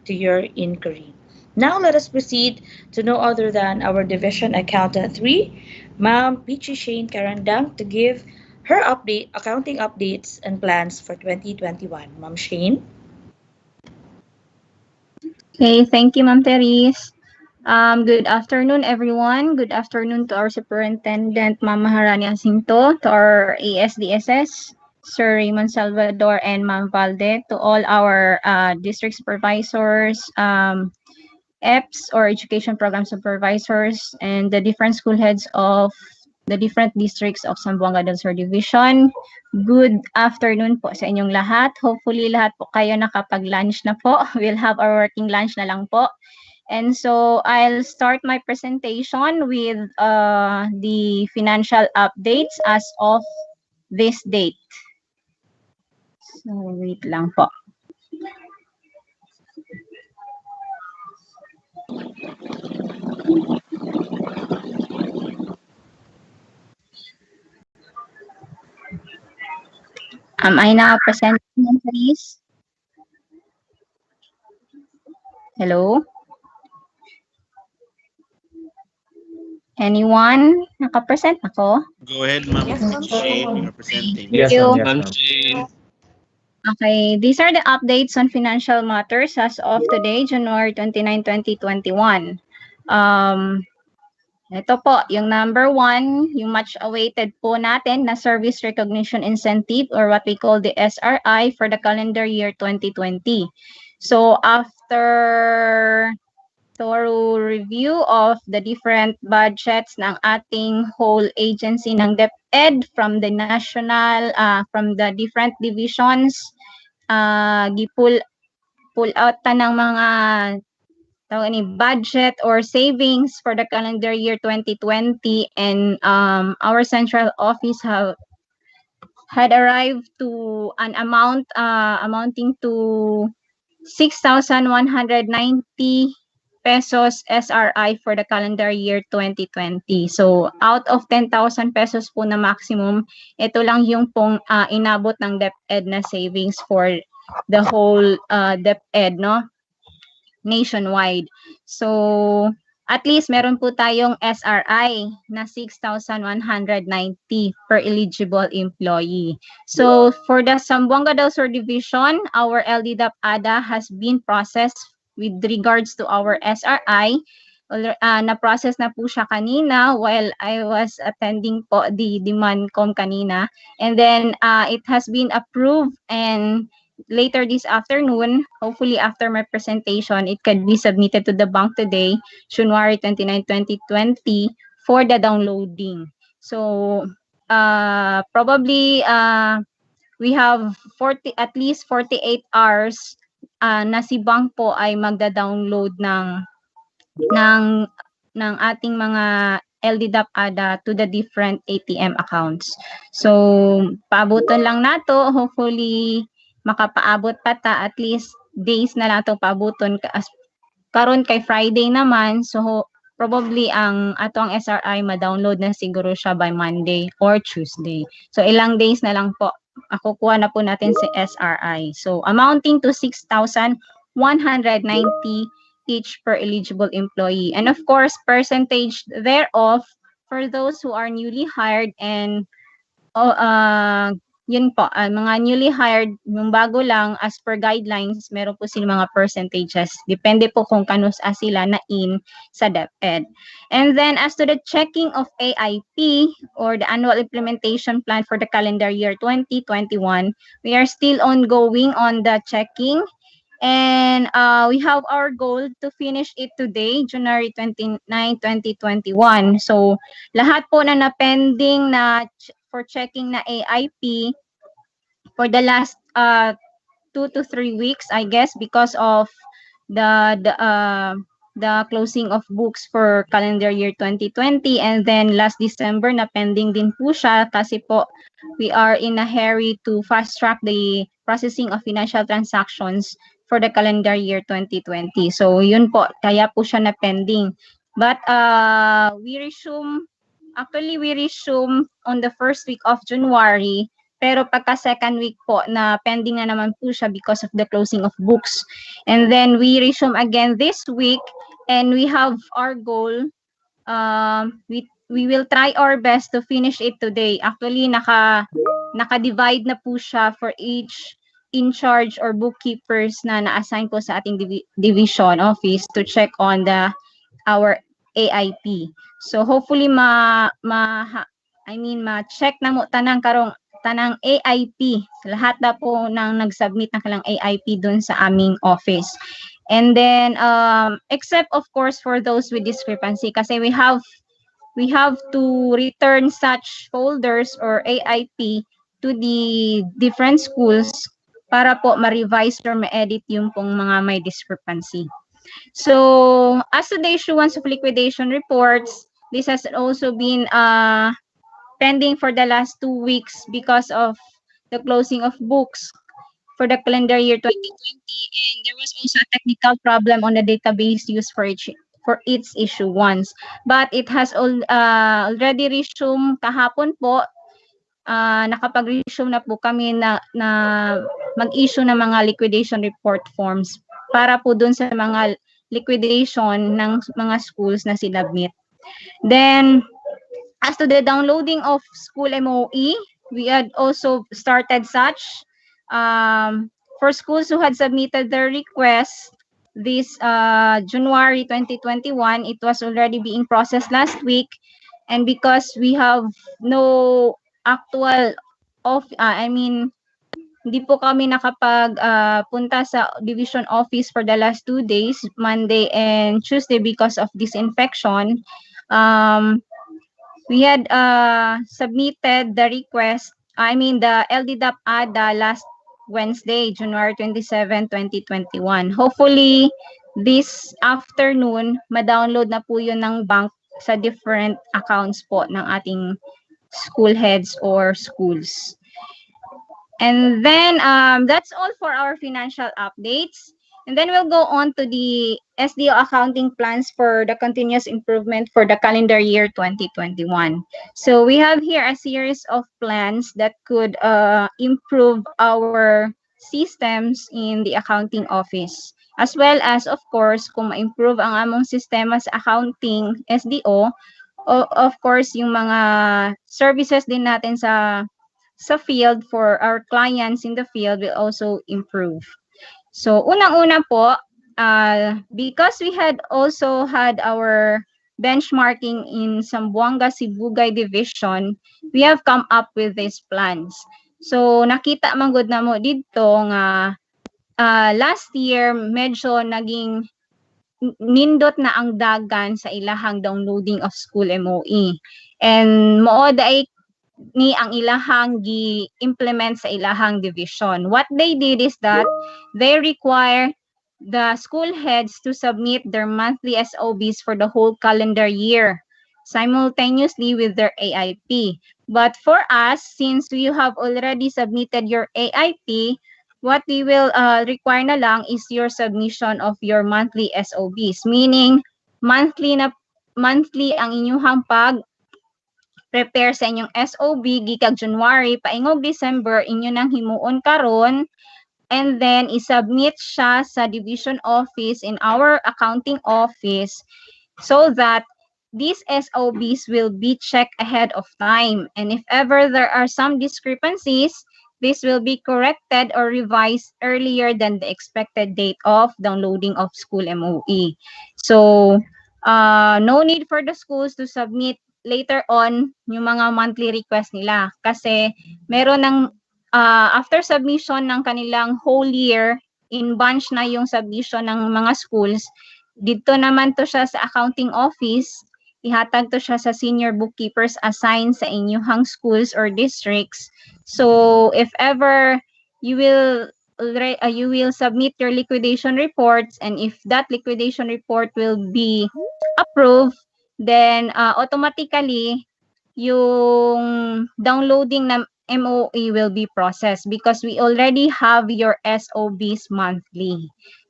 to your inquiry. Now let us proceed to no other than our division accountant 3, Ma'am Peachy Shane Karandang, to give her accounting updates and plans for 2021. Ma'am Shane. Okay, thank you, Ma'am Therese. Good afternoon, everyone. Good afternoon to our Superintendent, Ma'am Maharani Jacinto, to our ASDSS, Sir Raymond Salvador, and Ma'am Valde, to all our district supervisors, EPS or Education Program Supervisors, and the different school heads of the different districts of Zamboanga del Sur Division. Good afternoon po sa inyong lahat. Hopefully lahat po kayo nakapag-lunch na po. We'll have our working lunch na lang po. And so I'll start my presentation with the financial updates as of this date. So wait lang po. Am I now presenting, please? Hello? Anyone? Naka-present ako? Go ahead, Ma'am Yes, ma'am. Shane. You're presenting. Thank Yes, you. ma'am. Yes, Ma'am ma'am. Shane. Okay, these are the updates on financial matters as of today, January 29, 2021. Ito po, yung number one, yung much awaited po natin na Service Recognition Incentive or what we call the SRI for the calendar year 2020. So after thorough review of the different budgets ng ating whole agency ng DepEd from the national, from the different divisions, pull out ta ng mga budget or savings for the calendar year 2020, and our central office had arrived to an amount amounting to 6,190 pesos SRI for the calendar year 2020. So out of 10,000 pesos po na maximum, ito lang yung pong inabot ng DepEd na savings for the whole DepEd, no? Nationwide. So at least meron po tayong SRI na 6,190 per eligible employee. So for the Zamboanga del Sur Division, our LDDAP-ADA has been processed with regards to our SRI. Na-process na po siya kanina while I was attending po the DIMANCOM kanina. And then it has been approved, and later this afternoon, hopefully after my presentation, it can be submitted to the bank today, January 29, 2020, for the downloading. So probably we have at least 48 hours na si bank po ay magda-download ng ating mga LDDAP-ADA to the different ATM accounts. So paabutan lang nato, hopefully makapaabot pa ta, at least days na lang itong paabuton karon kay Friday naman, so probably ang atong SRI ma-download na siguro siya by Monday or Tuesday. So ilang days na lang po ako kuha na po natin si SRI. So amounting to 6,190 each per eligible employee. And of course, percentage thereof for those who are newly hired and yun po, mga newly hired, yung bago lang, as per guidelines, meron po silang mga percentages. Depende po kung kanus sila na in sa DepEd. And then, as to the checking of AIP, or the Annual Implementation Plan for the calendar year 2021, we are still ongoing on the checking. And we have our goal to finish it today, January 29, 2021. So, lahat po na na-pending na for checking na AIP for the last 2 to 3 weeks, I guess, because of the the closing of books for calendar year 2020, and then last December na pending din po siya kasi po we are in a hurry to fast track the processing of financial transactions for the calendar year 2020. So yun po, kaya po siya na pending. But we resume on the first week of January, pero pagka second week po na pending na naman po siya because of the closing of books. And then we resume again this week, and we have our goal. We will try our best to finish it today. Actually, naka-divide na po siya for each in charge or bookkeepers na na-assign po sa ating division office to check on our AIP. So hopefully ma-check na mo tanang AIP. Lahat na po nang nag-submit ng kalang AIP dun sa aming office. And then except of course for those with discrepancy kasi we have to return such folders or AIP to the different schools para po ma-revise or ma-edit yung pong mga may discrepancy. So, as to the issuance of liquidation reports, this has also been pending for the last 2 weeks because of the closing of books for the calendar year 2020, and there was also a technical problem on the database used for its issuance. But it has already resumed kahapon po. Nakapag-resume na po kami na mag-issue ng mga liquidation report forms para po dun sa mga liquidation ng mga schools na sinabmit. Then, as to the downloading of school MOE, we had also started such. For schools who had submitted their request this January 2021, it was already being processed last week. And because we have no actual hindi po kami punta sa division office for the last 2 days, Monday and Tuesday, because of this infection. We had submitted the request, the LDDAP ADA last Wednesday, January 27, 2021. Hopefully, this afternoon, ma-download na po yun ng bank sa different accounts po ng ating school heads or schools. And then that's all for our financial updates. And then we'll go on to the SDO accounting plans for the continuous improvement for the calendar year 2021. So we have here a series of plans that could improve our systems in the accounting office. As well as, of course, kung ma-improve ang among sistema sa accounting SDO, of course, yung mga services din natin sa field for our clients in the field will also improve. So, unang-una po, because we had also had our benchmarking in Zamboanga Sibugay Division, we have come up with these plans. So, nakita man gud na mo dito nga last year medyo naging nindot na ang dagan sa ilahang downloading of school MOE. And mao daay ni ang ilahang gi-implement sa ilahang division. What they did is that they require the school heads to submit their monthly SOBs for the whole calendar year simultaneously with their AIP. But for us, since you have already submitted your AIP, what we will require na lang is your submission of your monthly SOBs, meaning monthly ang inyong prepare sa inyong SOB gikag January paingog December inyo nang himuon karon, and then isubmit siya sa division office in our accounting office so that these SOBs will be checked ahead of time, and if ever there are some discrepancies, this will be corrected or revised earlier than the expected date of downloading of school MOE. So no need for the schools to submit later on yung mga monthly request nila kasi meron ng after submission ng kanilang whole year, in bunch na yung submission ng mga schools, dito naman to siya sa accounting office, ihatag to siya sa senior bookkeepers assigned sa inyong schools or districts. So if ever you will already you will submit your liquidation reports, and if that liquidation report will be approved, then automatically yung downloading ng MOE will be processed because we already have your SOBs monthly.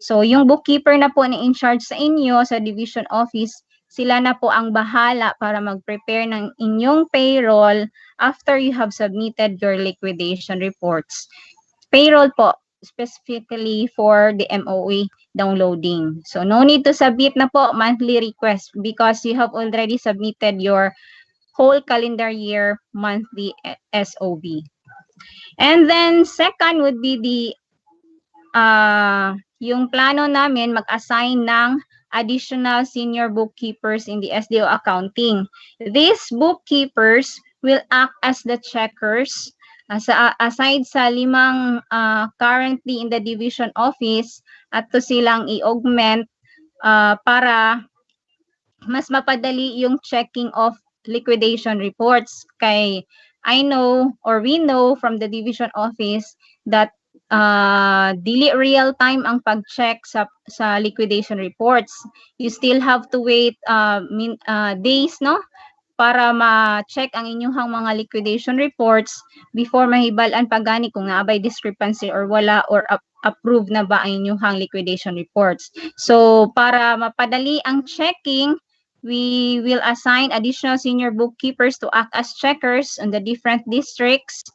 So yung bookkeeper na po na in charge sa inyo sa division office, sila na po ang bahala para mag-prepare ng inyong payroll after you have submitted your liquidation reports. Payroll po, specifically for the MOE downloading. So no need to submit na po monthly request because you have already submitted your whole calendar year monthly SOB. And then second would be the yung plano namin mag-assign ng additional senior bookkeepers in the SDO accounting. These bookkeepers will act as the checkers. Aside sa 5 currently in the division office, at to silang i-augment para mas mapadali yung checking of liquidation reports. Kay I know or we know from the division office that dili real time ang pag-check sa liquidation reports. You still have to wait days, no, para ma-check ang inyong mga liquidation reports before mahibalan pagani kung naabay discrepancy or wala, or approved na ba ang inyong liquidation reports. So para mapadali ang checking, we will assign additional senior bookkeepers to act as checkers on the different districts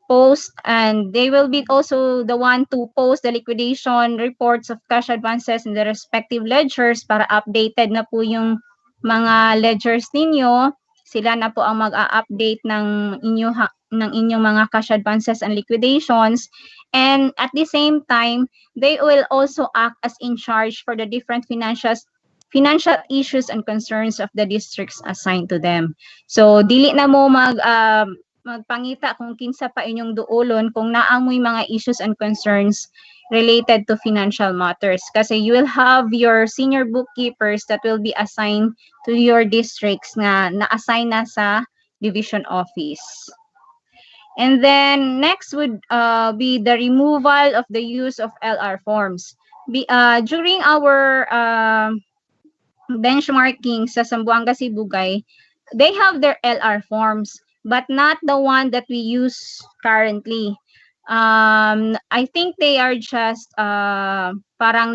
post, and they will be also the one to post the liquidation reports of cash advances in the respective ledgers para updated na po yung mga ledgers ninyo. Sila na po ang mag-a-update ng inyong mga cash advances and liquidations, and at the same time they will also act as in charge for the different financial issues and concerns of the districts assigned to them. So dili na mo magpangita kung kinsa pa inyong duolon kung naamoy mga issues and concerns related to financial matters, kasi you will have your senior bookkeepers that will be assigned to your districts nga na-assign na sa division office. And then next would be the removal of the use of LR forms. During our benchmarking sa Zamboanga, Sibugay, they have their LR forms, but not the one that we use currently. I think they are just parang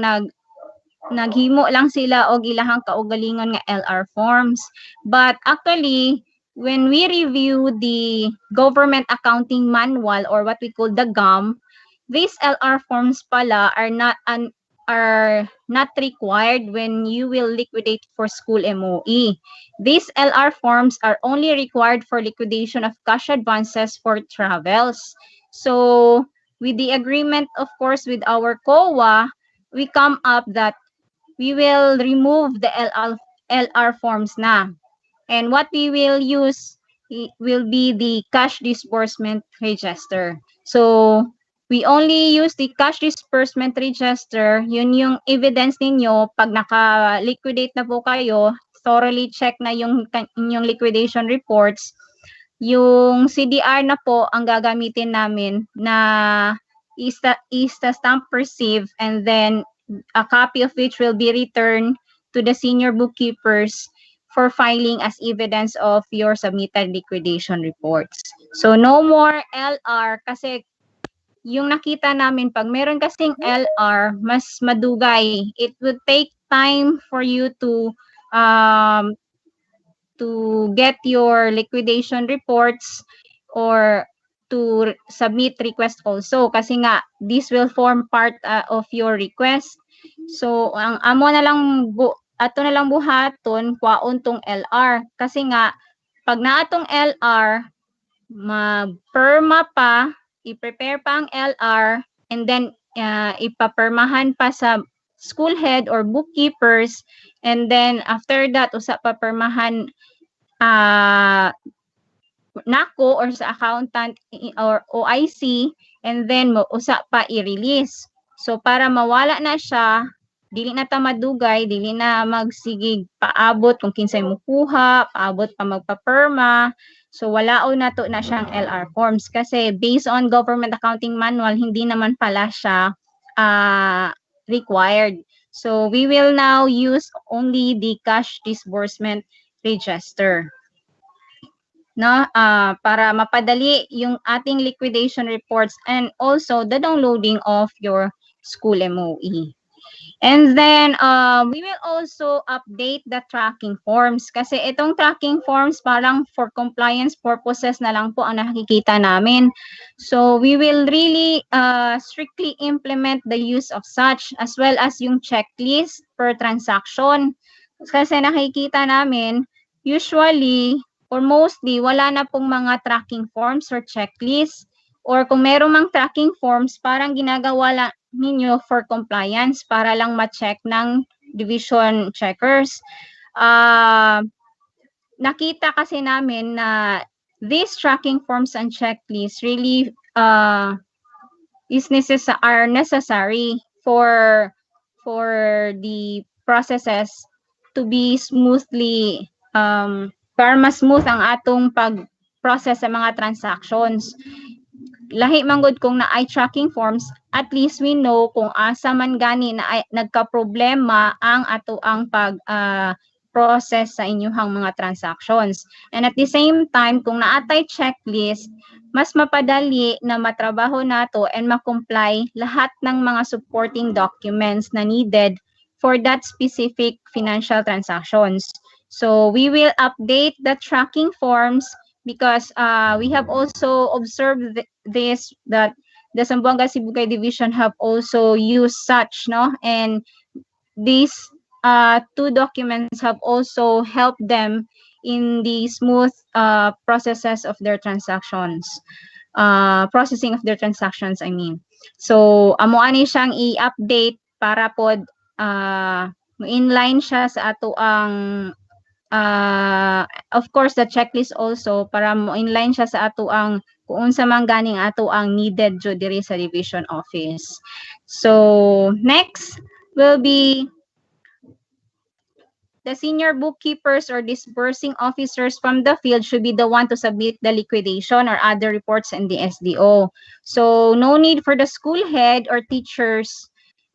naghimo lang sila og ilahang kaugalingon nga LR forms. But actually, when we review the government accounting manual, or what we call the GAM, these LR forms pala are not required when you will liquidate for school MOE. These LR forms are only required for liquidation of cash advances for travels. So with the agreement, of course, with our COA, we come up that we will remove the LR forms na. And what we will use will be the cash disbursement register. So we only use the cash disbursement register. Yun yung evidence ninyo pag naka-liquidate na po kayo, thoroughly check na yung inyong liquidation reports. Yung CDR na po ang gagamitin namin na is the stamp receive, and then a copy of which will be returned to the senior bookkeepers for filing as evidence of your submitted liquidation reports. So no more LR, kasi yung nakita namin pag meron kasing LR, mas madugay. It would take time for you to get your liquidation reports or to submit request also, kasi nga this will form part of your request. So ang amo na lang ato na lang buhaton kwaon tong LR, kasi nga pag naatong LR magperma pa, i-prepare pa ang LR, and then ipapermahan pa sa school head or bookkeepers, and then after that usa pa permahan nako or sa accountant or OIC, and then usa pa i-release. So para mawala na siya, dili na ta madugay, dili na magsigig paabot kung kinsay mo kuha, paabot pa magpaperma. So wala na to na siyang LR forms kasi based on government accounting manual hindi naman pala siya required. So we will now use only the cash disbursement register. No, para mapadali yung ating liquidation reports and also the downloading of your school MOE. And then, we will also update the tracking forms. Kasi itong tracking forms parang for compliance purposes na lang po ang nakikita namin. So, we will really strictly implement the use of such as well as yung checklist per transaction. Kasi nakikita namin, usually or mostly, wala na pong mga tracking forms or checklist. Or kung meron mang tracking forms, parang ginagawa lang ninyo for compliance para lang ma-check ng division checkers. Nakita kasi namin na these tracking forms and checklists really are necessary for the processes to be smoothly para mas smooth ang atong pag-process sa mga transactions. Lahi manggod kung na ay tracking forms, at least we know kung asa man gani na ay, nagka-problema ang ato ang pag-process sa inyuhang mga transactions. And at the same time, kung naatay checklist, mas mapadali na matrabaho nato and makomply lahat ng mga supporting documents na needed for that specific financial transactions. So we will update the tracking forms because we have also observed this, that the Zamboanga Sibugay Division have also used such, no? And these two documents have also helped them in the smooth processes of their transactions. Processing of their transactions, I mean. So, amo ani siyang i-update para pod inline siya sa ato ang of course the checklist also para mo inline siya sa ato ang kung unsa man ganing ato ang needed jud diri sa division office. So next will be the senior bookkeepers or disbursing officers from the field should be the one to submit the liquidation or other reports in the SDO. So no need for the school head or teachers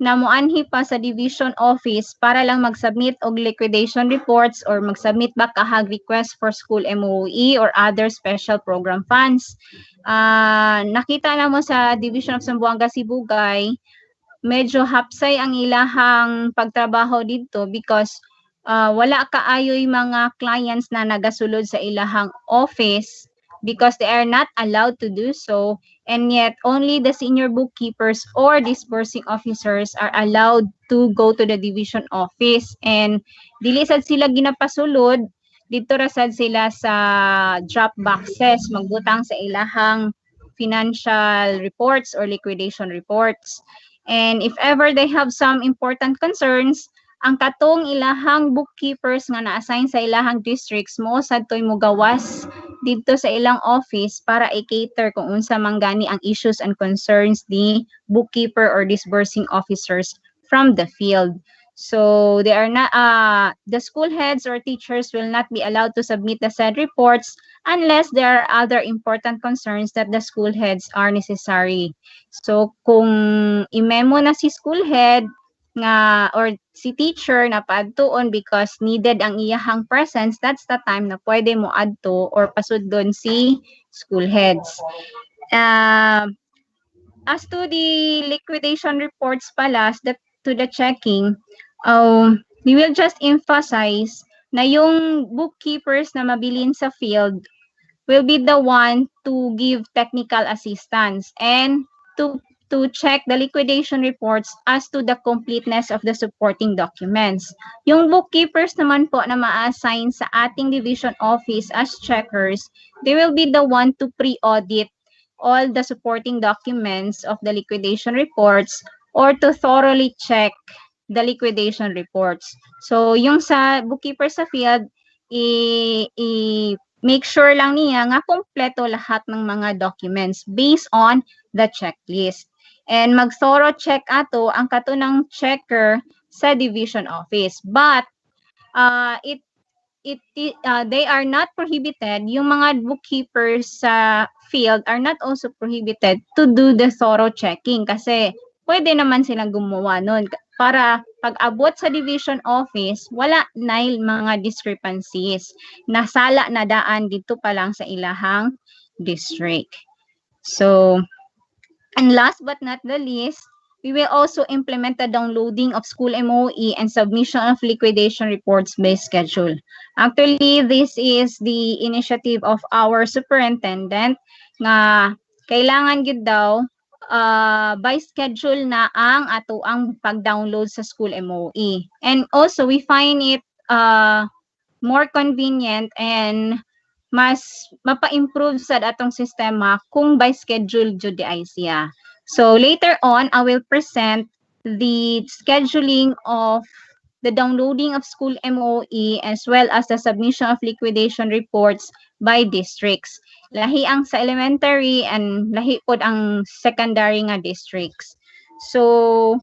na moanhi pa sa division office para lang mag-submit og liquidation reports or mag-submit ba kahag request for school MOE or other special program funds. Nakita na mo sa Division of Zamboanga Sibugay, medyo hapsay ang ilahang pagtrabaho dito because wala kaayoy mga clients na nagasulod sa ilahang office because they are not allowed to do so, and yet only the senior bookkeepers or disbursing officers are allowed to go to the division office, and dili sad sila ginapasulod dito ra sad sila sa drop boxes magbutang sa ilahang financial reports or liquidation reports. And if ever they have some important concerns, ang katong ilahang bookkeepers nga na-assign sa ilahang districts mo sadtoy mo gawas dito sa ilang office para i-cater kung unsa man gani ang issues and concerns the bookkeeper or disbursing officers from the field. So they are not the school heads or teachers will not be allowed to submit the said reports unless there are other important concerns that the school heads are necessary. So kung i-memo na si school head nga or si teacher na paadtuon because needed ang iyahang presence, that's the time na pwede mo adto or pasudlon si school heads. As to the liquidation reports pala, to the checking, we will just emphasize na yung bookkeepers na mabilin sa field will be the one to give technical assistance and to check the liquidation reports as to the completeness of the supporting documents. Yung bookkeepers naman po na ma-assign sa ating division office as checkers, they will be the one to pre-audit all the supporting documents of the liquidation reports or to thoroughly check the liquidation reports. So yung sa bookkeeper sa field, make sure lang niya nga kompleto lahat ng mga documents based on the checklist. And mag-thorough check ato ang katunang checker sa division office. But they are not prohibited, yung mga bookkeepers sa field are not also prohibited to do the thorough checking kasi pwede naman silang gumawa nun para pag abot sa division office, wala na mga discrepancies. Nasala na daan dito pa lang sa ilahang district. So, and last but not the least, we will also implement the downloading of school MOE and submission of liquidation reports by schedule. Actually, this is the initiative of our superintendent nga kailangan gid daw by schedule na ang ato ang pag-download sa school MOE. And also, we find it more convenient and mas mapa-improve sa atong sistema kung by schedule jud ay siya. So later on, I will present the scheduling of the downloading of school MOE as well as the submission of liquidation reports by districts. Lahi ang sa elementary and lahi pod ang secondary nga districts. So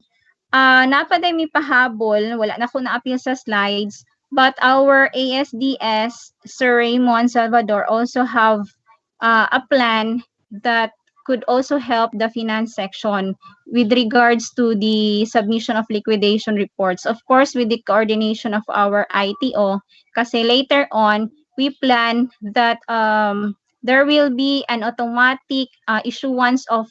napaday mi pahabol, wala na ko na-appeal sa slides, but our ASDS, Sir Raymond Salvador, also have a plan that could also help the finance section with regards to the submission of liquidation reports. Of course, with the coordination of our ITO, kasi later on, we plan that there will be an automatic issuance of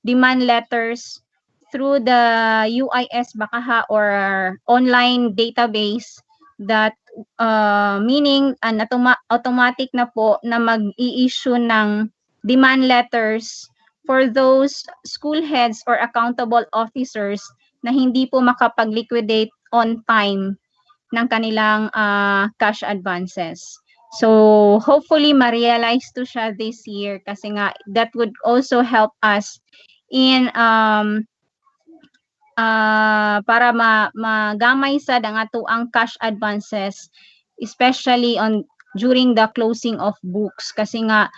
demand letters through the UIS Bakaha or online database that meaning an automatic na po na mag-i-issue ng demand letters for those school heads or accountable officers na hindi po makapag-liquidate on time ng kanilang cash advances. So hopefully ma-realize to siya this year kasi nga that would also help us in para magamay sad ang ato ang cash advances especially on during the closing of books kasi nga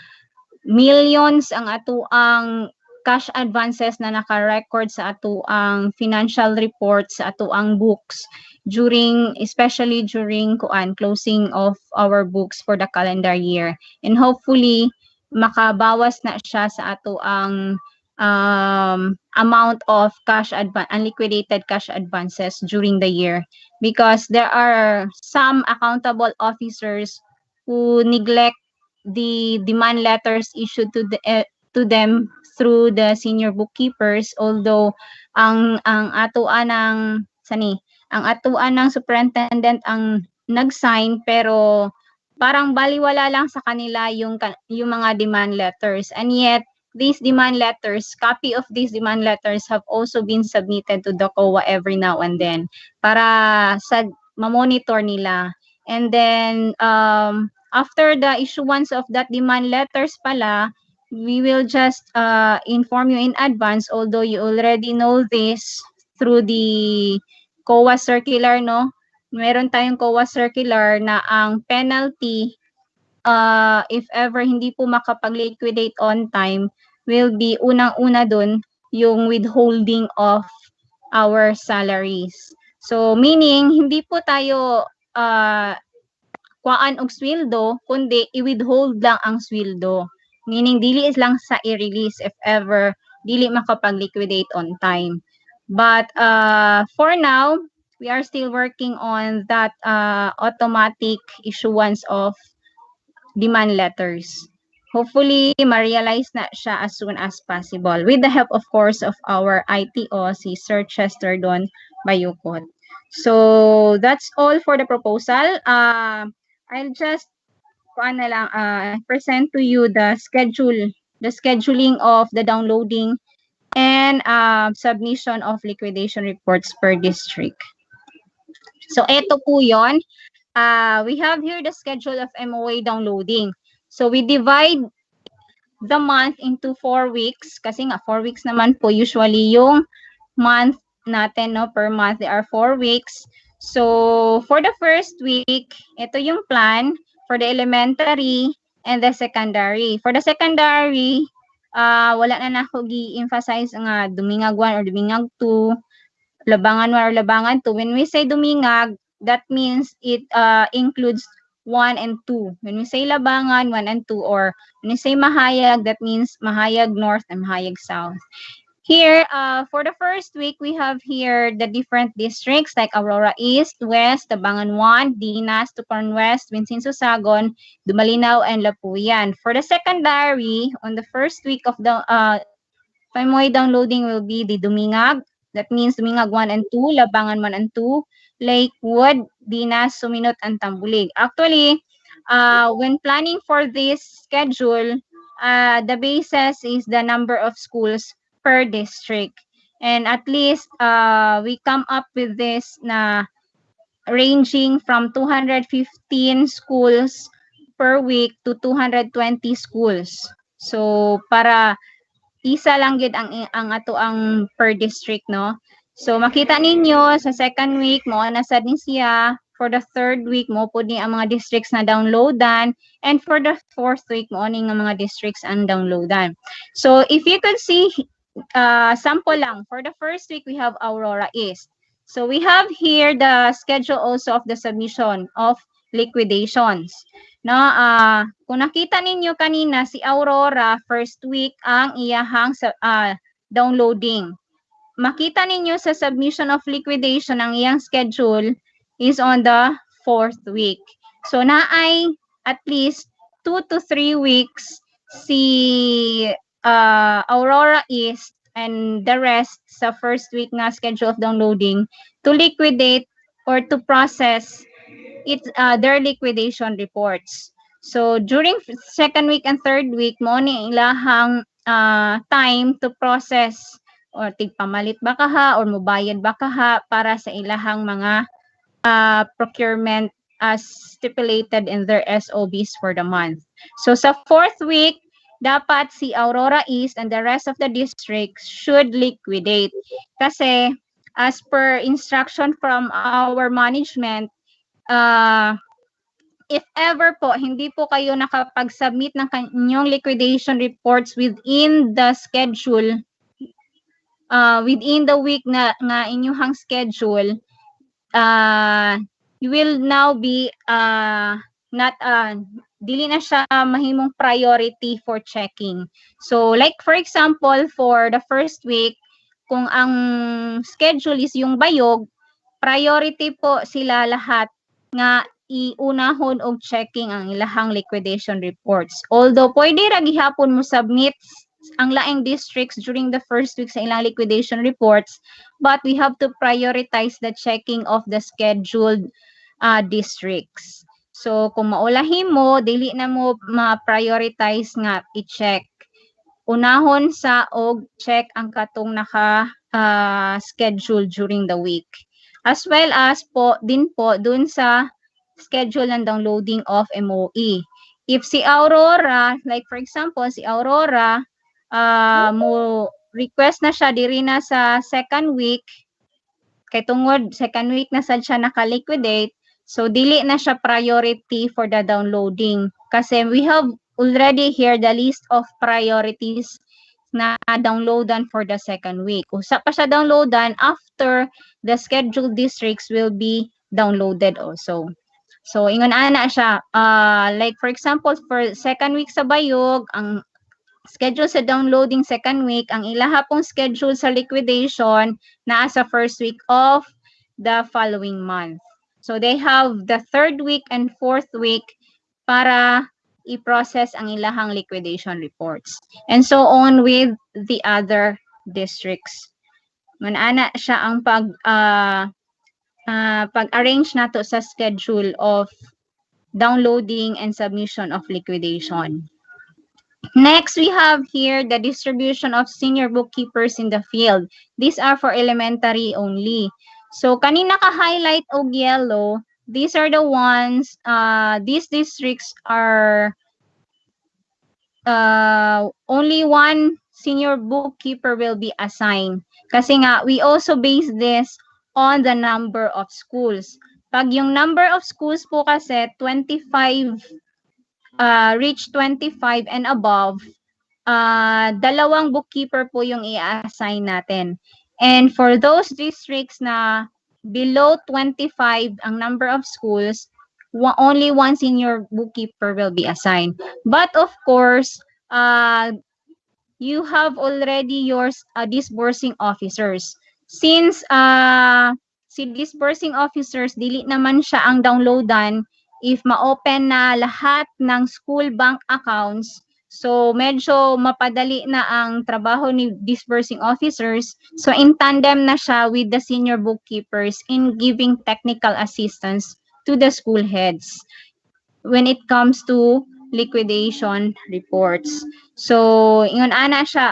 millions ang ato ang cash advances na naka-record sa ato ang financial reports sa ato ang books during especially during closing of our books for the calendar year, and hopefully makabawas na siya sa ato ang amount of cash unliquidated cash advances during the year, because there are some accountable officers who neglect the demand letters issued to them through the senior bookkeepers, although ang atuan ng ang atuan ng superintendent ang nag-sign pero parang baliwala lang sa kanila yung mga demand letters, and yet these demand letters, copy of these demand letters have also been submitted to the COA every now and then para sa ma-monitor nila. And then after the issuance of that demand letters pala, we will just inform you in advance, although you already know this through the COA circular, no? Meron tayong COA circular na ang penalty if ever hindi po makapag-liquidate on time will be unang-una dun yung withholding of our salaries. So meaning hindi po tayo kuan og sweldo kundi i-withhold lang ang sweldo. Meaning dili lang sa i-release if ever dili makapag-liquidate on time. But for now, we are still working on that automatic issuance of demand letters. Hopefully, ma-realize na siya as soon as possible with the help, of course, of our ITO, si Sir Chester Don Bayukot. So, that's all for the proposal. I'll just present to you the scheduling of the downloading and submission of liquidation reports per district. So, eto po yon. We have here the schedule of MOA downloading. So, we divide the month into 4 weeks kasi nga 4 weeks naman po usually yung month natin, no? Per month, there are 4 weeks. So, for the first week, ito yung plan for the elementary and the secondary. For the secondary, wala na ako gi-emphasize nga dumingag 1 or dumingag 2. Labangan 1 or Labangan 2. When we say Dumingag, that means it includes 1 and 2. When we say Labangan 1 and 2, or when we say Mahayag, that means Mahayag North and Mahayag South. Here, for the first week, we have here the different districts like Aurora East, West, Tabangan 1, Dinas, Tuparan West, Vincenzo Sagon, Dumalinaw, and Lapuyan. For the secondary, on the first week of the Pamoy downloading will be the Dumingag. That means Dumingag 1 and 2, Labangan 1 and 2, Lakewood, Dinas, Suminot, and Tambulig. Actually, when planning for this schedule, the basis is the number of schools per district. And at least we come up with this na ranging from 215 schools per week to 220 schools. So para isa lang gid ang ato ang per district, no? So makita ninyo sa second week mo na sad ni siya, for the third week mo pud ni ang mga districts na downloadan, and for the fourth week mo ni nga mga districts ang downloadan. So if you could see sample lang, for the first week we have Aurora East. So we have here the schedule also of the submission of liquidations. No, kung nakita ninyo kanina si Aurora first week ang iyahang downloading. Makita ninyo sa submission of liquidation ang iyang schedule is on the fourth week. So naay at least 2 to 3 weeks si Aurora East and the rest sa first week nga schedule of downloading to liquidate or to process their liquidation reports. So during second week and third week mo ni ilahang time to process or tigpamalit ba kaha or mubayad ba kaha para sa ilahang mga procurement as stipulated in their SOBs for the month. So sa fourth week, dapat si Aurora East and the rest of the districts should liquidate. Kasi as per instruction from our management, if ever po hindi po kayo nakapag-submit ng kanyang liquidation reports within the schedule, within the week na inyong schedule, you will now be not dili na siya mahimong priority for checking. So like for example, for the first week, kung ang schedule is yung bayog, priority po sila lahat nga iunahon og checking ang ilahang liquidation reports. Although pwede ra gihapon mo submit ang laing districts during the first week sa ilang liquidation reports, but we have to prioritize the checking of the scheduled districts. So kung maulahin mo, dili na mo ma-prioritize nga i-check. Unahon sa og check ang katong naka schedule during the week. As well as po dun sa schedule ng downloading of MOE. If si Aurora, like for example, si Aurora, mo request na siya diri na sa second week, kay tungod second week na sad siya naka-liquidate, so dili na siya priority for the downloading. Kasi we have already here the list of priorities na downloadan for the second week. Usa pa siya downloadan after the scheduled districts will be downloaded also. So ingon ana siya, like for example, for second week sa bayog, ang schedule sa downloading second week, ang ilaha pong schedule sa liquidation na sa first week of the following month. So they have the third week and fourth week para i-process ang ilahang liquidation reports. And so on with the other districts. Manana siya ang pag-arrange nato sa schedule of downloading and submission of liquidation. Next, we have here the distribution of senior bookkeepers in the field. These are for elementary only. So, kanina ka-highlight og yellow, these are the ones, these districts are only one senior bookkeeper will be assigned. Kasi nga, we also base this on the number of schools. Pag yung number of schools po kasi 25, reach 25 and above, dalawang bookkeeper po yung i-assign natin. And for those districts na below 25 ang number of schools, only one senior bookkeeper will be assigned. But of course, you have already your disbursing officers. Since si disbursing officers, dili naman siya ang downloadan if ma-open na lahat ng school bank accounts. So, medyo mapadali na ang trabaho ni disbursing officers. So, in tandem na siya with the senior bookkeepers in giving technical assistance to the school heads when it comes to liquidation reports. So, ingon ana siya,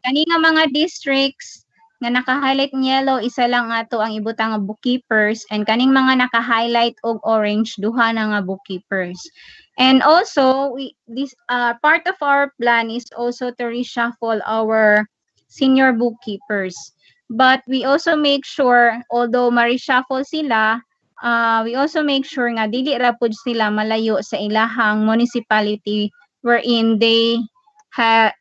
kani nga mga districts nga naka-highlight ng yellow, isa lang ato ang ibutang nga bookkeepers, and kaning mga naka-highlight og orange, duha na nga bookkeepers. And also, this part of our plan is also to reshuffle our senior bookkeepers. But we also make sure, although ma-reshuffle sila, we also make sure nga dili ra pud sila malayo sa ilahang municipality wherein they have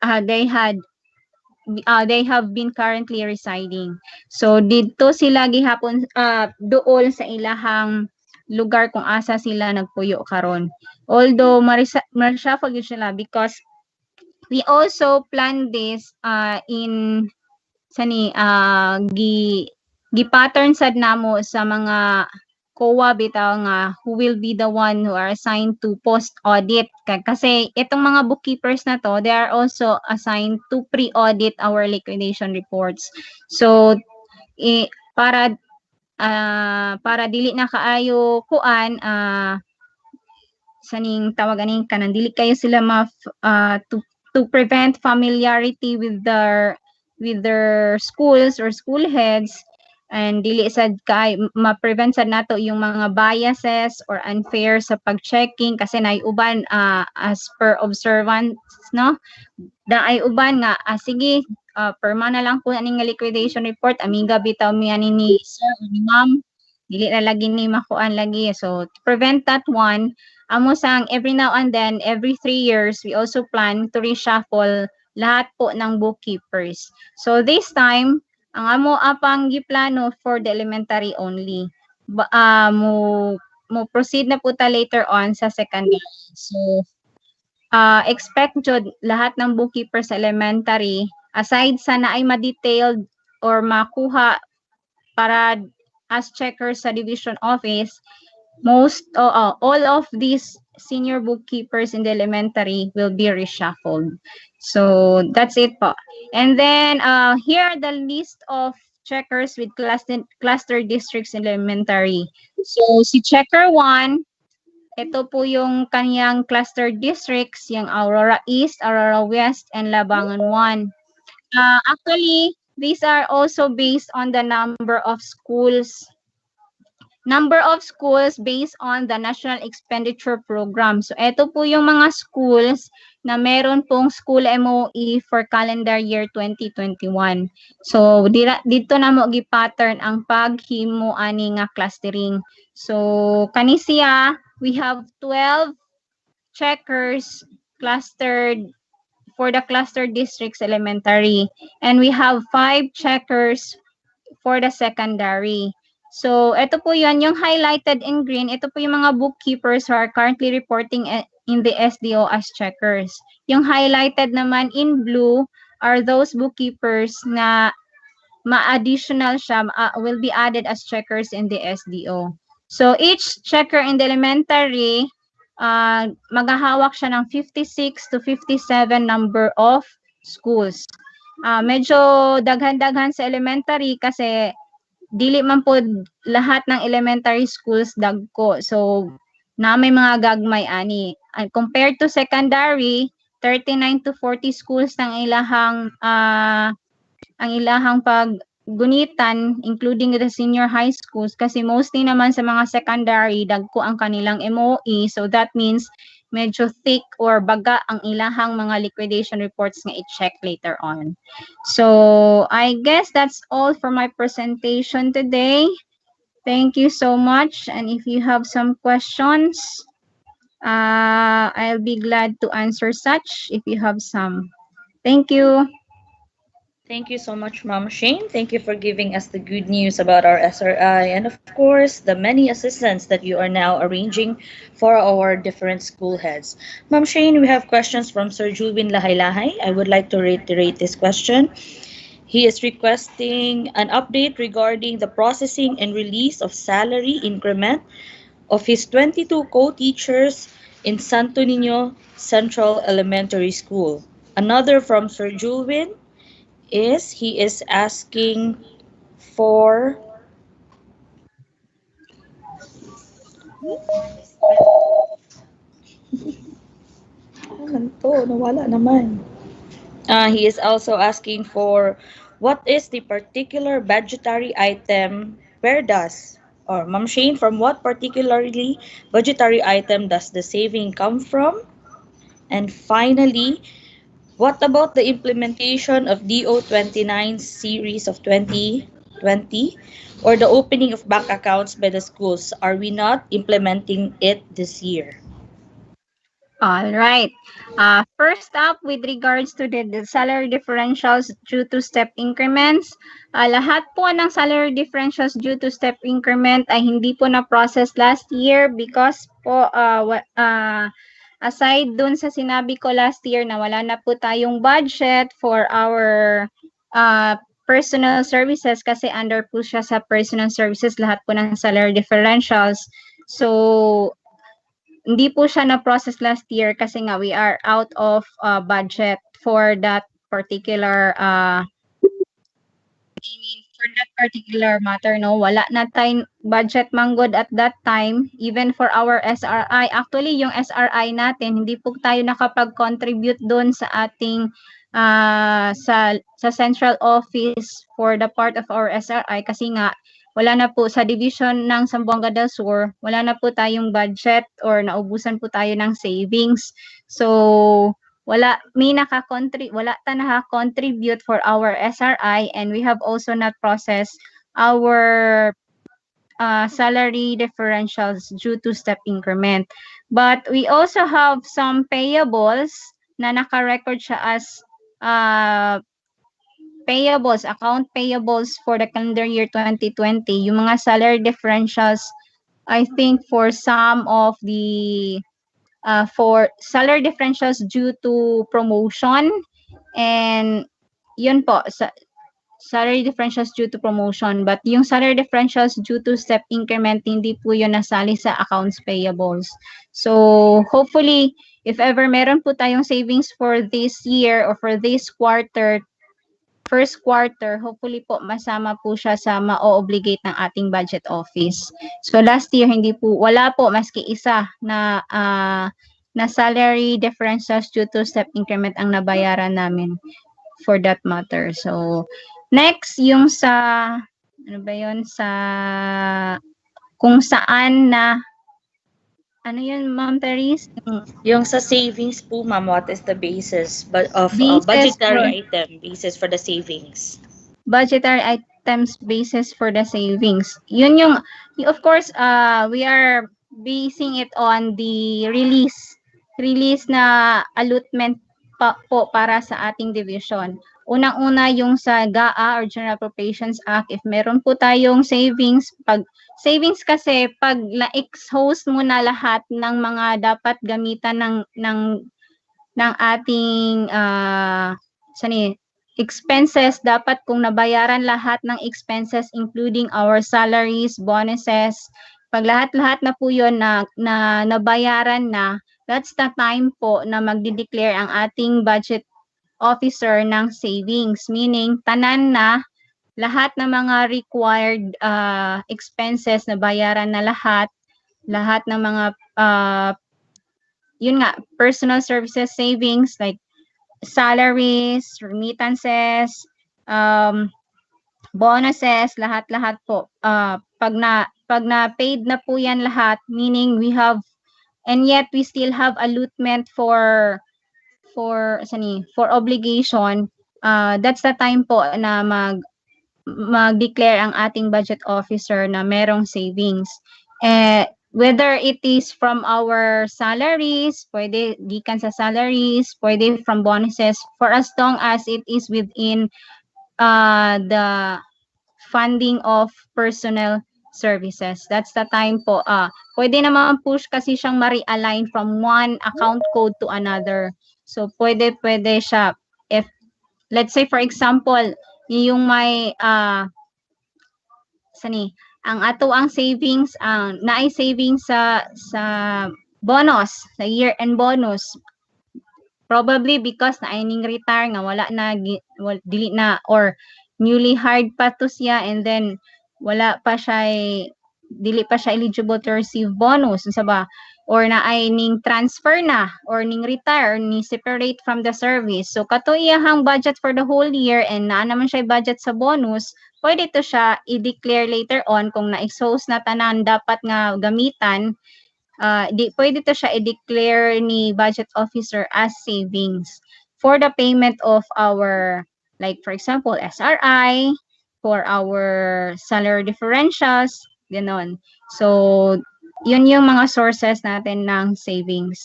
been currently residing. So dito sila gihapon duol sa ilahang lugar kung asa sila nagpuyo karon. Although ma-reshuffle gyud sila because we also plan this in gi-pattern sad namo sa mga COA bitaw nga who will be the one who are assigned to post audit kasi itong mga bookkeepers na to, they are also assigned to pre-audit our liquidation reports. So para dili na kaayo kuan saning tawagan kanang dili kayo sila to prevent familiarity with their schools or school heads, and dili sad kay ma-prevent sad nato yung mga biases or unfair sa pag-checking kasi naiuban as per observance, no, ay uban nga sige perma na lang po aning liquidation report, amiga bitaw mi ani ni sir o ni ma'am, dili na lagi ni makuan lagi. So to prevent that one, amo sang every now and then, every 3 years, we also plan to reshuffle lahat po ng bookkeepers. So this time, ang amo apang giplano for the elementary only. Mo proceed na po ta later on sa secondary. So expect jud lahat ng bookkeepers sa elementary, aside sa naay ma-detailed or makuha para as checkers sa division office, all of these senior bookkeepers in the elementary will be reshuffled. So that's it po. And then here are the list of checkers with cluster districts in elementary. So si checker 1, ito po yung kanyang cluster districts, yung Aurora East, Aurora West, and Labangan 1. Actually, these are also based on the number of schools based on the National Expenditure Program. So, ito po yung mga schools na meron pong school MOE for calendar year 2021. So, dito na mo gi-pattern ang paghimo ani nga clustering. So, kani siya, we have 12 checkers clustered for the cluster districts elementary, and we have 5 checkers for the secondary. So, ito po yun, yung highlighted in green, ito po yung mga bookkeepers who are currently reporting in the SDO as checkers. Yung highlighted naman in blue are those bookkeepers na ma-additional siya, will be added as checkers in the SDO. So, each checker in the elementary, maghahawak siya ng 56 to 57 number of schools. Medyo daghan-daghan sa elementary kasi dili man po lahat ng elementary schools dagko. So, na may mga gagmay ani. And compared to secondary, 39 to 40 schools ang ilahang paggunitan, including the senior high schools, kasi mostly naman sa mga secondary, dagko ang kanilang MOE. So, that means medyo thick or baga ang ilahang mga liquidation reports nga i-check later on. So, I guess that's all for my presentation today. Thank you so much. And if you have some questions, I'll be glad to answer such if you have some. Thank you. Thank you so much, Ma'am Shane. Thank you for giving us the good news about our SRI and, of course, the many assistants that you are now arranging for our different school heads. Ma'am Shane, we have questions from Sir Julvin Lahay-Lahay. I would like to reiterate this question. He is requesting an update regarding the processing and release of salary increment of his 22 co-teachers in Santo Niño Central Elementary School. Another from Sir Julvin is he is asking for ano to, nawala naman. He is also asking for what is the particular budgetary item, where does, or Ma'am Shane, from what particularly budgetary item does the saving come from? And finally, what about the implementation of DO29 series of 2020 or the opening of bank accounts by the schools? Are we not implementing it this year? All right. First up, with regards to the salary differentials due to step increments, lahat po ng salary differentials due to step increment ay hindi po na-process last year because po, aside dun sa sinabi ko last year na wala na po tayong budget for our personal services kasi under po siya sa personal services lahat po ng salary differentials. So, hindi po siya na-process last year kasi nga we are out of budget for that particular for that particular matter, no? Wala na tayong budget manggod at that time, even for our SRI. Actually, yung SRI natin, hindi po tayo nakapag-contribute doon sa ating sa central office for the part of our SRI kasi nga wala na po sa division ng Zamboanga del Sur, wala na po tayong budget or naubusan po tayo ng savings. So, wala ta naka-contribute for our SRI, and we have also not processed our salary differentials due to step increment. But we also have some payables na naka-record siya as payables, account payables for the calendar year 2020, yung mga salary differentials, I think for some of the for salary differentials due to promotion, and yun po, salary differentials due to promotion, but yung salary differentials due to step increment, hindi po yun nasali sa accounts payables. So, hopefully, if ever meron po tayong savings for this year or for this first quarter, hopefully po masama po siya sa ma-obligate ng ating budget office. So last year wala po maski isa na na salary differences due to step increment ang nabayaran namin for that matter. So next yung sa ano ba yun sa kung saan na ano yun, Ma'am Therese? Yung sa savings po, ma'am, what is the basis of budgetary item basis for the savings? Budgetary items basis for the savings. Yun yung of course, we are basing it on the release na allotment po para sa ating division. Unang-una yung sa GAA or General Appropriations Act, if meron po tayong savings, pag savings kasi pag na-expose mo na lahat ng mga dapat gamitan ng ating expenses, dapat kung nabayaran lahat ng expenses including our salaries, bonuses, pag lahat-lahat na po yun na nabayaran na, that's the time po na magde-declare ang ating budget officer ng savings, meaning tanan na lahat ng mga required expenses na bayaran na lahat ng mga yun nga, personal services savings like salaries, remittances, bonuses, lahat-lahat po. Pag na paid na po yan lahat, meaning we have, and yet we still have allotment for obligation, that's the time po na mag-declare ang ating budget officer na merong savings. Whether it is from our salaries, pwede gikan sa salaries, pwede from bonuses, for as long as it is within the funding of personnel services. That's the time po. Pwede naman push kasi siyang ma-realign from one account code to another. So, pwede siya. If, let's say, for example, yung may, sani, ang ato ang savings, naay savings sa bonus, sa year-end bonus. Probably because na ning retire nga wala na dili na or newly hired pa to siya and then wala pa siya dili pa siya eligible to receive bonus sa ba or na ay ning transfer na or ning retire ni separate from the service. So kato iyahang budget for the whole year and naa naman siya budget sa bonus, pwede to siya i-declare later on kung na-exhaust na tanan dapat nga gamitan. Pwede to siya i-declare ni budget officer as savings for the payment of our, like for example, SRI, for our salary differentials, ganon. So, yun yung mga sources natin ng savings.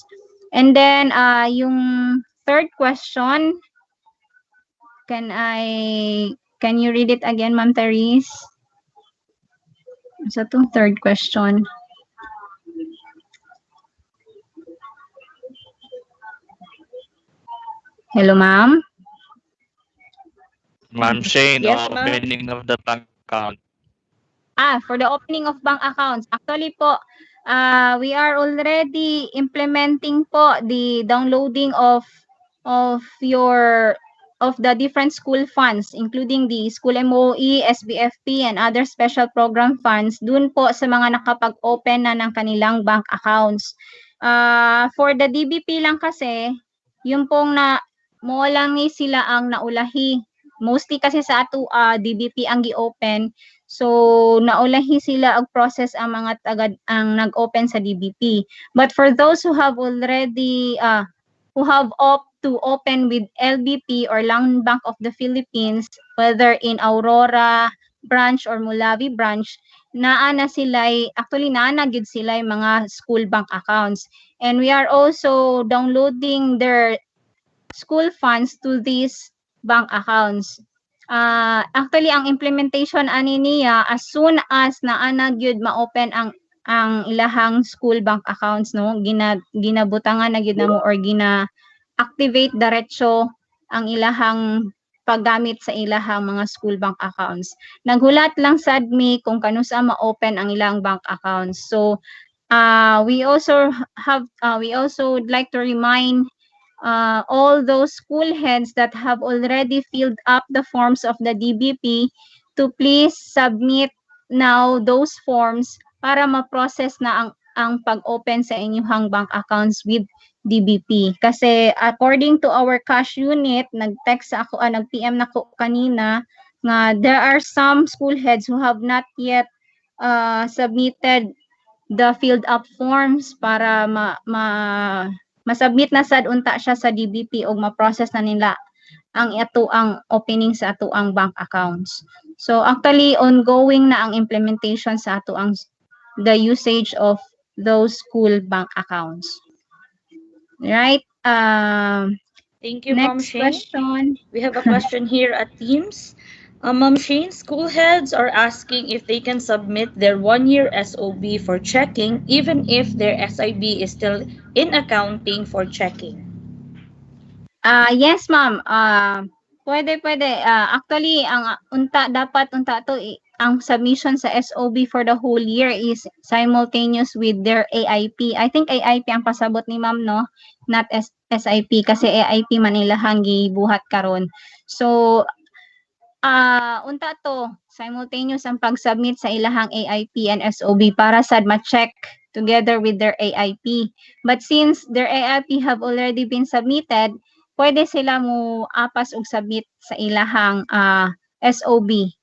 And then, yung third question, can you read it again, Ma'am Therese? Sa itong third question. Hello, ma'am? Ma'am Shane, Yes, ma'am. opening of the bank account. For the opening of bank accounts, actually po, we are already implementing po the downloading of the different school funds, including the school MOE, SBFP, and other special program funds, dun po sa mga nakapag-open na ng kanilang bank accounts. For the DBP lang kasi, yung pong mo lang ni sila ang naulahi. Mostly kasi sa ato DBP ang gi-open. So naulahi sila og process ang mga tagad ang nag-open sa DBP. But for those who have already who have opt to open with LBP or Land Bank of the Philippines, whether in Aurora branch or Mulawi branch, naa na sila actually naa na gid sila mga school bank accounts. And we are also downloading their school funds to these bank accounts. Actually, ang implementation ani niya as soon as naa na gyud ma-open ang ilahang school bank accounts, no, ginabutangan na gyud namo or gina-activate diretso ang ilahang paggamit sa ilahang mga school bank accounts. Naghulat lang sad mi kung kanusa ma-open ang ilang bank accounts. So we also would like to remind all those school heads that have already filled up the forms of the DBP to please submit now those forms para ma-process na ang pag-open sa inyong bank accounts with DBP. Kasi according to our cash unit, nag-text ako, nag-PM na ko kanina nga there are some school heads who have not yet submitted the filled up forms para ma-submit na sad unta siya sa DBP o ma-process na nila ang opening sa ato ang bank accounts. So actually ongoing na ang implementation sa ato ang the usage of those school bank accounts. Right? Thank you, Ma'am Next Shane. question. We have a question here at Teams. Ma'am Shane, school heads are asking if they can submit their 1-year SOB for checking even if their SIB is still in accounting for checking. Yes, ma'am. Pwede. Actually, ang dapat to ang submission sa SOB for the whole year is simultaneous with their AIP. I think AIP ang pasabot ni ma'am, no? Not SIP kasi AIP Manila hanggi buhat karon. So to simultaneous ang pag-submit sa ilahang AIP and SOB para sad ma-check together with their AIP. But since their AIP have already been submitted, pwede sila mo apas og submit sa ilahang SOB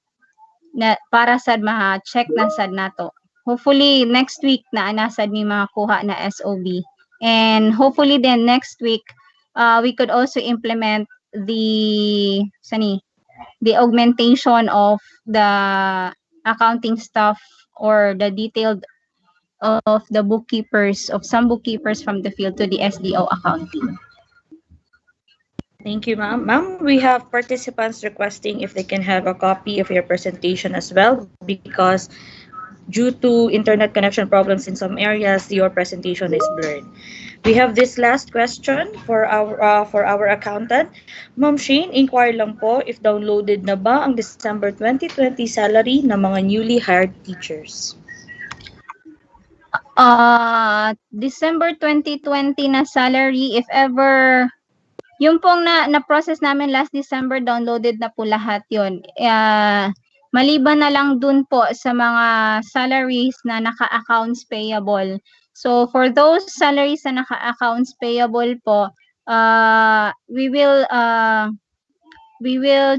na para sad ma-check na sad nato. Hopefully next week na anasad mi makakuha na SOB. And hopefully then next week we could also implement the augmentation of the accounting staff or the detailed of the bookkeepers, of some bookkeepers from the field to the SDO accounting. Thank you, ma'am. Ma'am, we have participants requesting if they can have a copy of your presentation as well because due to internet connection problems in some areas, your presentation is blurred. We have this last question for our accountant. Ma'am Shane, inquire lang po if downloaded na ba ang December 2020 salary ng mga newly hired teachers. December 2020 na salary, if ever, yung pong na-process namin last December, downloaded na po lahat yun. Maliban na lang dun po sa mga salaries na naka-accounts payable. So, for those salaries na naka-accounts payable po, we will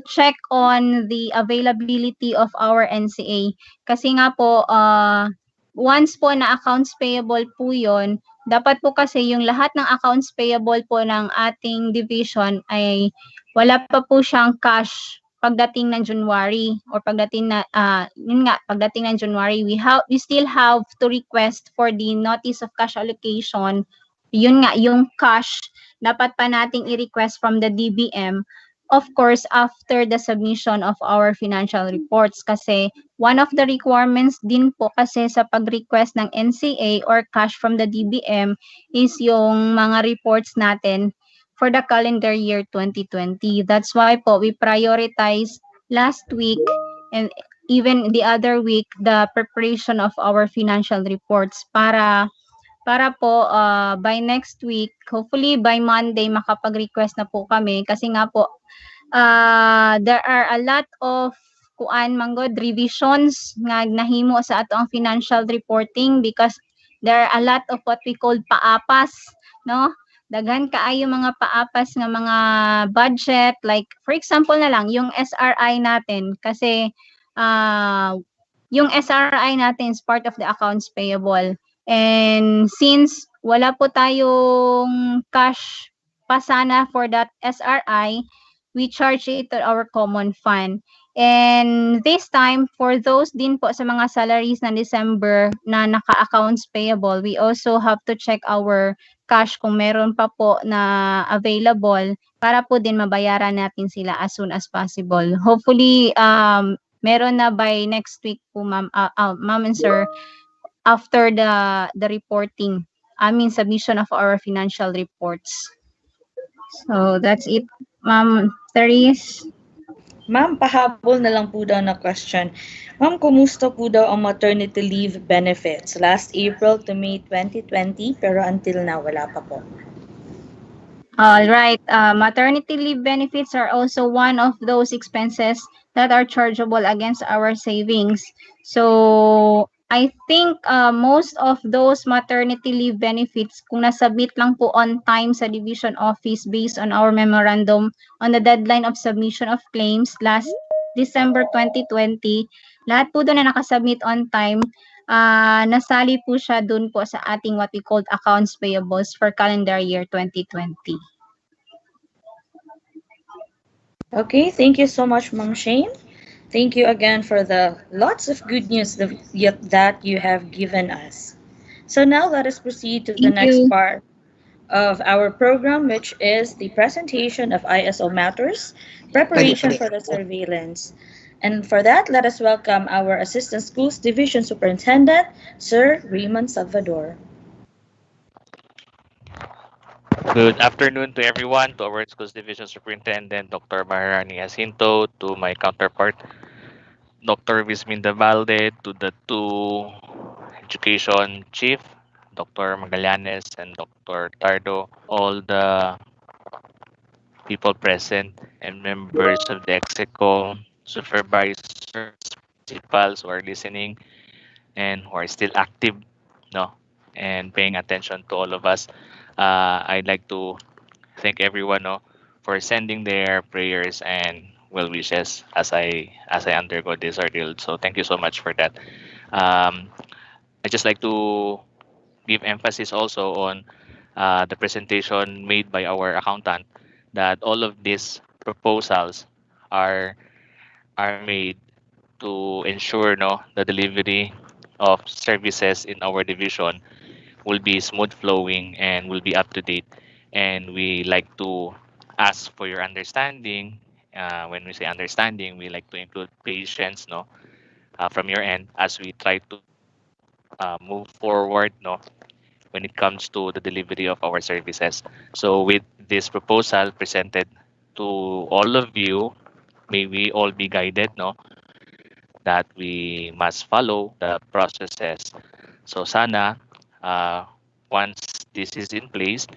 check on the availability of our NCA. Kasi nga po, once po na accounts payable po yun, dapat po kasi yung lahat ng accounts payable po ng ating division ay wala pa po siyang cash pagdating ng January or pagdating na pagdating ng January, we still have to request for the notice of cash allocation. Yun nga, yung cash dapat pa nating i-request from the DBM, of course, after the submission of our financial reports, kasi one of the requirements din po kasi sa pag-request ng NCA or cash from the DBM is yung mga reports natin for the calendar year 2020. That's why po we prioritize last week and even the other week the preparation of our financial reports para po by next week, hopefully by Monday, makapag-request na po kami kasi nga po there are a lot of kuan manggod revisions nga nahimo sa ato ang financial reporting because there are a lot of what we call paapas, no? Daghan kaayo mga paapas nga mga budget, like for example na lang yung SRI natin kasi yung SRI natin is part of the accounts payable. And since wala po tayong cash pa sana for that SRI, we charge it to our common fund. And this time, for those din po sa mga salaries na December na naka-accounts payable, we also have to check our cash kung meron pa po na available para po din mabayaran natin sila as soon as possible. Hopefully, meron na by next week po, ma'am and sir, after the reporting, submission of our financial reports. So that's it, Ma'am Therese. Ma'am, pahabol na lang po daw na question. Ma'am, kumusta po daw ang maternity leave benefits? Last April to May 2020, pero until now, wala pa po. All right. Maternity leave benefits are also one of those expenses that are chargeable against our savings. So, I think most of those maternity leave benefits, kung nasubmit lang po on time sa division office based on our memorandum on the deadline of submission of claims last December 2020, lahat po doon na nakasubmit on time, nasali po siya doon po sa ating what we called accounts payables for calendar year 2020. Okay, thank you so much, Ma'am Shane. Thank you again for the lots of good news that you have given us. So now let us proceed to the next part of our program, which is the presentation of ISO matters, preparation for the surveillance. And for that, let us welcome our Assistant Schools Division Superintendent, Sir Raymond Salvador. Good afternoon to everyone, to our Schools Division Superintendent, Dr. Maharani Jacinto, to my counterpart, Dr. Visminda Valde, to the two Education Chief, Dr. Magallanes and Dr. Tardo, all the people present and members of the EXECO, supervisors, principals who are listening and who are still active, no, and paying attention to all of us. I'd like to thank everyone, no, for sending their prayers and well wishes as I undergo this ordeal. So thank you so much for that. I just like to give emphasis also on the presentation made by our accountant that all of these proposals are made to ensure, no, the delivery of services in our division will be smooth flowing and will be up to date, and we like to ask for your understanding. When we say understanding, we like to include patience, no, from your end as we try to move forward, no, when it comes to the delivery of our services. So with this proposal presented to all of you, may we all be guided, no, that we must follow the processes. So sana, uh, once this is in place,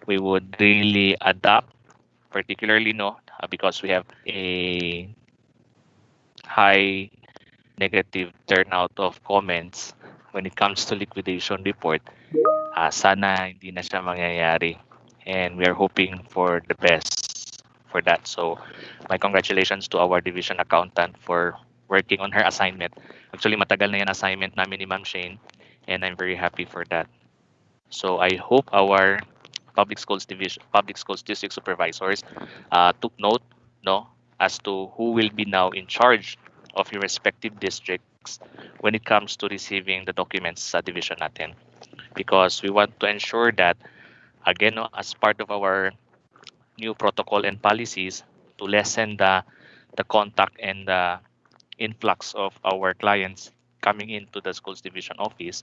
we would really adapt, particularly, no, because we have a high negative turnout of comments when it comes to liquidation report. Sana hindi na siya mangyayari. And we are hoping for the best for that. So, my congratulations to our division accountant for working on her assignment. Actually, matagal na yan assignment namin ni Ma'am Shane, and I'm very happy for that. So, I hope our public schools district supervisors took note, no, as to who will be now in charge of your respective districts when it comes to receiving the documents sa division natin, because we want to ensure that, again, no, as part of our new protocol and policies, to lessen the contact and the influx of our clients coming into the schools division office,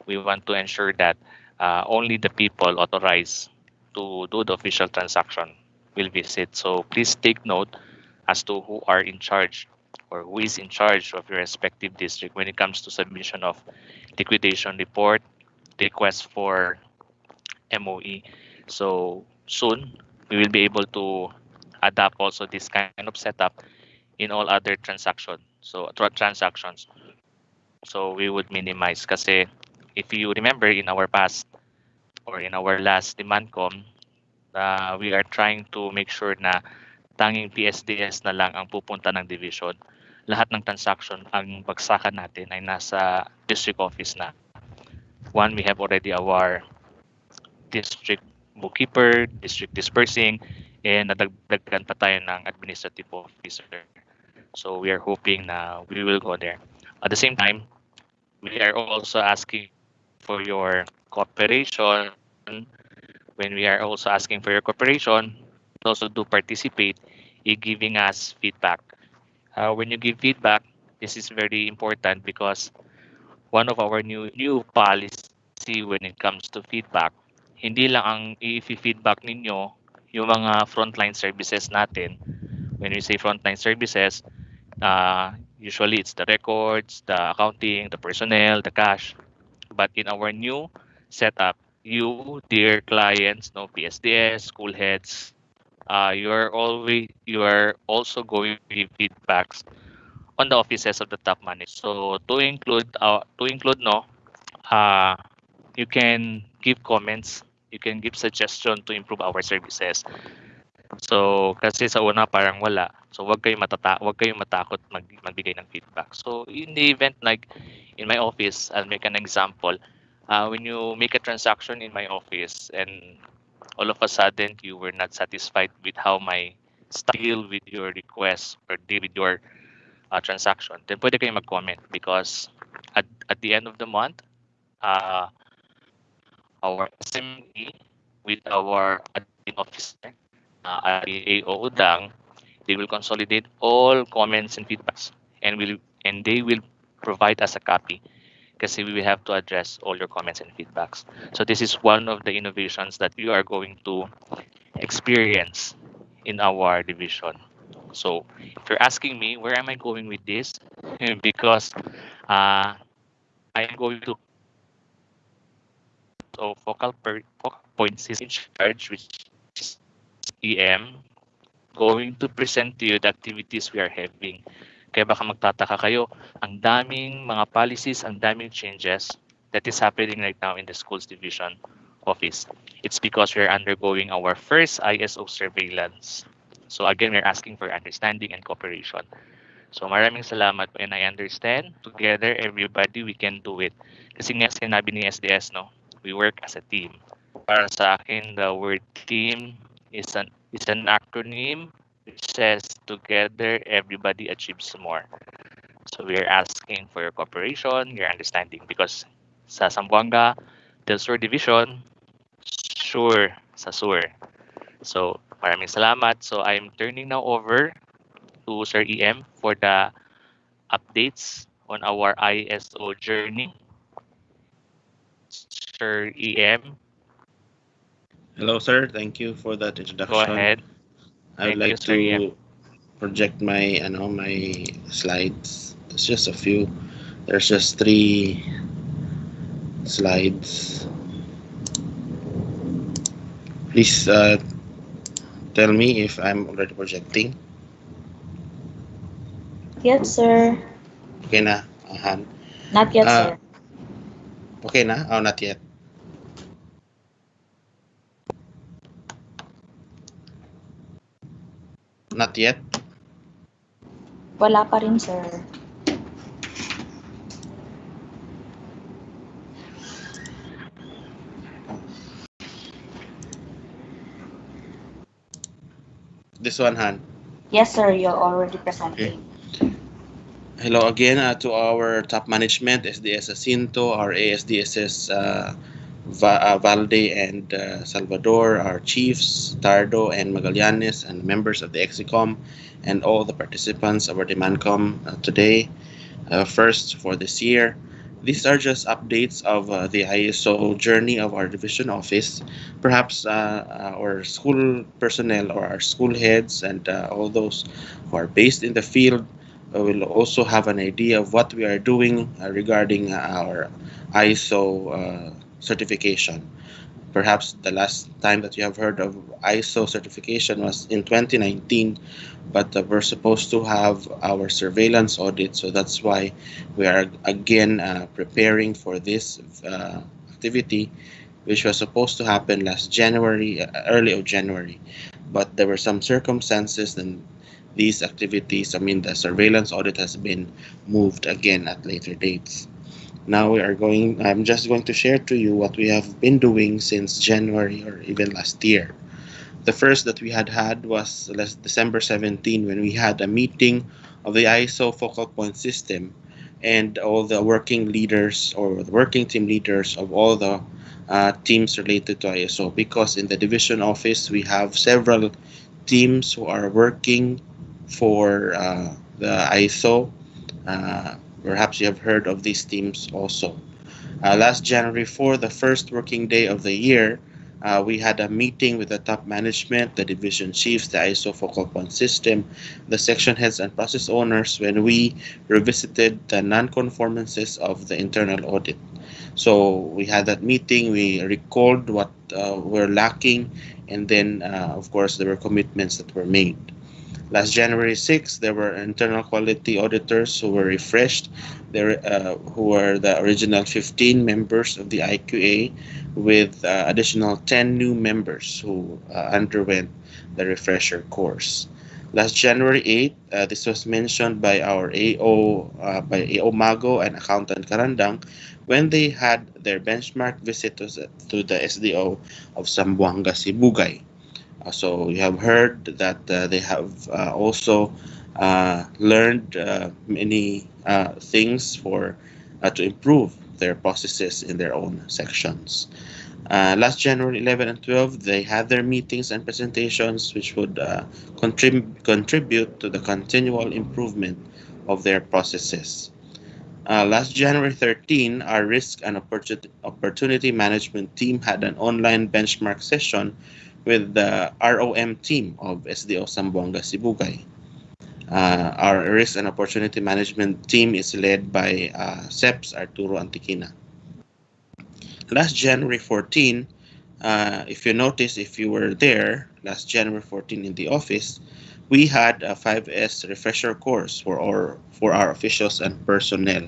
we want to ensure that only the people authorized to do the official transaction will visit. So please take note as to who are in charge or who is in charge of your respective district when it comes to submission of liquidation report, request for MOE. So soon we will be able to adapt also this kind of setup in all other transactions. So we would minimize kasi if you remember in our past or in our last DimandCom, we are trying to make sure na tanging PSDS na lang ang pupunta ng division. Lahat ng transaction ang bagsakan natin ay nasa district office na. One, we have already our district bookkeeper, district dispersing, and nadagdagan pa tayo ng administrative officer. So we are hoping na we will go there. At the same time, we are also asking for your cooperation. When we are also asking for your cooperation, also do participate in giving us feedback. When you give feedback, this is very important because one of our new policy when it comes to feedback, hindi lang ang i-feedback ninyo yung mga frontline services natin. When we say frontline services, usually it's the records, the accounting, the personnel, the cash. But in our new setup, you, dear clients, no, PSDS, school heads, you are also going to give feedbacks on the offices of the top managers. So to include no, uh, you can give comments, you can give suggestion to improve our services. So kasi sa una parang wala. So wag kayong matakot magbigay ng feedback. So in the event like in my office, I'll make an example. When you make a transaction in my office and all of a sudden you were not satisfied with how my staff deal with your request or deal with your transaction, then pwede kayong mag-comment because at the end of the month, uh, our SME with our admin officer, AO Udang, they will consolidate all comments and feedbacks and they will provide us a copy kasi we will have to address all your comments and feedbacks. So this is one of the innovations that you are going to experience in our division. So if you're asking me where am I going with this, because I'm going to focal points is in charge, which is EM, going to present to you the activities we are having. Kaya baka magtataka kayo, ang daming mga policies, ang daming changes that is happening right now in the schools division office. It's because we're undergoing our first ISO surveillance. So again, we're asking for understanding and cooperation. So maraming salamat and I understand together everybody we can do it. Kasi nga sinabi ni SDS, no, we work as a team. Para sa akin, the word team is an acronym which says together everybody achieves more. So we are asking for your cooperation, your understanding because sa Zamboanga, Del Sur Division, sure sa Sur. So maraming salamat. So I'm turning now over to Sir EM for the updates on our ISO journey. Sir EM, Hello, sir. Thank you for that go introduction. ahead. I would Thank you, like Sir EM. to project my slides. It's just a few. There's just three slides. Please tell me if I'm already projecting. Yes, sir. Okay na, Han. Not yet, Uh, sir. okay na? Oh, not yet. Not yet. Wala pa rin, sir. This one, Han. Yes, sir. You're already Okay. presenting. Hello again to our top management, SDS Jacinto, our ASDSS Valde and Salvador, our chiefs, Tardo and Magallanes, and members of the EXICOM, and all the participants of our DIMANCOM today, first for this year. These are just updates of the ISO journey of our division office. Perhaps our school personnel or our school heads and all those who are based in the field will also have an idea of what we are doing regarding our ISO certification. Perhaps the last time that you have heard of ISO certification was in 2019, but we're supposed to have our surveillance audit, so that's why we are again preparing for this activity, which was supposed to happen last January, early of January, but there were some circumstances and these activities, I mean, the surveillance audit has been moved again at later dates. Now I'm just going to share to you what we have been doing since January or even last year. The first that we had was last December 17 when we had a meeting of the ISO focal point system and all the working leaders or the working team leaders of all the teams related to ISO, because in the division office we have several teams who are working for the ISO. Perhaps you have heard of these teams also. Last January 4, the first working day of the year, we had a meeting with the top management, the division chiefs, the ISO focal point system, the section heads, and process owners when we revisited the non-conformances of the internal audit. So we had that meeting, we recalled what we're lacking, and then, of course, there were commitments that were made. Last January 6th, there were internal quality auditors who were refreshed, who were the original 15 members of the IQA, with additional 10 new members who underwent the refresher course. Last January 8th, this was mentioned by our by AO Mago and Accountant Karandang when they had their benchmark visit to the SDO of Zamboanga, Sibugay. So you have heard that they have also learned many things for to improve their processes in their own sections. Last January 11 and 12, they had their meetings and presentations, which would contribute to the continual improvement of their processes. Last January 13, our risk and opportunity management team had an online benchmark session with the ROM team of SDO Zamboanga Sibugay. Our risk and opportunity management team is led by SEPS Arturo Antiquina. Last January 14, if you notice, if you were there last January 14 in the office, we had a 5S refresher course for our officials and personnel.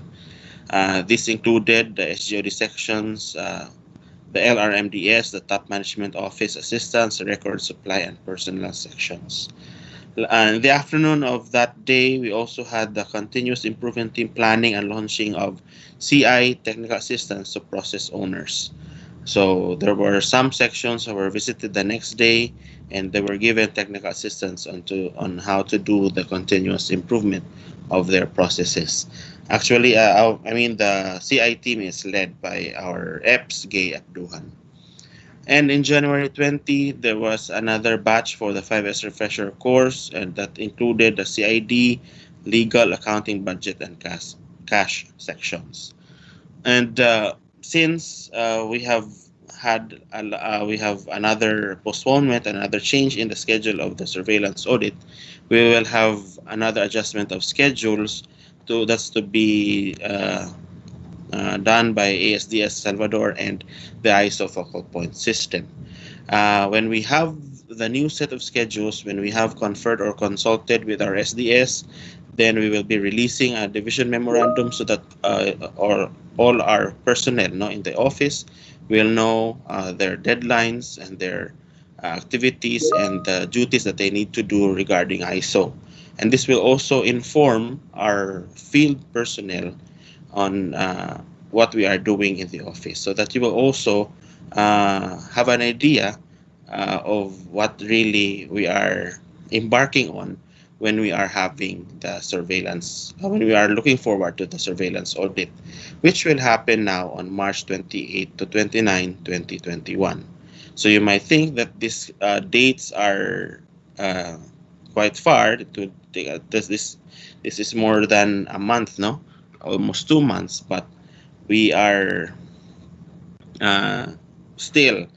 This included the SGOD sections, the LRMDS, the top management office assistants, record supply, and personnel sections. In the afternoon of that day, we also had the continuous improvement team planning and launching of CI technical assistance to process owners. So there were some sections that were visited the next day, and they were given technical assistance on how to do the continuous improvement of their processes. Actually, I mean the CI team is led by our EPS Gay Abduhan. And in January 20, there was another batch for the 5S refresher course, and that included the CID, legal, accounting, budget, and cash sections. And since we have another postponement, another change in the schedule of the surveillance audit, we will have another adjustment of schedules to be done by ASDS Salvador and the ISO focal point system. When we have the new set of schedules, when we have conferred or consulted with our SDS, then we will be releasing a division memorandum so that all our personnel in the office will know their deadlines and their activities and the duties that they need to do regarding ISO. And this will also inform our field personnel on what we are doing in the office so that you will also have an idea of what really we are embarking on when we are having the surveillance, when we are looking forward to the surveillance audit, which will happen now on March 28 to 29, 2021. So you might think that these dates are uh, quite far. To this is more than a month, no, almost 2 months, but we are uh, still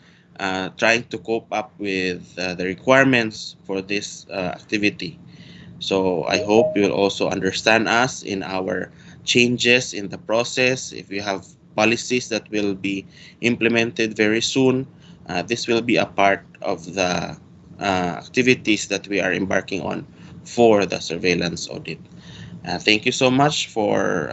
trying to cope up with the requirements for this activity. So I hope you will also understand us in our changes in the process. If you have policies that will be implemented very soon, this will be a part of the activities that we are embarking on for the surveillance audit. Thank you so much for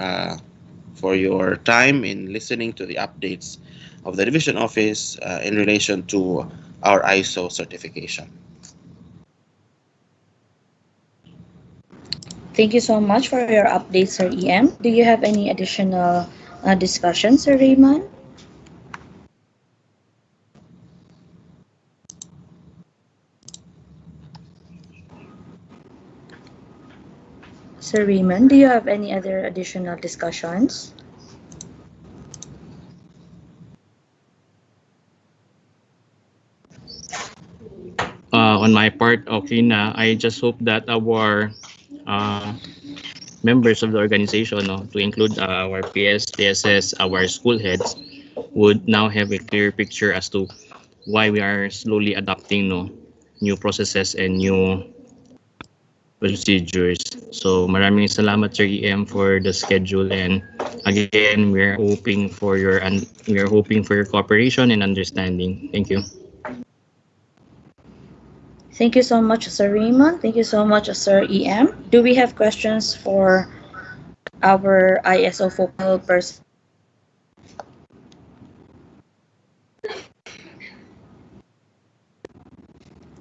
your time in listening to the updates of the division office in relation to our ISO certification. Thank you so much for your update, Sir EM. Do you have any additional discussion, Sir Raymond? Sir Raymond, do you have any other additional discussions? On my part, okay na. I just hope that our uh, members of the organization, no, to include our PS, PSS, our school heads, would now have a clear picture as to why we are slowly adopting new processes and new procedures. So maraming salamat Sir EM for the schedule, and again we are hoping for your cooperation and understanding. Thank you. Thank you so much, Sir Raymond. Thank you so much, Sir EM. Do we have questions for our ISO focal person?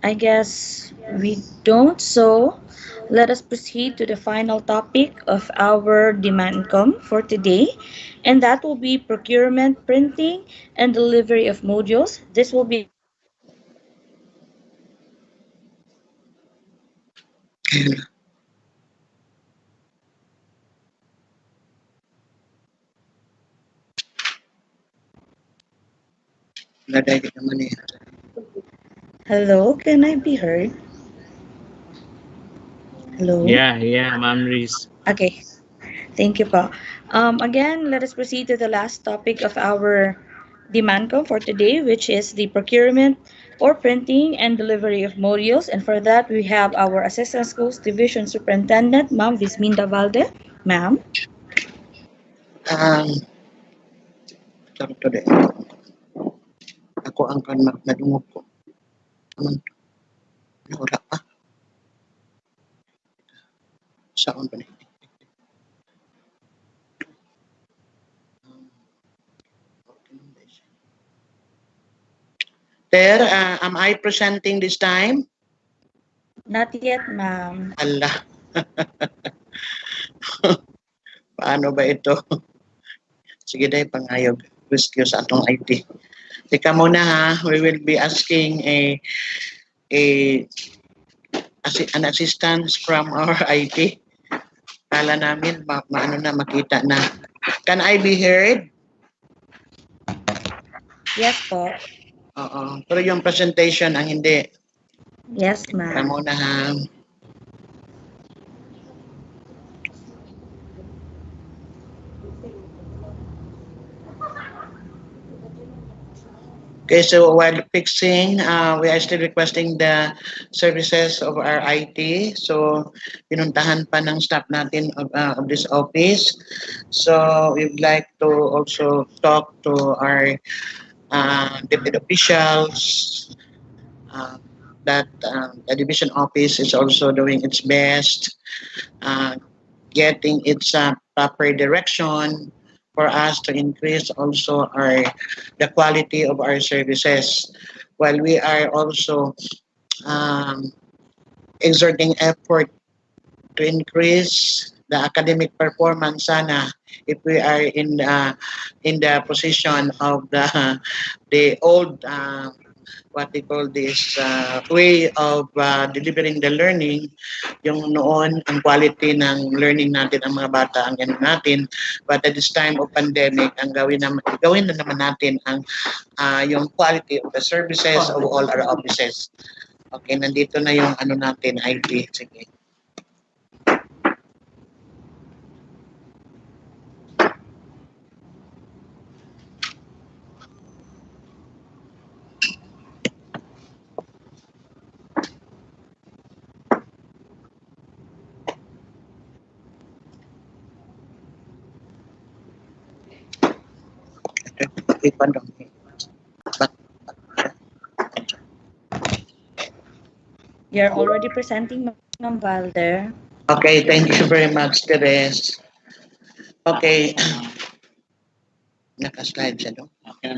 I guess we don't. So let us proceed to the final topic of our DemandCom for today, and that will be procurement, printing, and delivery of modules. This will be Laday kita man eh. Hello, can I be heard? Hello? Yeah, Ma'am Riz. Okay, thank you po. Again, let us proceed to the last topic of our DemandCom for today, which is the procurement or printing and delivery of modules. And for that, we have our Assistant Schools Division Superintendent, Ma'am Visminda Valde. Ma'am. Um, Sarap to de. Ako ang kan nadungog ko. Aman, wala pa. Saan ba ni? There, am I presenting this time? Not yet, ma'am. Allah. Paano ba ito? Sige dahil pangayog. Rescue sa atong IT. Tika muna ha. We will be asking an assistance from our IT. Kala namin maano na makita na. Can I be heard? Yes po. Oo. Pero yung presentation ang hindi. Yes, Kaya ma'am. muna ha. Okay, so while fixing, we are still requesting the services of our IT. So, pinuntahan pa ng staff natin of this office. So, we'd like to also talk to our DepEd officials that the division office is also doing its best, getting its proper direction for us to increase also the quality of our services, while we are also um, exerting effort to increase the academic performance sana if we are in the position of the old what they call this way of delivering the learning, yung noon ang quality ng learning natin ang mga bata ang ganun natin, but at this time of pandemic ang gawin na naman natin ang yung quality of the services of all our offices. Okay, nandito na yung ano natin IT. Sige. You're already presenting, Ma'am Valder. Okay, thank you very much, Teres. Okay. Naka-slide siya, no? Okay.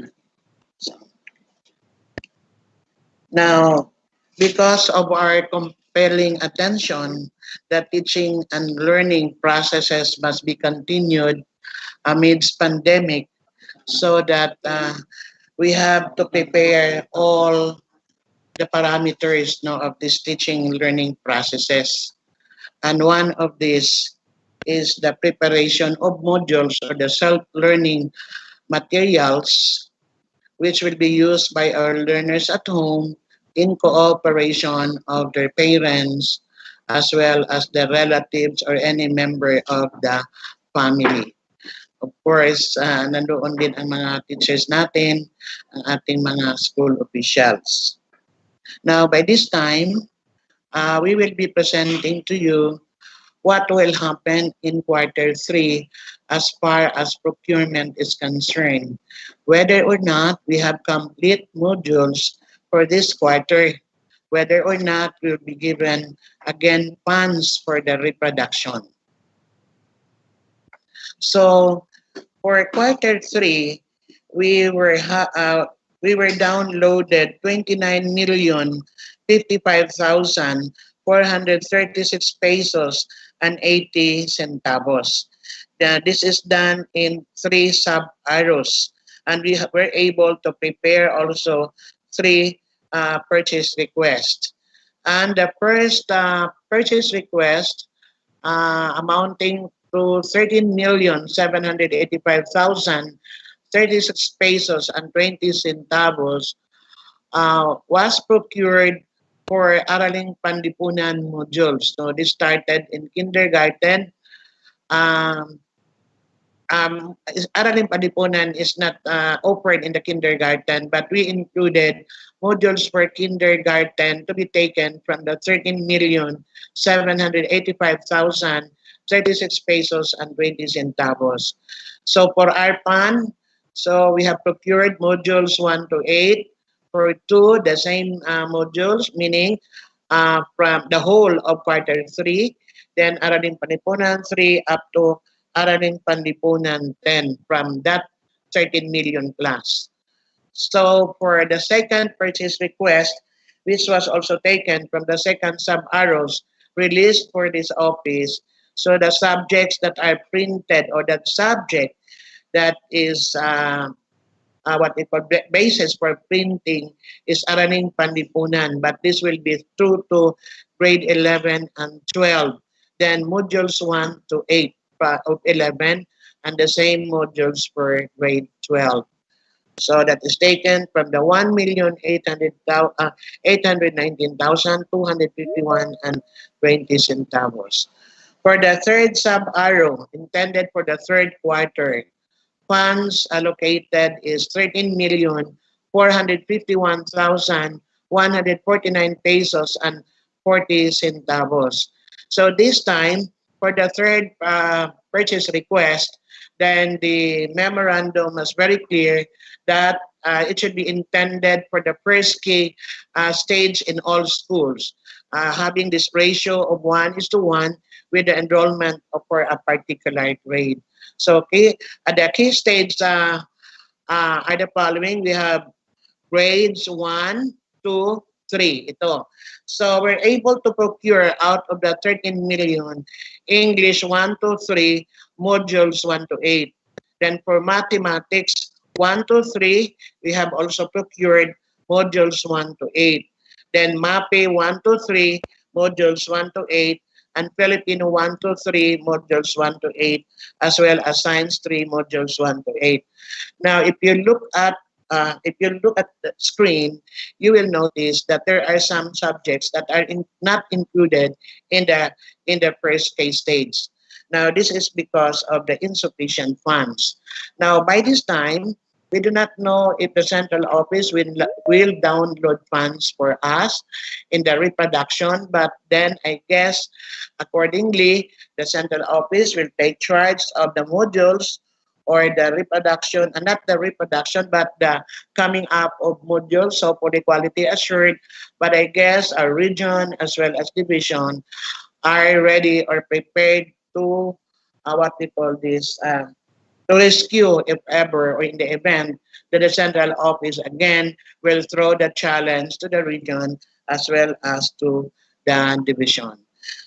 Now, because of our compelling attention, the teaching and learning processes must be continued amidst pandemic, so that we have to prepare all the parameters of these teaching learning processes. And one of these is the preparation of modules or the self-learning materials, which will be used by our learners at home in cooperation of their parents as well as the relatives or any member of the family. Of course, nandoon din ang mga teachers natin, ang ating mga school officials. Now, by this time, we will be presenting to you what will happen in Q3 as far as procurement is concerned, whether or not we have complete modules for this quarter, whether or not we'll be given again funds for the reproduction. So for Q3, we were downloaded 29,055,436 pesos and 80 centavos. This is done in 3 sub-arrows, and we were able to prepare also 3 purchase requests. And the first purchase request amounting to 13,785,036 pesos and 20 centavos was procured for Araling Panlipunan modules. So this started in kindergarten. Araling Panlipunan is not offered in the kindergarten, but we included modules for kindergarten to be taken from the 13,785,036 pesos and 20 centavos. So for our PAN, so we have procured modules 1 to 8. For 2, the same modules, meaning from the whole of Q3, then Araling Panlipunan 3 up to Araling Panlipunan 10 from that 13 million plus. So for the second purchase request, which was also taken from the second sub-arrows released for this office, so the subjects that are printed or that subject that is what we call basis for printing is Araling Panlipunan, but this will be true to grade 11 and 12. Then modules 1 to 8 of 11 and the same modules for grade 12. So that is taken from the 1,819,251 and 20 centavos. For the third sub-arrow, intended for the third quarter, funds allocated is 13,451,149 pesos and 40 centavos. So this time, for the third purchase request, then the memorandum is very clear that it should be intended for the first key stage in all schools, having this ratio of 1:1 with the enrollment for a particular grade. So the key stage are the following. We have grades 1, 2, 3. Ito. So we're able to procure out of the 13 million, English 1 to 3, modules 1 to 8. Then for mathematics 1 to 3, we have also procured modules 1 to 8. Then MAPE 1 to 3, modules 1 to 8, and Filipino 1 to 3, modules 1 to 8, as well as Science 3, modules 1 to 8. Now, if you look at the screen, you will notice that there are some subjects that are not included in the first case stage. Now, this is because of the insufficient funds. Now, by this time, we do not know if the central office will download funds for us in the reproduction, but then I guess accordingly, the central office will take charge of the modules or the reproduction, and not the reproduction, but the coming up of modules, so for the quality assured. But I guess our region as well as division are ready or prepared to, what we call this, to rescue if ever or in the event that the central office again will throw the challenge to the region as well as to the division.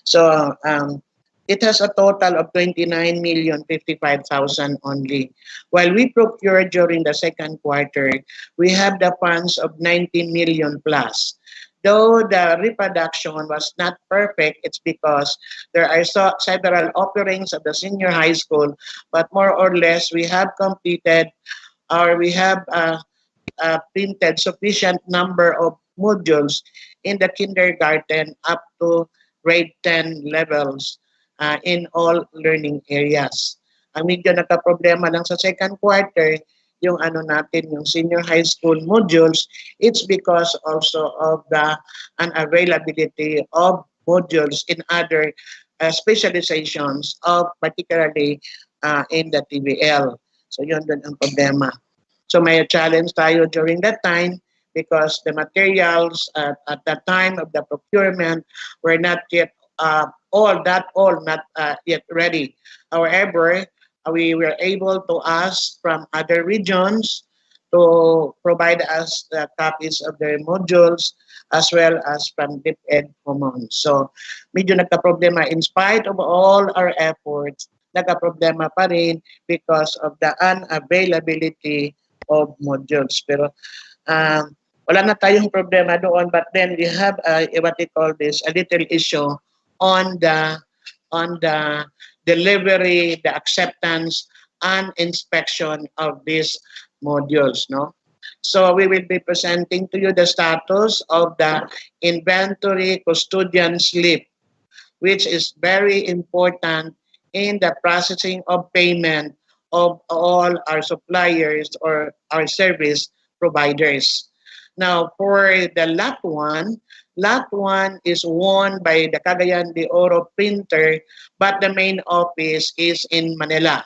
So it has a total of 29,055,000 only. While we procured during the second quarter, we have the funds of 19 million plus. Though the reproduction was not perfect, it's because there are several offerings of the senior high school, but more or less we have completed or we have printed sufficient number of modules in the kindergarten up to grade 10 levels in all learning areas. Ang medyo nagka-problema lang sa second quarter, yung yung senior high school modules, it's because also of the unavailability of modules in other specializations of particularly in the TVL. So yun din ang problema. So may challenge tayo during that time because the materials at the time of the procurement were not yet not yet ready. However, we were able to ask from other regions to provide us the copies of their modules as well as from DepEd Commons. So, medyo nagka-problema in spite of all our efforts, nagka-problema pa rin because of the unavailability of modules. Pero wala na tayong problema doon, but then we have what we call this, a little issue on the delivery, the acceptance, and inspection of these modules. No, so we will be presenting to you the status of the inventory custodian slip, which is very important in the processing of payment of all our suppliers or our service providers. Now, for the lot 1 is won by the Cagayan de Oro printer, but the main office is in Manila.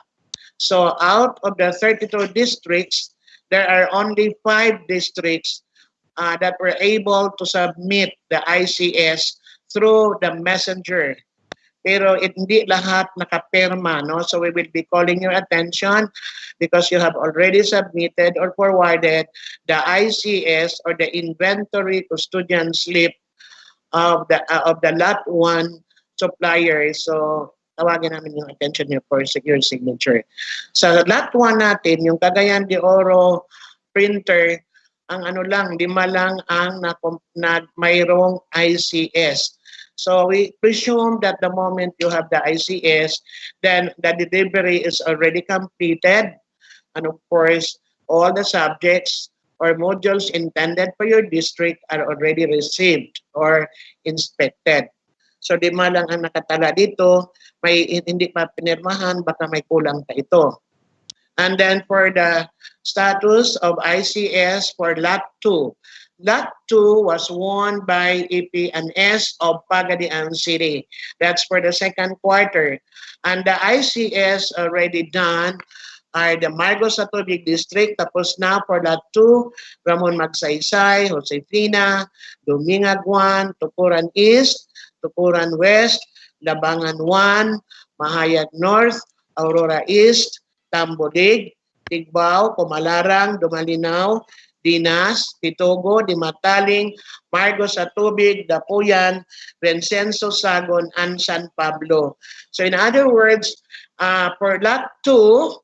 So out of the 32 districts, there are only 5 districts that were able to submit the ICS through the messenger. Pero hindi lahat nakapirma, no? So we will be calling your attention because you have already submitted or forwarded the ICS or the inventory custodian slip of the lot 1 supplier. So tawagin namin yung attention niyo for secure signature. Sa lot 1 natin, yung Cagayan de Oro printer, ang lang, 5 lang ang mayroong ICS. So we presume that the moment you have the ICS, then the delivery is already completed. And of course, all the subjects or modules intended for your district are already received or inspected. So lima lang ang nakatala dito, may hindi pa pinirmahan, baka may kulang pa ito. And then for the status of ICS for Lot 2. Lot 2 was won by EP&S of Pagadian City. That's for the second quarter. And the ICS already done are the Margos sa Tubig District. Tapos na for Lot 2, Ramon Magsaysay, Josefina, Dumingaguan, Tukuran East, Tukuran West, Labangan 1, Mahayag North, Aurora East, Tambodig, Tigbao, Pumalarang, Dumalinaw, Dinas, Pitogo, Dimataling, Margos sa Tubig, Dapuyan, Rencenso, Sagon, and San Pablo. So in other words, for Lot 2,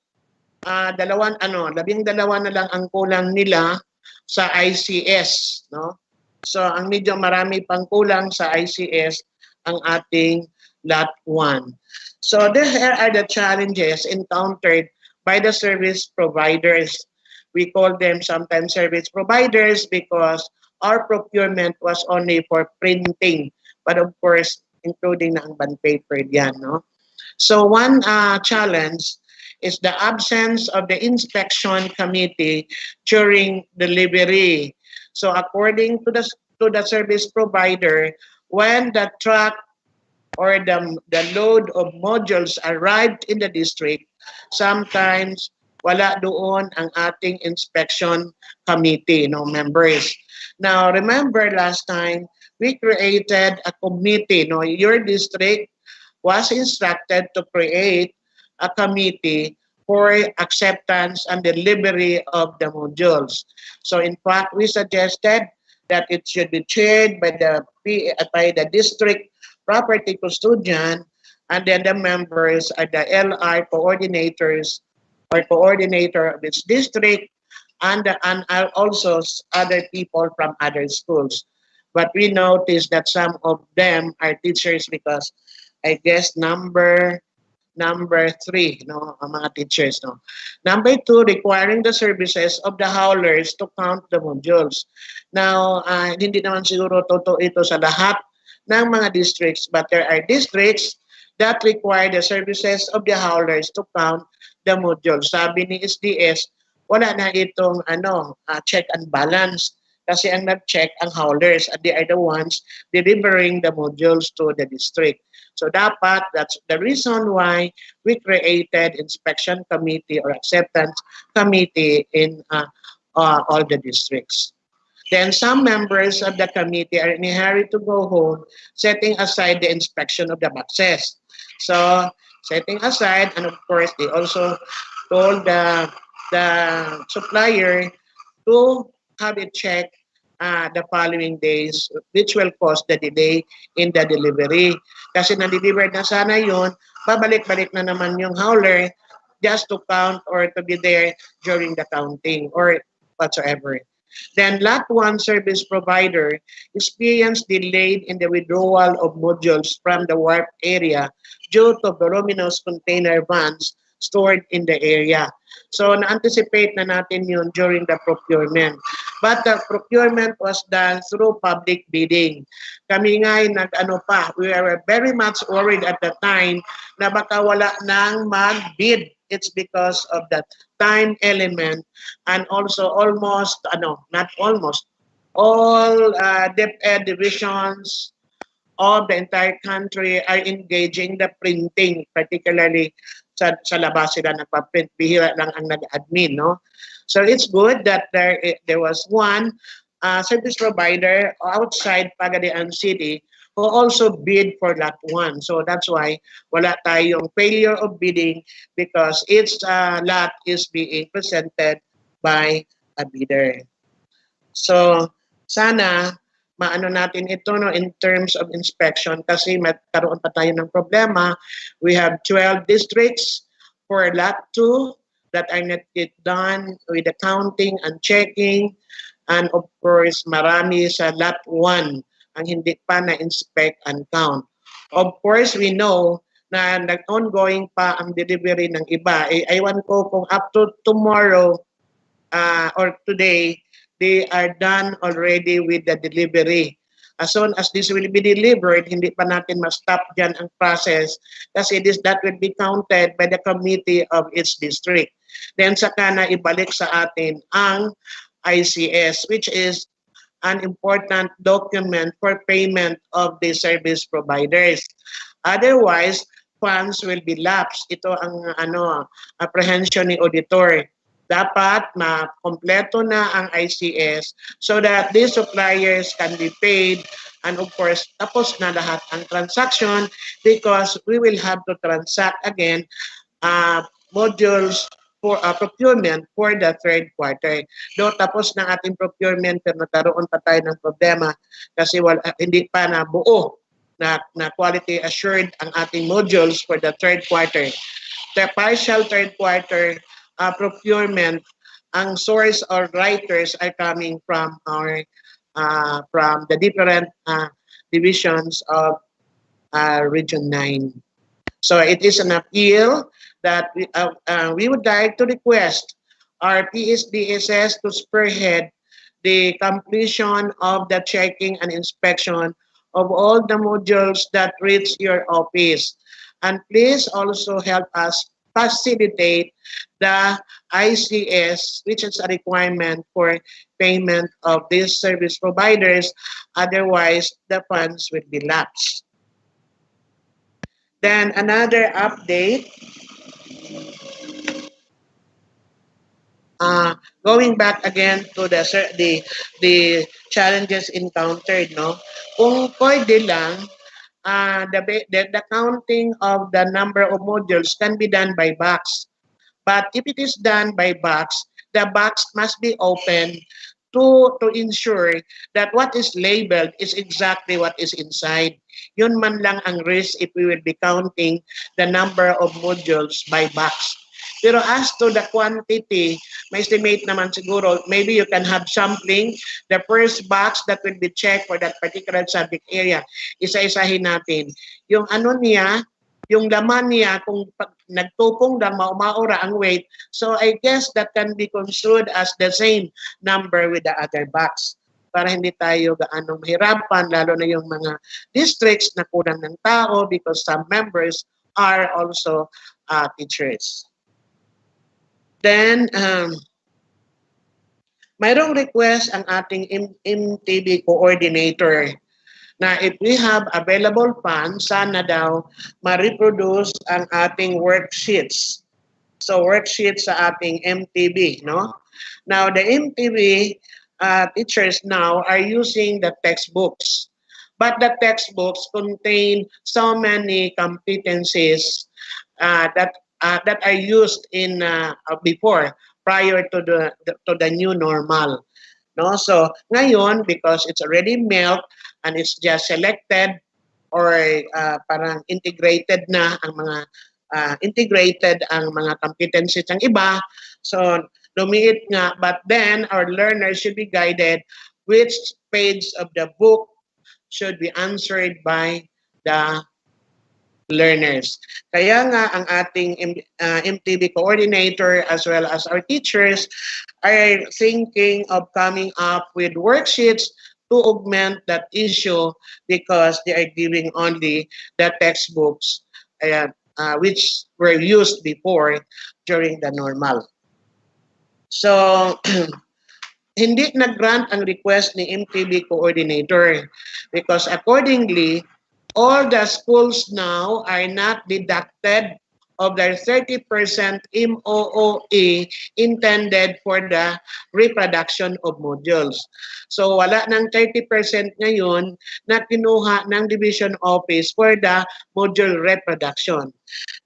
labing dalawa na lang ang kulang nila sa ICS, no? So ang medyo marami pang kulang sa ICS ang ating Lot 1. So these are the challenges encountered by the service providers. We call them sometimes service providers because our procurement was only for printing, but of course including na ang bond paper diyan, no? So one challenge is the absence of the inspection committee during delivery. So according to the service provider, when the truck or the load of modules arrived in the district, sometimes wala doon ang ating inspection committee, no members. Now remember last time we created a committee, no, your district was instructed to create a committee for acceptance and delivery of the modules. So in fact, we suggested that it should be chaired by the district property custodian, and then the members are the LI coordinators or coordinator of its district, and also other people from other schools. But we noticed that some of them are teachers because I guess number 3, no, ang mga teachers, no. Number 2, requiring the services of the howlers to count the modules. Now, hindi naman siguro totoo ito sa lahat ng mga districts, but there are districts that require the services of the howlers to count the modules. Sabi ni SDS, wala na itong check and balance kasi ang nag-check ang howlers and they are the ones delivering the modules to the district. So dapat, that's the reason why we created inspection committee or acceptance committee in all the districts. Then some members of the committee are in a hurry to go home, setting aside the inspection of the boxes. So setting aside, and of course they also told the supplier to have it checked the following days, which will cause the delay in the delivery. Kasi na-deliver na sana yun, babalik-balik na naman yung howler just to count or to be there during the counting or whatsoever. Then Lot 1 service provider experienced delayed in the withdrawal of modules from the wharf area due to voluminous container vans stored in the area. So na-anticipate na natin yun during the procurement. But the procurement was done through public bidding. Kami nga we were very much worried at the time na baka wala nang mag-bid. It's because of that time element, and also almost, not almost, all DepEd divisions of the entire country are engaging the printing, particularly sa labas sila nagpa-print, bihira lang ang nag-admin, no? So it's good that there was one service provider outside Pagadian City who also bid for Lot 1. So that's why wala tayong failure of bidding because each lot is being presented by a bidder. So sana maano natin ito, no, in terms of inspection kasi magkaroon pa tayo ng problema. We have 12 districts for Lot 2 that are not yet done with the counting and checking, and of course marami sa Lot 1 ang hindi pa na-inspect and count. Of course, we know na nag-ongoing pa ang delivery ng iba. Ewan ko kung up to tomorrow or today, they are done already with the delivery. As soon as this will be delivered, hindi pa natin ma-stop dyan ang process kasi that will be counted by the committee of each district. Then saka na ibalik sa atin ang ICS, which is an important document for payment of the service providers. Otherwise, funds will be lapsed. Ito ang apprehension ni auditor. Dapat makompleto na ang ICS so that these suppliers can be paid, and of course, tapos na lahat ang transaction because we will have to transact again modules for procurement for the third quarter. Though tapos na ating procurement, pero nagkaroon pa tayo ng problema kasi hindi pa na buo na quality assured ang ating modules for the third quarter. The partial third quarter procurement, ang source or writers are coming from our from the different divisions of Region 9. So it is an appeal that we would like to request our PSDSS to spearhead the completion of the checking and inspection of all the modules that reach your office. And please also help us facilitate the ICS, which is a requirement for payment of these service providers. Otherwise, the funds will be lapsed. Then another update, going back again to the challenges encountered, no? Kung pwede lang, the counting of the number of modules can be done by box. But if it is done by box, the box must be open to ensure that what is labeled is exactly what is inside. Yun man lang ang risk if we will be counting the number of modules by box. Pero as to the quantity, may estimate naman siguro, maybe you can have sampling. The first box that will be checked for that particular subject area, isa-isahin natin. Yung ano niya, yung laman niya, kung nagtupong lang maura ang weight, so I guess that can be construed as the same number with the other box. Para hindi tayo gaano mahirapan, lalo na yung mga districts na kulang ng tao because some members are also teachers. Then, mayroong request ang ating MTB coordinator na if we have available funds, sana daw ma-reproduce ang ating worksheets. So, worksheets sa ating MTB, no? Now, the MTB teachers now are using the textbooks. But the textbooks contain so many competencies that are used in before, prior to the new normal. No, so ngayon because it's already mailed and it's just selected or parang integrated na ang mga competencies ng iba. So lumiit nga, but then our learners should be guided which page of the book should be answered by the learners. Kaya nga ang ating MTB coordinator as well as our teachers are thinking of coming up with worksheets to augment that issue because they are giving only the textbooks which were used before during the normal. So, hindi nag-grant ang request ni MTB coordinator because accordingly, all the schools now are not deducted of their 30% MOOE intended for the reproduction of modules. So wala ng 30% ngayon na kinuha ng division office for the module reproduction.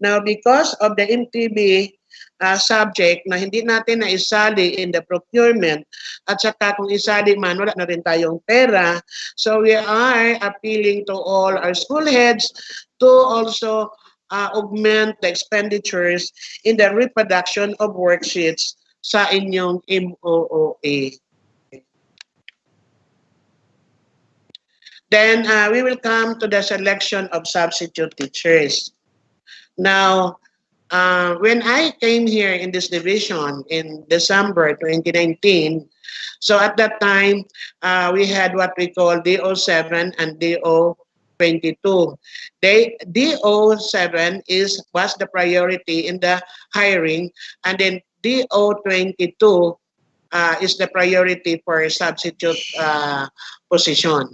Now because of the MTB subject na hindi natin na isali in the procurement at saka kung isali man wala na rin tayong pera, so we are appealing to all our school heads to also augment the expenditures in the reproduction of worksheets sa inyong MOOE. Then we will come to the selection of substitute teachers. Now, when I came here in this division in December 2019, so at that time, we had what we call DO7 and DO22. DO7 was the priority in the hiring, and then DO22 is the priority for substitute position.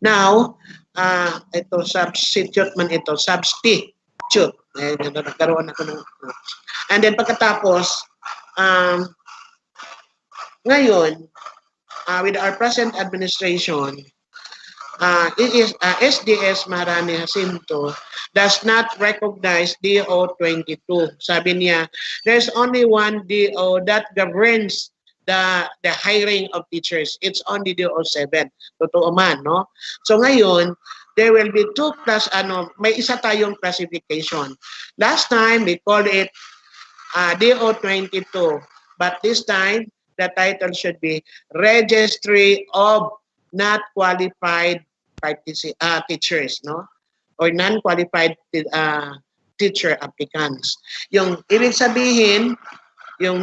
Now, ito substitute man ito, substitute. Nagkaroon ako ng... And then pagkatapos, ngayon, with our present administration, it is SDS Maharani Jacinto does not recognize DO22. Sabi niya, there's only one DO that governs the hiring of teachers. It's only DO7. Totoo man, no? So ngayon, there will be may isa tayong classification. Last time, we called it DO22. But this time, the title should be Registry of Not Qualified Teachers, no? Or non-qualified teacher applicants. Yung ibig sabihin, yung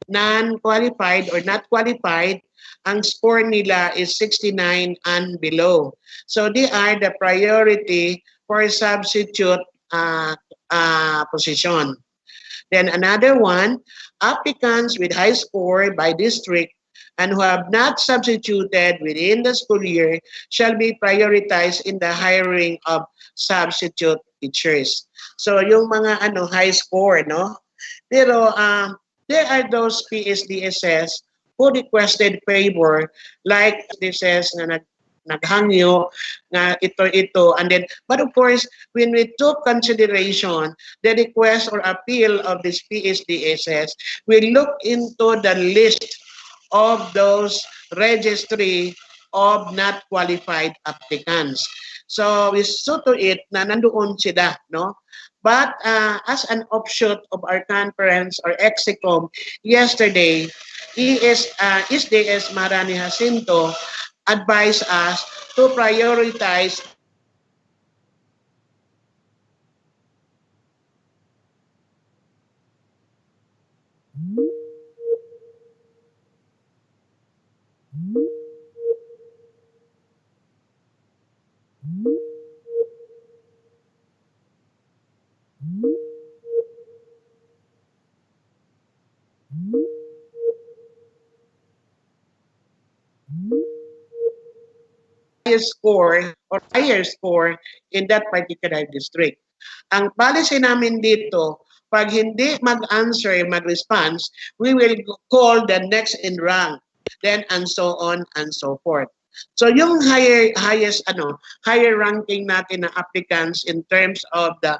non-qualified or not qualified, ang score nila is 69 and below. So they are the priority for substitute position. Then another one, applicants with high score by district and who have not substituted within the school year shall be prioritized in the hiring of substitute teachers. So yung mga high score, no? Pero there are those PSDSS who requested favor, like this says na naghangyo na ito and then, but of course when we took consideration the request or appeal of this PSDSS, we look into the list of those registry of not qualified applicants. So we saw to it na nandoon sila, no? But as an offshoot of our conference or EXICOM yesterday, SDS Marani Jacinto advised us to prioritize score or higher score in that particular district. Ang policy namin dito, pag hindi mag-answer, mag-response, we will call the next in rank, then and so on and so forth. So yung higher ranking natin na applicants in terms of the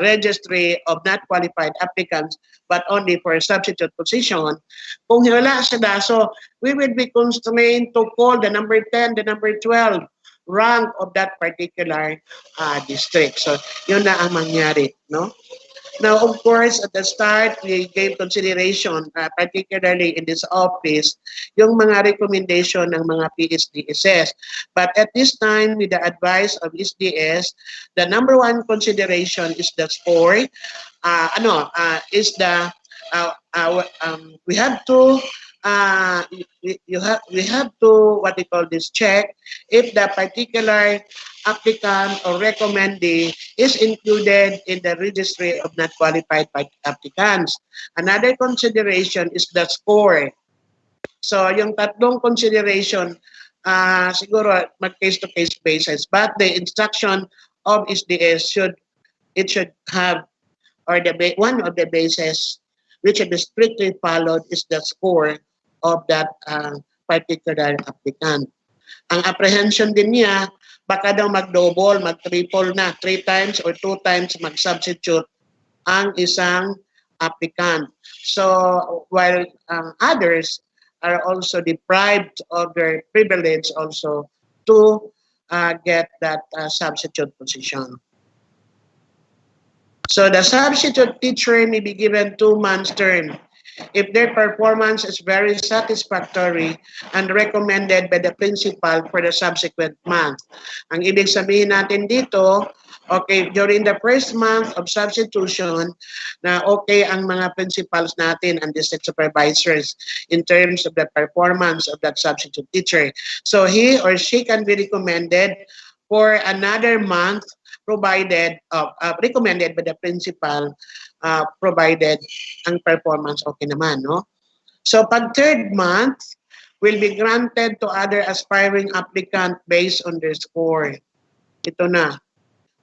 registry of not qualified applicants but only for substitute position, kung wala sila, so we will be constrained to call the number 10, the number 12 rank of that particular district. So yun na ang mangyari, no? Now, of course, at the start, we gave consideration, particularly in this office, yung mga recommendation ng mga PSDSS. But at this time, with the advice of SDS, the number one consideration is the score. We have to we have to what we call this check if the particular applicant or recommendee is included in the registry of not qualified applicants. Another consideration is the score. So yung tatlong consideration siguro mag case-to-case basis, but the instruction of SDS should have, or one of the bases which should be strictly followed is the score of that particular applicant. Ang apprehension din niya, baka daw mag-double, mag-triple na, 3 times or 2 times mag-substitute ang isang applicant. So while others are also deprived of their privilege also to get that substitute position. So the substitute teacher may be given 2 months term if their performance is very satisfactory and recommended by the principal for the subsequent month. Ang ibig sabihin natin dito, Okay, during the first month of substitution, na okay ang mga principals natin and district supervisors in terms of the performance of that substitute teacher. So he or she can be recommended for another month provided, recommended by the principal, provided ang performance okay naman, no? So pag third month, will be granted to other aspiring applicant based on their score. Ito na.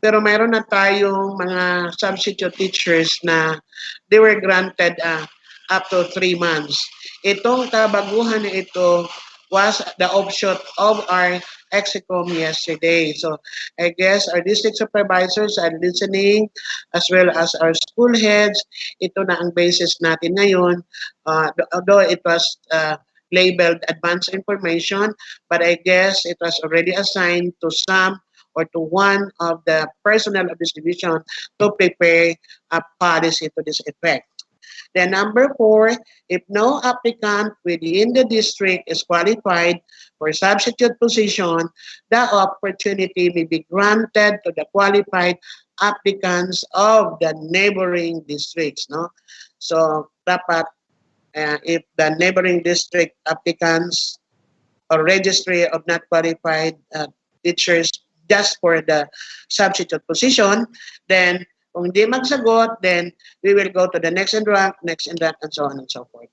Pero mayroon na tayong mga substitute teachers na they were granted up to 3 months. Itong kabaguhan na ito was the offshoot of our execom yesterday. So I guess our district supervisors are listening as well as our school heads. Ito na ang basis natin ngayon. Although it was labeled advanced information, but I guess it was already assigned to some or to one of the personnel of this division to prepare a policy to this effect. Then number 4, if no applicant within the district is qualified for substitute position, the opportunity may be granted to the qualified applicants of the neighboring districts. No? So dapat if the neighboring district applicants or registry of not qualified teachers just for the substitute position, then kung hindi magsagot, then we will go to the next in rank, and so on and so forth.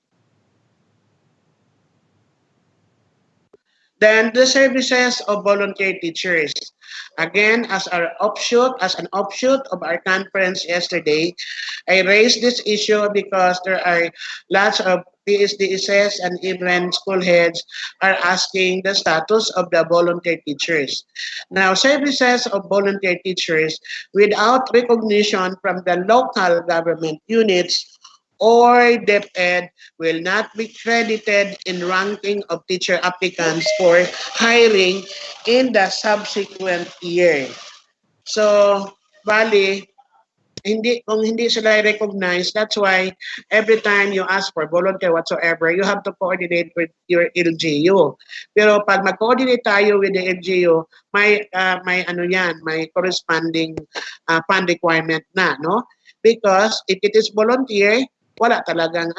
Then the services of volunteer teachers. Again, as an offshoot of our conference yesterday, I raised this issue because there are lots of PSDSS and even school heads are asking the status of the volunteer teachers. Now, services of volunteer teachers without recognition from the local government units or DepEd will not be credited in ranking of teacher applicants for hiring in the subsequent year. So, bali, kung hindi sila recognize, that's why every time you ask for volunteer whatsoever, you have to coordinate with your LGU. Pero pag mag-coordinate tayo with the LGU, may corresponding fund requirement na, no? Because if it is volunteer, wala talagang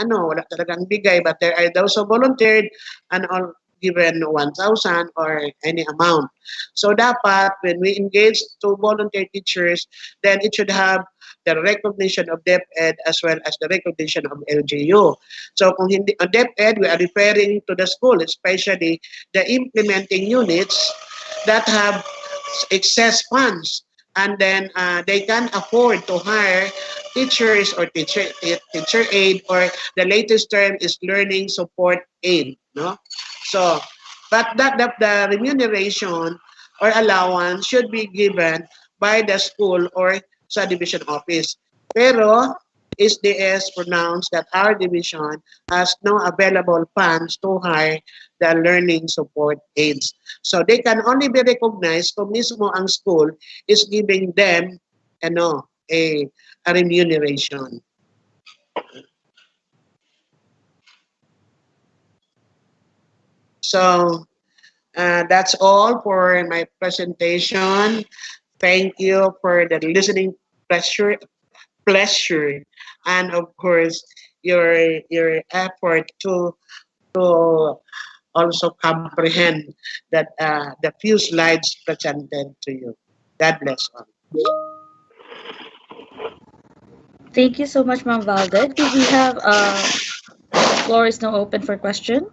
bigay, but there are those who volunteered and all given 1,000 or any amount. So dapat when we engage to volunteer teachers, then it should have the recognition of DepEd as well as the recognition of LGU. So kung hindi on DepEd, we are referring to the school, especially the implementing units that have excess funds, and then they can afford to hire teachers or teacher aid, or the latest term is learning support aid, no? So, but that the remuneration or allowance should be given by the school or subdivision office. Pero SDS pronounced that our division has no available funds to hire the learning support aids. So they can only be recognized kung mismo ang school is giving them a remuneration. So that's all for my presentation. Thank you for the listening pleasure, and of course your effort to also comprehend that the few slides presented to you. God bless all. Thank you so much, Ma'am Valde. Do we have floor is now open for questions?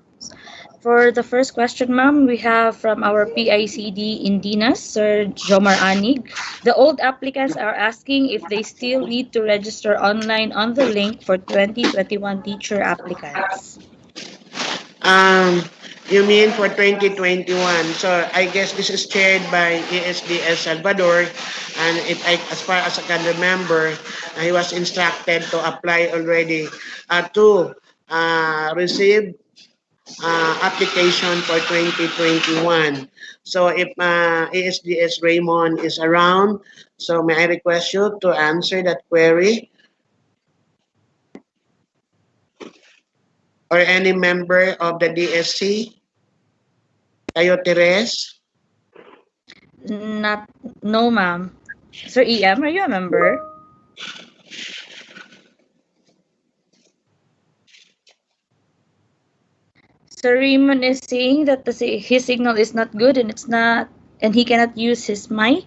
For the first question, ma'am, we have from our PICD in Dinas, Sir Jomar Anig. The old applicants are asking if they still need to register online on the link for 2021 teacher applicants. You mean for 2021? So I guess this is chaired by ESDS Salvador, and as far as I can remember, he was instructed to apply already to receive application for 2021. So if ESDS Raymond is around, so may I request you to answer that query? Or any member of the DSC? Kayo, Teres? No, ma'am. Sir EM, are you a member? Sir Raymond is saying that his signal is not good and it's not, and he cannot use his mic.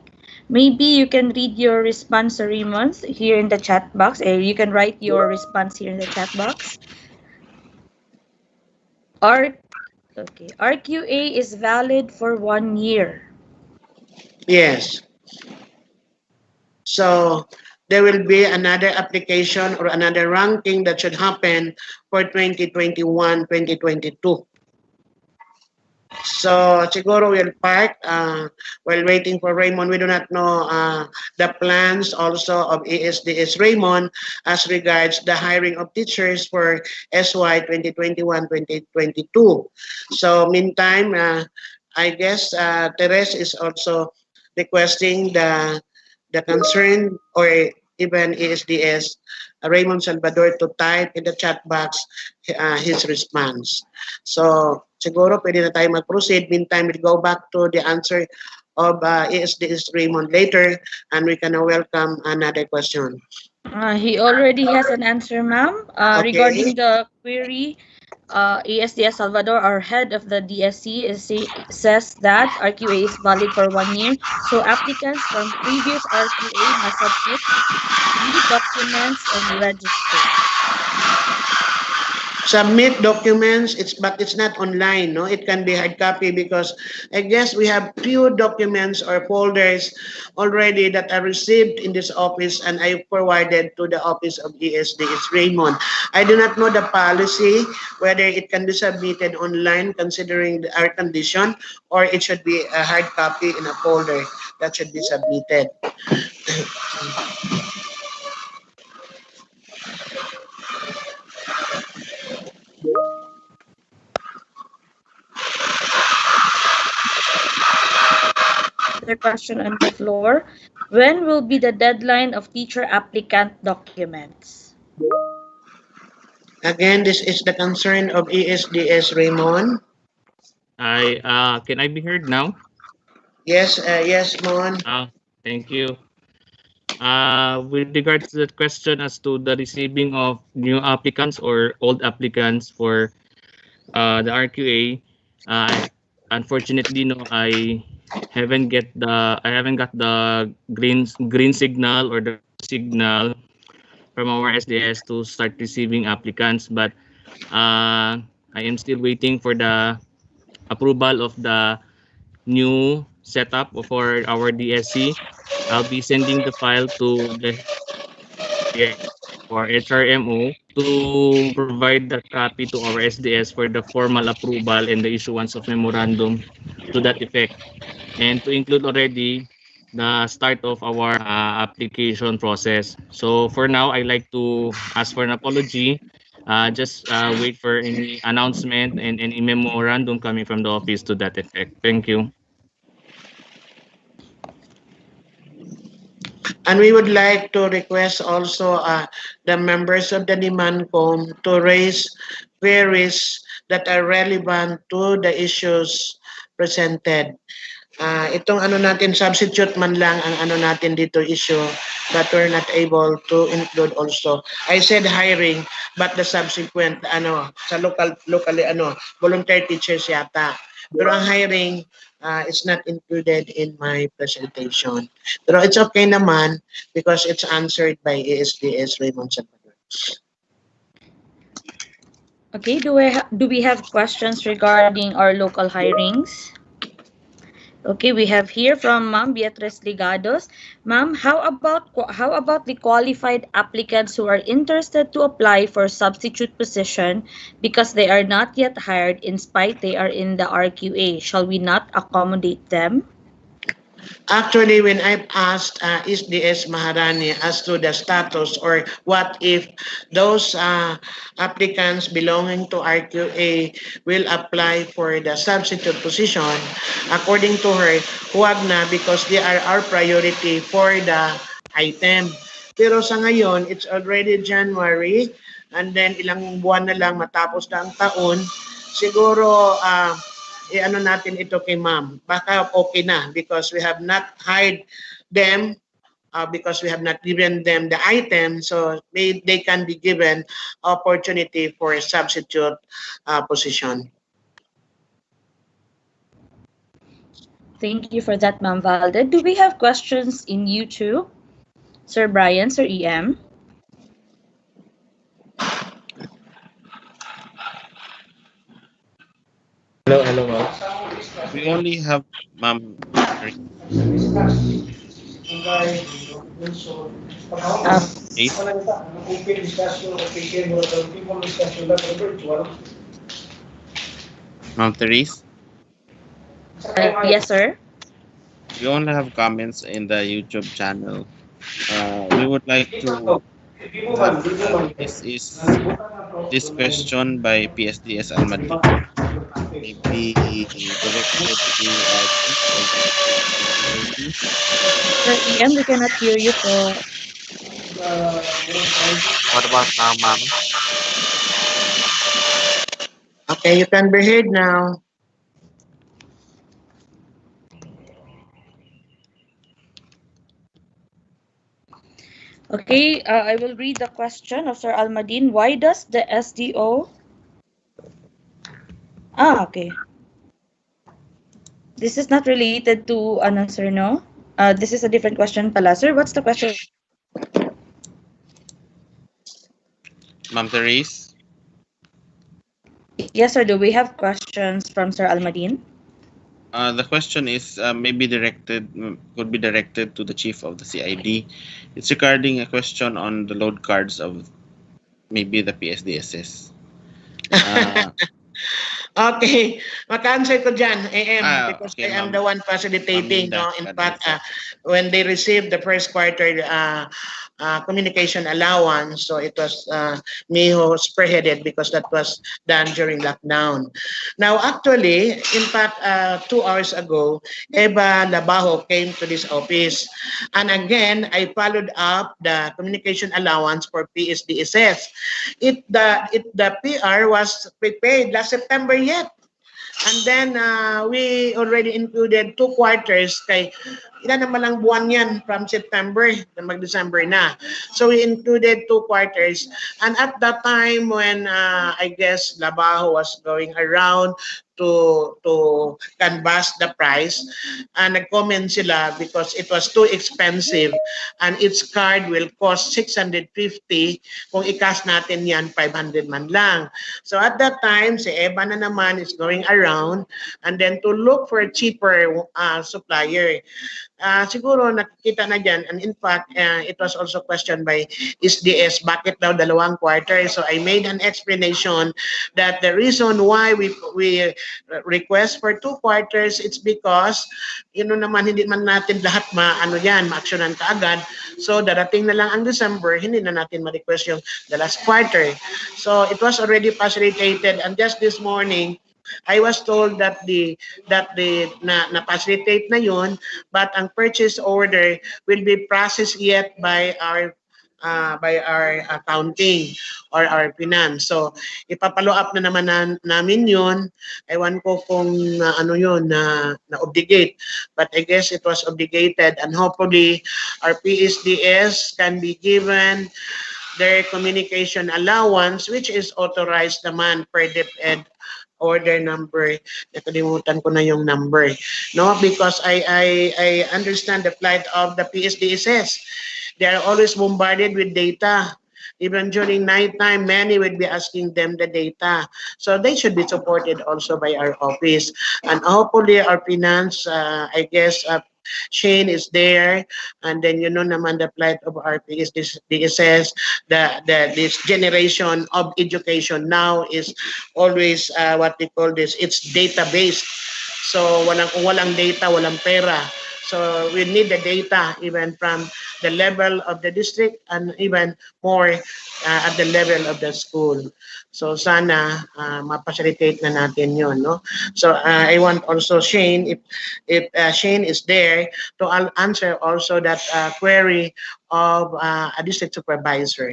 Maybe you can read your response, Sir Raymond, here in the chat box. You can write your response here in the chat box. R okay. RQA is valid for 1 year. Yes. So there will be another application or another ranking that should happen for 2021, 2022. So siguro we'll park while waiting for Raymond. We do not know the plans also of ASDS Raymond as regards the hiring of teachers for SY 2021-2022. So meantime, I guess Teres is also requesting the concern or even ASDS Raymond Salvador to type in the chat box his response. So siguro pwede na tayo mag-proceed. Meantime, we'll go back to the answer of ASDS Raymond later and we can welcome another question. He already has an answer, ma'am. Okay. Regarding the query, ASDS Salvador, our head of the DSC, says that RQA is valid for 1 year. So applicants from previous RQA must submit the documents and register. Submit documents, but it's not online, no? It can be hard copy because I guess we have few documents or folders already that are received in this office and I forwarded to the office of ESD. It's Raymond. I do not know the policy, whether it can be submitted online considering our condition or it should be a hard copy in a folder that should be submitted. Another question on the floor. When will be the deadline of teacher applicant documents? Again, this is the concern of ESDS Raymond. Can I be heard now? Yes, yes, Mon. Thank you. With regards to that question as to the receiving of new applicants or old applicants for the RQA, unfortunately, no, I haven't got the green signal or the signal from our SDS to start receiving applicants, but I am still waiting for the approval of the new setup for our DSC. I'll be sending the file to the for HRMO to provide the copy to our SDS for the formal approval and the issuance of memorandum to that effect, and to include already the start of our application process. So for now, I like to ask for an apology. Just wait for any announcement and any memorandum coming from the office to that effect. Thank you. And we would like to request also the members of the DIMANCOM to raise queries that are relevant to the issues presented. Itong ano natin, substitute man lang ang ano natin dito issue that we're not able to include also. I said hiring, but the subsequent ano sa locally ano volunteer teachers yata. Pero ang hiring it's not included in my presentation. Pero it's okay naman because it's answered by ASDS Raymond Salvador. Okay, do we have questions regarding our local hirings? Okay, we have here from Ma'am Beatriz Ligados. Ma'am, how about the qualified applicants who are interested to apply for substitute position because they are not yet hired in spite they are in the RQA? Shall we not accommodate them? Actually, when I've asked SDS Maharani as to the status or what if those applicants belonging to RQA will apply for the substitute position, according to her, huwag na because they are our priority for the item. Pero sa ngayon, it's already January and then ilang buwan na lang matapos na ang taon, siguro ano natin ito kay ma'am. Baka okay na because we have not hired them because we have not given them the item, so they can be given opportunity for a substitute position. Thank you for that, Ma'am Valde. Do we have questions in YouTube? Sir Brian, Sir EM? Hello, hello, ma'am. We only have Ma'am. Eight. Ma'am Therese. Yes, sir. We only have comments in the YouTube channel. We would like to have this question by PSDS Almadin may be directed to our chief of security. Sir EM, we cannot hear you po. What about now, ma'am? Okay, you can be heard now. Okay, I will read the question of Sir Almadin. Why does the SDO... okay. This is not related to ano, sir, no? This is a different question pala. Sir, what's the question? Ma'am Therese. Yes, sir. Do we have questions from Sir Almadin? The question is could be directed to the chief of the CID. It's regarding a question on the load cards of maybe the PSDSS. Okay, maka-answer ko dyan, AM, because okay, I am ma'am. the one facilitating. Linda, No? In fact, when they received the first quarter communication allowance, so it was me who spearheaded because that was done during lockdown. Now, actually, in fact, 2 hours ago, Eva Labajo came to this office. And again, I followed up the communication allowance for PSDSS. The PR was prepared last September yet. And then we already included 2 quarters kay ilan naman lang buwan yan from September na mag-December na. So we included 2 quarters. And at that time when I guess Labajo was going around to canvass the price, nag-comment sila because it was too expensive and each card will cost 650. Kung i-cash natin yan, 500 man lang. So at that time, si Eva na naman is going around and then to look for a cheaper supplier. Siguro nakikita na dyan, and in fact, it was also questioned by SDS, bakit daw 2 quarter? So I made an explanation that the reason why we request for 2 quarters, it's because, naman, hindi man natin lahat ma-actionan kaagad. So darating na lang ang December, hindi na natin ma-request yung the last quarter. So it was already facilitated, and just this morning, I was told that na-facilitate na yun, but ang purchase order will be processed yet by our accounting or our finance. So ipapalo up na naman namin yun. Ewan ko kung ano yun na-obligate, but I guess it was obligated, and hopefully our PSDS can be given their communication allowance, which is authorized naman per DepEd order number. Nakalimutan ko na yung number. No, because I understand the plight of the PSDSS. They are always bombarded with data. Even during nighttime, many would be asking them the data. So they should be supported also by our office. And hopefully our finance, I guess, Shane is there, and then naman the plight of RP is this DSS, this generation of education now is always what they call this, it's data based. So walang data, walang pera. So we need the data even from the level of the district and even more at the level of the school. So sana ma-facilitate na natin yun, no? So I want also Shane, if Shane is there, to answer also that query of a district supervisor.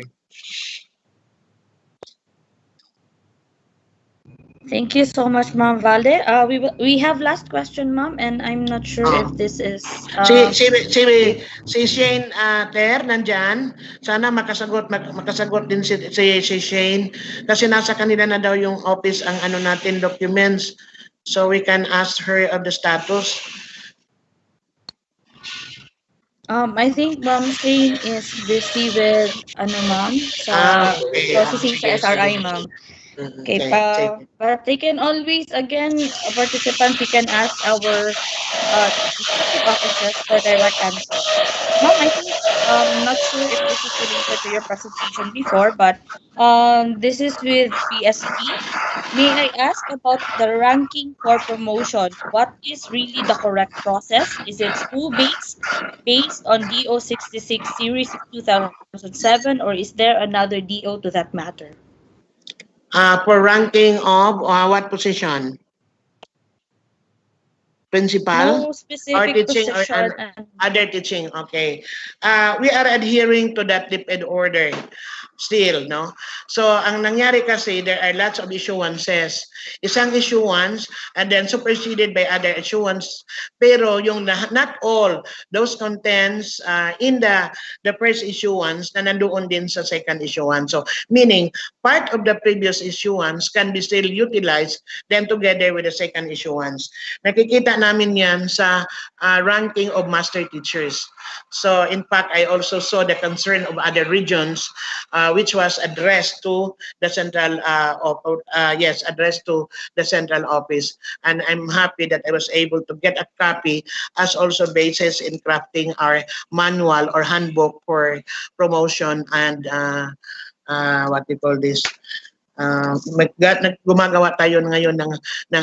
Thank you so much, Ma'am Valde. We have last question, Ma'am, and I'm not sure Oh. if this is Si Shane Ter nandyan. Sana makasagot din si Shane kasi nasa kanila na daw yung office ang ano natin documents. So we can ask her of the status. I think Ma'am Shane is busy with ano ma'am Okay. processing sa Sige, SRI sige. ma'am. Okay, Okay, sige. but they can always again participants you can ask our district officers for direct answer. Ma'am, I think not sure if this is related to your presentation before, but this is with PSB. May I ask about the ranking for promotion? What is really the correct process? Is it school-based, based on DO 66 series of 2007, or is there another DO to that matter? For ranking of what position? Principal? No Or specific teaching or position and other teaching? Okay. We are adhering to that DepEd order still, no? So, ang nangyari kasi, there are lots of issuances. Isang issuance and then superseded by other issuance. Pero yung not all those contents in the first issuance na nandoon din sa second issuance. So, meaning, part of the previous issuance can be still utilized then together with the second issuance. Nakikita namin yan sa ranking of master teachers. So, in fact, I also saw the concern of other regions which was addressed to the central addressed to the central office, and I'm happy that I was able to get a copy as also basis in crafting our manual or handbook for promotion and what we call this gumagawa tayo ngayon ng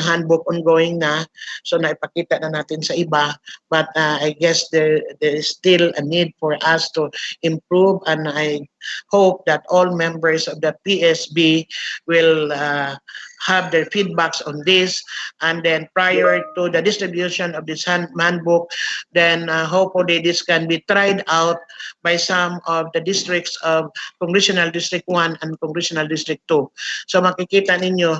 handbook ongoing na, so naipakita na natin sa iba, but I guess there is still a need for us to improve, and I hope that all members of the PSB will have their feedbacks on this, and then prior to the distribution of this handbook, then hopefully this can be tried out by some of the districts of Congressional District 1 and Congressional District 2. So makikita ninyo,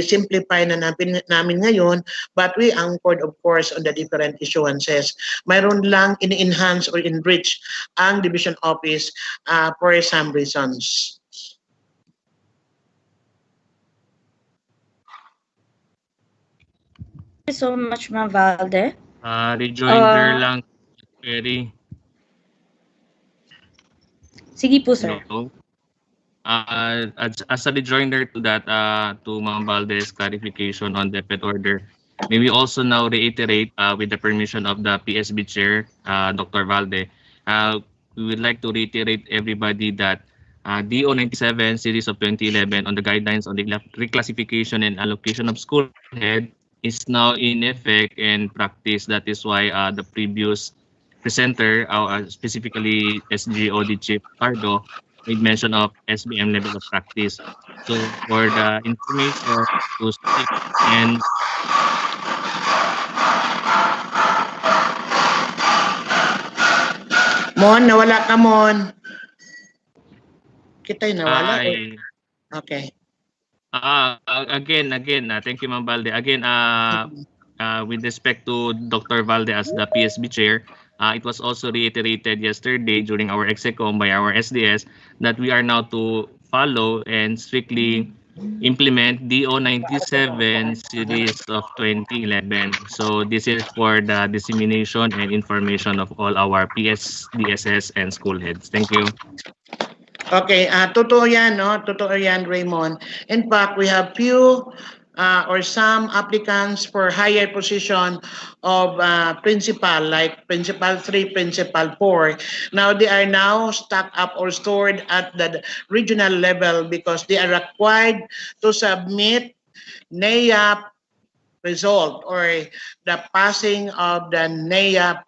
simplify na namin ngayon, but we anchored of course on the different issuances. Mayroon lang in-enhance or enrich ang division office for some reasons. Thank you so much, Ma'am Valde. Rejoinder lang, Perry. Sige po, sir. Hello. As a rejoinder to that, to Ma'am Valdez clarification on the DepEd order, may we also now reiterate, with the permission of the PSB Chair, Dr. Valde, we would like to reiterate everybody that DO 97 series of 2011 on the guidelines on the reclassification and allocation of school head is now in effect and practice. That is why the previous presenter, specifically SGOD Chief Pardo, made mention of SBM level of practice. So for the information to stick and Mon, nawala ka, Mon. Kita'y nawala. Okay. Again, thank you, Ma'am Valde. Again, with respect to Dr. Valde as the PSB chair, it was also reiterated yesterday during our execom by our SDS that we are now to follow and strictly implement DO 97 series of 2011. So this is for the dissemination and information of all our PS, DSS, and school heads. Thank you. Okay, totoo yan, no? Totoo yan, Raymond. In fact, we have few or some applicants for higher position of principal, like principal 3, principal 4. Now, they are now stacked up or stored at the regional level because they are required to submit NAEP result or the passing of the NAEP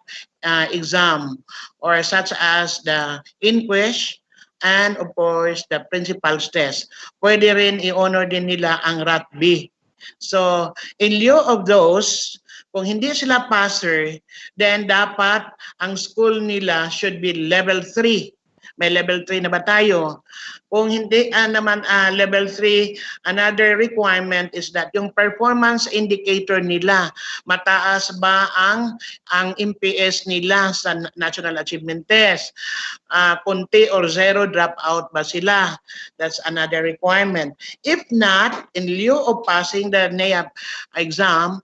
exam, or such as the inquest, and of course the principal's test. Pwede rin i-honor din nila ang RAT-B. So in lieu of those, kung hindi sila passer, then dapat ang school nila should be level 3 May level 3 na ba tayo? Kung hindi naman level 3, another requirement is that yung performance indicator nila, mataas ba ang MPS nila sa National Achievement Test? Kunti or zero dropout ba sila? That's another requirement. If not, in lieu of passing the NAEP exam,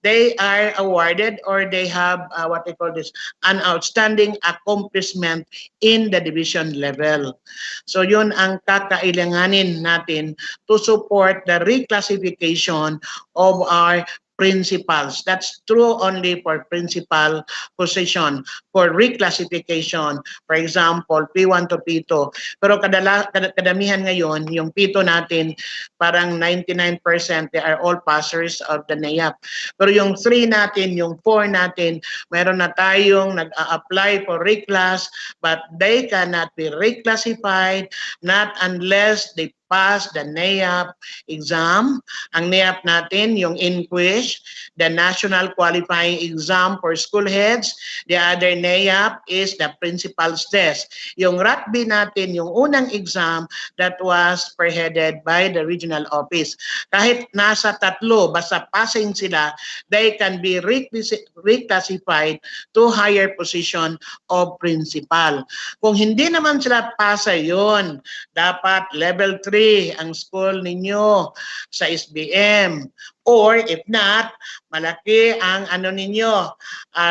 they are awarded or they have what they call this, an outstanding accomplishment in the division level. So yun ang kakailanganin natin to support the reclassification of our principals. That's true only for principal position. For reclassification, for example, P1 to P2. Pero kadamihan ngayon, yung P2 natin, parang 99% they are all passers of the NAEP. Pero yung 3 natin, yung 4 natin, meron na tayong nag-a-apply for reclass, but they cannot be reclassified not unless they pass the NAEP exam. Ang NAEP natin, yung INQUISH, the National Qualifying Exam for School Heads. The other NAEP is the Principal's Test. Yung RATB natin, yung unang exam that was spearheaded by the regional office. Kahit nasa tatlo, basta passing sila, they can be reclassified to higher position of principal. Kung hindi naman sila pasa yun, dapat level 3 ang school ninyo sa SBM. Or if not, malaki ang ninyo,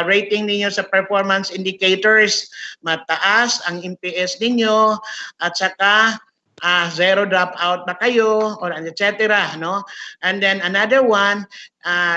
rating ninyo sa performance indicators, mataas ang MPS ninyo, at saka zero dropout ba kayo, or etc. No? And then another one,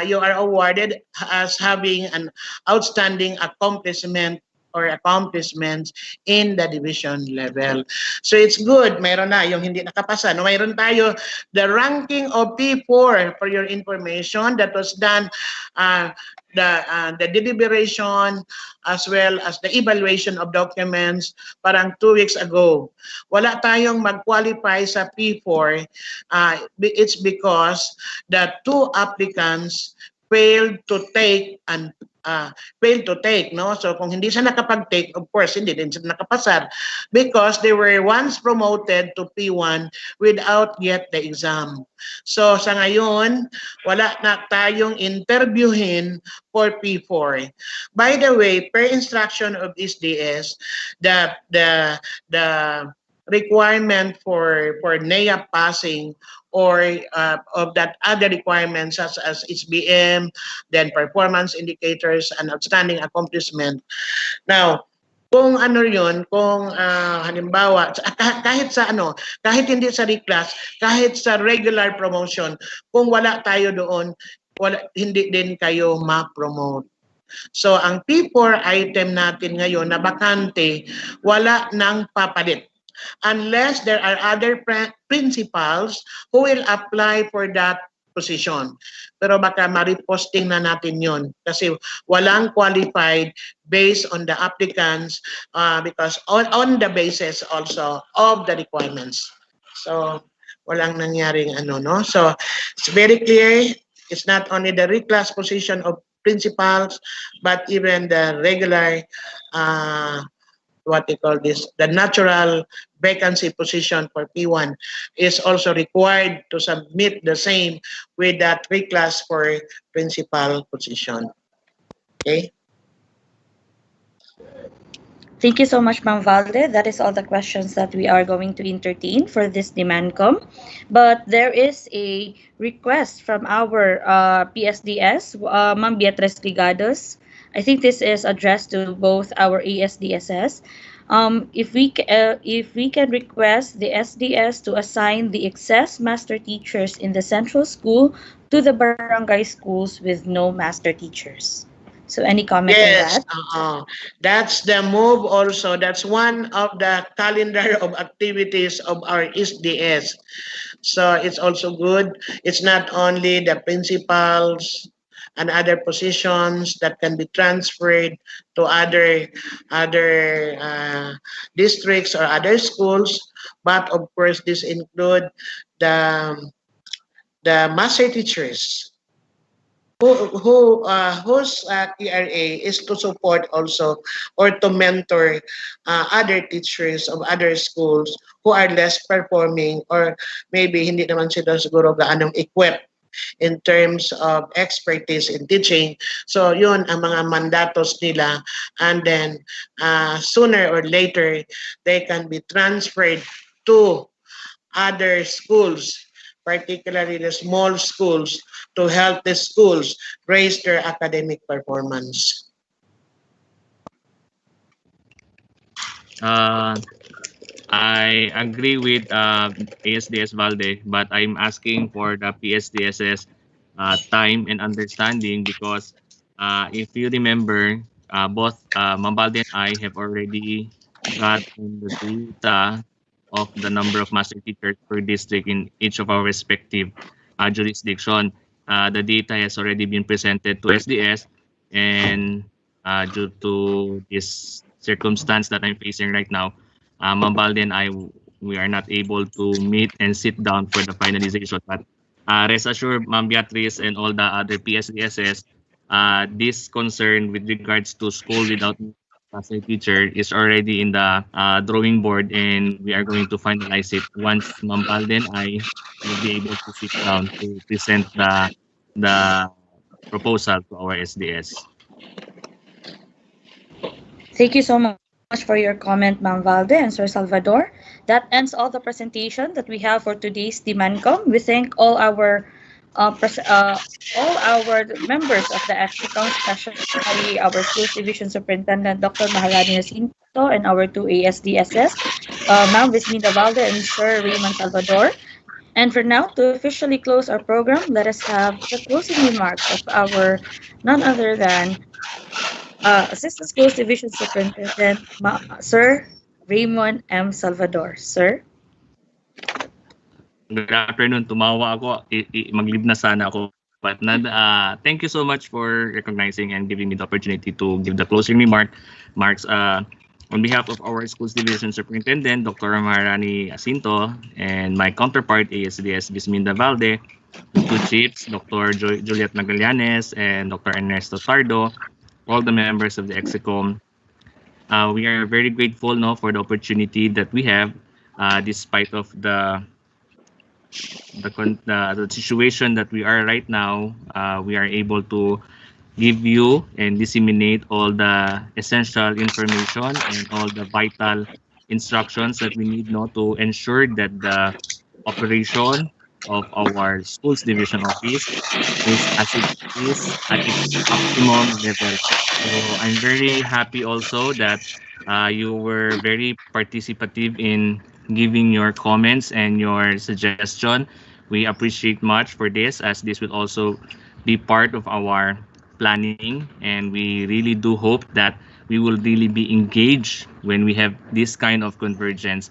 you are awarded as having an outstanding accomplishment or accomplishments in the division level. So it's good, mayroon na yung hindi nakapasa. No, mayroon tayo the ranking of P4 for your information that was done the deliberation as well as the evaluation of documents parang 2 weeks ago. Wala tayong mag-qualify sa P4. It's because the 2 applicants failed to take no? So kung hindi siya nakapag-take, of course, hindi din siya nakapasar because they were once promoted to P1 without yet the exam. So sa ngayon, wala na tayong interviewin for P4. By the way, per instruction of SDS, the requirement for NAEP passing or of that other requirements such as HBM, then performance indicators and outstanding accomplishment. Now, kung yun, kung halimbawa, kahit sa kahit hindi sa reclass, kahit sa regular promotion, kung wala tayo doon, hindi din kayo ma-promote. So, ang P4 item natin ngayon na bakante, wala nang papalit. Unless there are other principals who will apply for that position. Pero baka ma-reposting na natin yun kasi walang qualified based on the applicants because on the basis also of the requirements. So, walang nangyaring no? So, it's very clear. It's not only the reclass position of principals, but even the regular what they call this, the natural vacancy position for P1 is also required to submit the same with that reclass for principal position. Okay? Thank you so much, Ma'am Valde. That is all the questions that we are going to entertain for this DIMANCOM. But there is a request from our PSDS, Ma'am Beatriz Ligados. I think this is addressed to both our ASDSS. If we can request the SDS to assign the excess master teachers in the central school to the barangay schools with no master teachers. So any comment on that? That's the move also. That's one of the calendar of activities of our SDS. So it's also good. It's not only the principals and other positions that can be transferred to other districts or other schools, but of course this include the master teachers whose TRA is to support also or to mentor other teachers of other schools who are less performing or maybe hindi naman sila siguro gaanong equipped in terms of expertise in teaching. So yun ang mga mandatos nila, and then sooner or later they can be transferred to other schools, particularly the small schools, to help the schools raise their academic performance. Uh, I agree with ASDS Valde, but I'm asking for the PSDSS time and understanding because if you remember, both Mambalde and I have already gotten the data of the number of master teachers per district in each of our respective jurisdiction. The data has already been presented to SDS, and due to this circumstance that I'm facing right now, Mambalde and I, we are not able to meet and sit down for the finalization. But rest assured, Ma'am Beatrice and all the other PSDSS, this concern with regards to school without as a teacher is already in the drawing board, and we are going to finalize it once Ma'am Balde and I will be able to sit down to present the proposal to our SDS. Thank you so much for your comment, Ma'am Valde and Sir Salvador. That ends all the presentation that we have for today's DIMANCOM. We thank all our members of the EXICOM, especially our Schools Division Superintendent Dr. Maharani Jacinto and our two ASDSS, Ma'am Visminda Valde and Sir Raymond Salvador. And for now, to officially close our program, let us have the closing remarks of our none other than Assistant Schools Division Superintendent Sir Raymond M. Salvador. Sir? Good afternoon. Tumawa ako. Maglib na sana ako. But thank you so much for recognizing and giving me the opportunity to give the closing remarks. On behalf of our Schools Division Superintendent, Dr. Maharani Jacinto, and my counterpart, ASDS Bisminda Valde, the two chiefs, Dr. Juliet Magallanes and Dr. Ernesto Tardo, all the members of the EXICOM, we are very grateful for the opportunity that we have, despite of the situation that we are right now. We are able to give you and disseminate all the essential information and all the vital instructions that we need to ensure that the operation of our schools division office is as it is at its optimum level. So I'm very happy also that you were very participative in giving your comments and your suggestion. We appreciate much for this, as this will also be part of our planning, and we really do hope that we will really be engaged when we have this kind of convergence.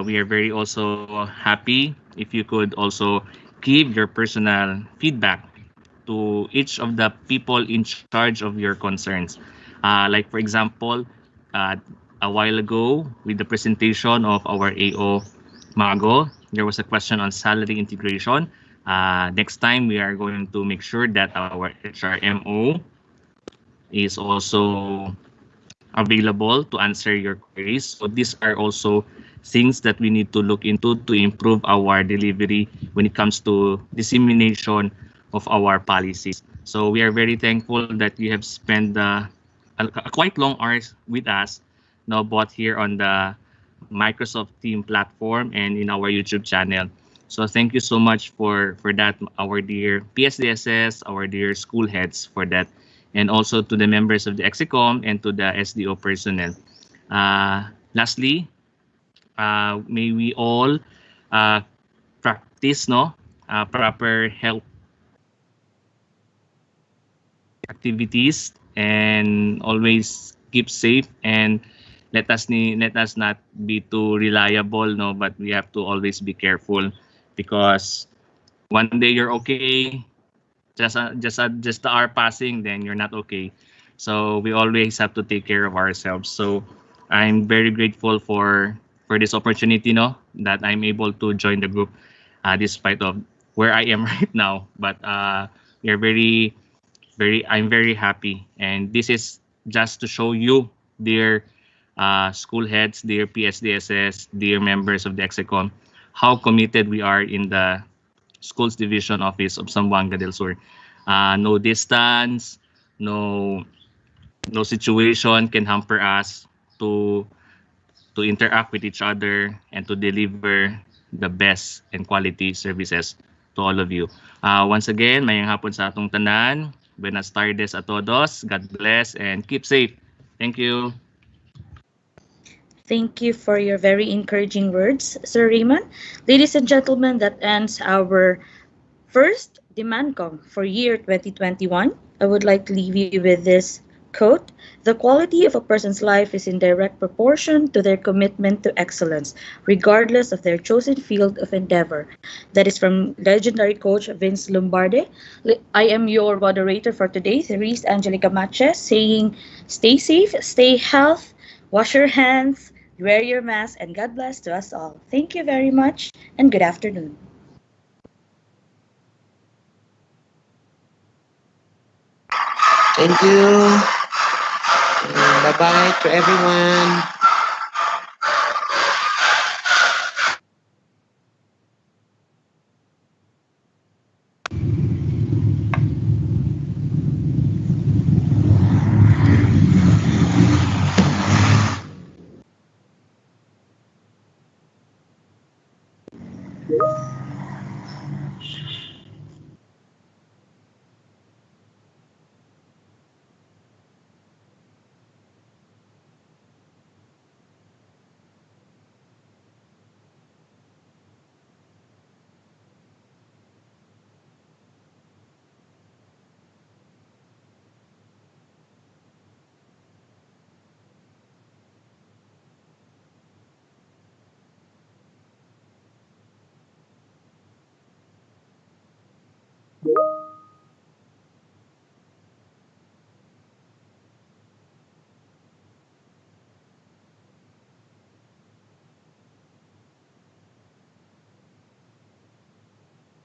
We are very also happy if you could also give your personal feedback to each of the people in charge of your concerns. Like for example, a while ago with the presentation of our AO Mago, there was a question on salary integration. Next time, we are going to make sure that our HRMO is also available to answer your queries. So these are also things that we need to look into to improve our delivery when it comes to dissemination of our policies. So we are very thankful that you have spent a quite long hours with us now, both here on the Microsoft Team platform and in our YouTube channel. So thank you so much for that, our dear PSDSS, our dear school heads for that, and also to the members of the EXICOM and to the SDO personnel. Lastly, may we all practice proper health activities and always keep safe, and let us not be too reliable, but we have to always be careful, because one day you're okay, just the hour passing, then you're not okay. So we always have to take care of ourselves. So I'm very grateful for this opportunity, that I'm able to join the group, despite of where I am right now. But We are I'm very happy. And this is just to show you, dear school heads, dear PSDSS, dear members of the Execom, how committed we are in the Schools Division Office of Zamboanga del Sur. No distance, no no situation can hamper us to interact with each other and to deliver the best and quality services to all of you. Once again, mayang hapon sa atong tanan. Buenas tardes a todos. God bless and keep safe. Thank you. Thank you for your very encouraging words, Sir Raymond. Ladies and gentlemen, that ends our first DemandCom for year 2021. I would like to leave you with this quote. The quality of a person's life is in direct proportion to their commitment to excellence, regardless of their chosen field of endeavor. That is from legendary coach Vince Lombardi. I am your moderator for today, Therese Angelica Mache, saying stay safe, stay healthy, wash your hands, wear your mask, and God bless to us all. Thank you very much, and good afternoon. Thank you. Bye bye to everyone.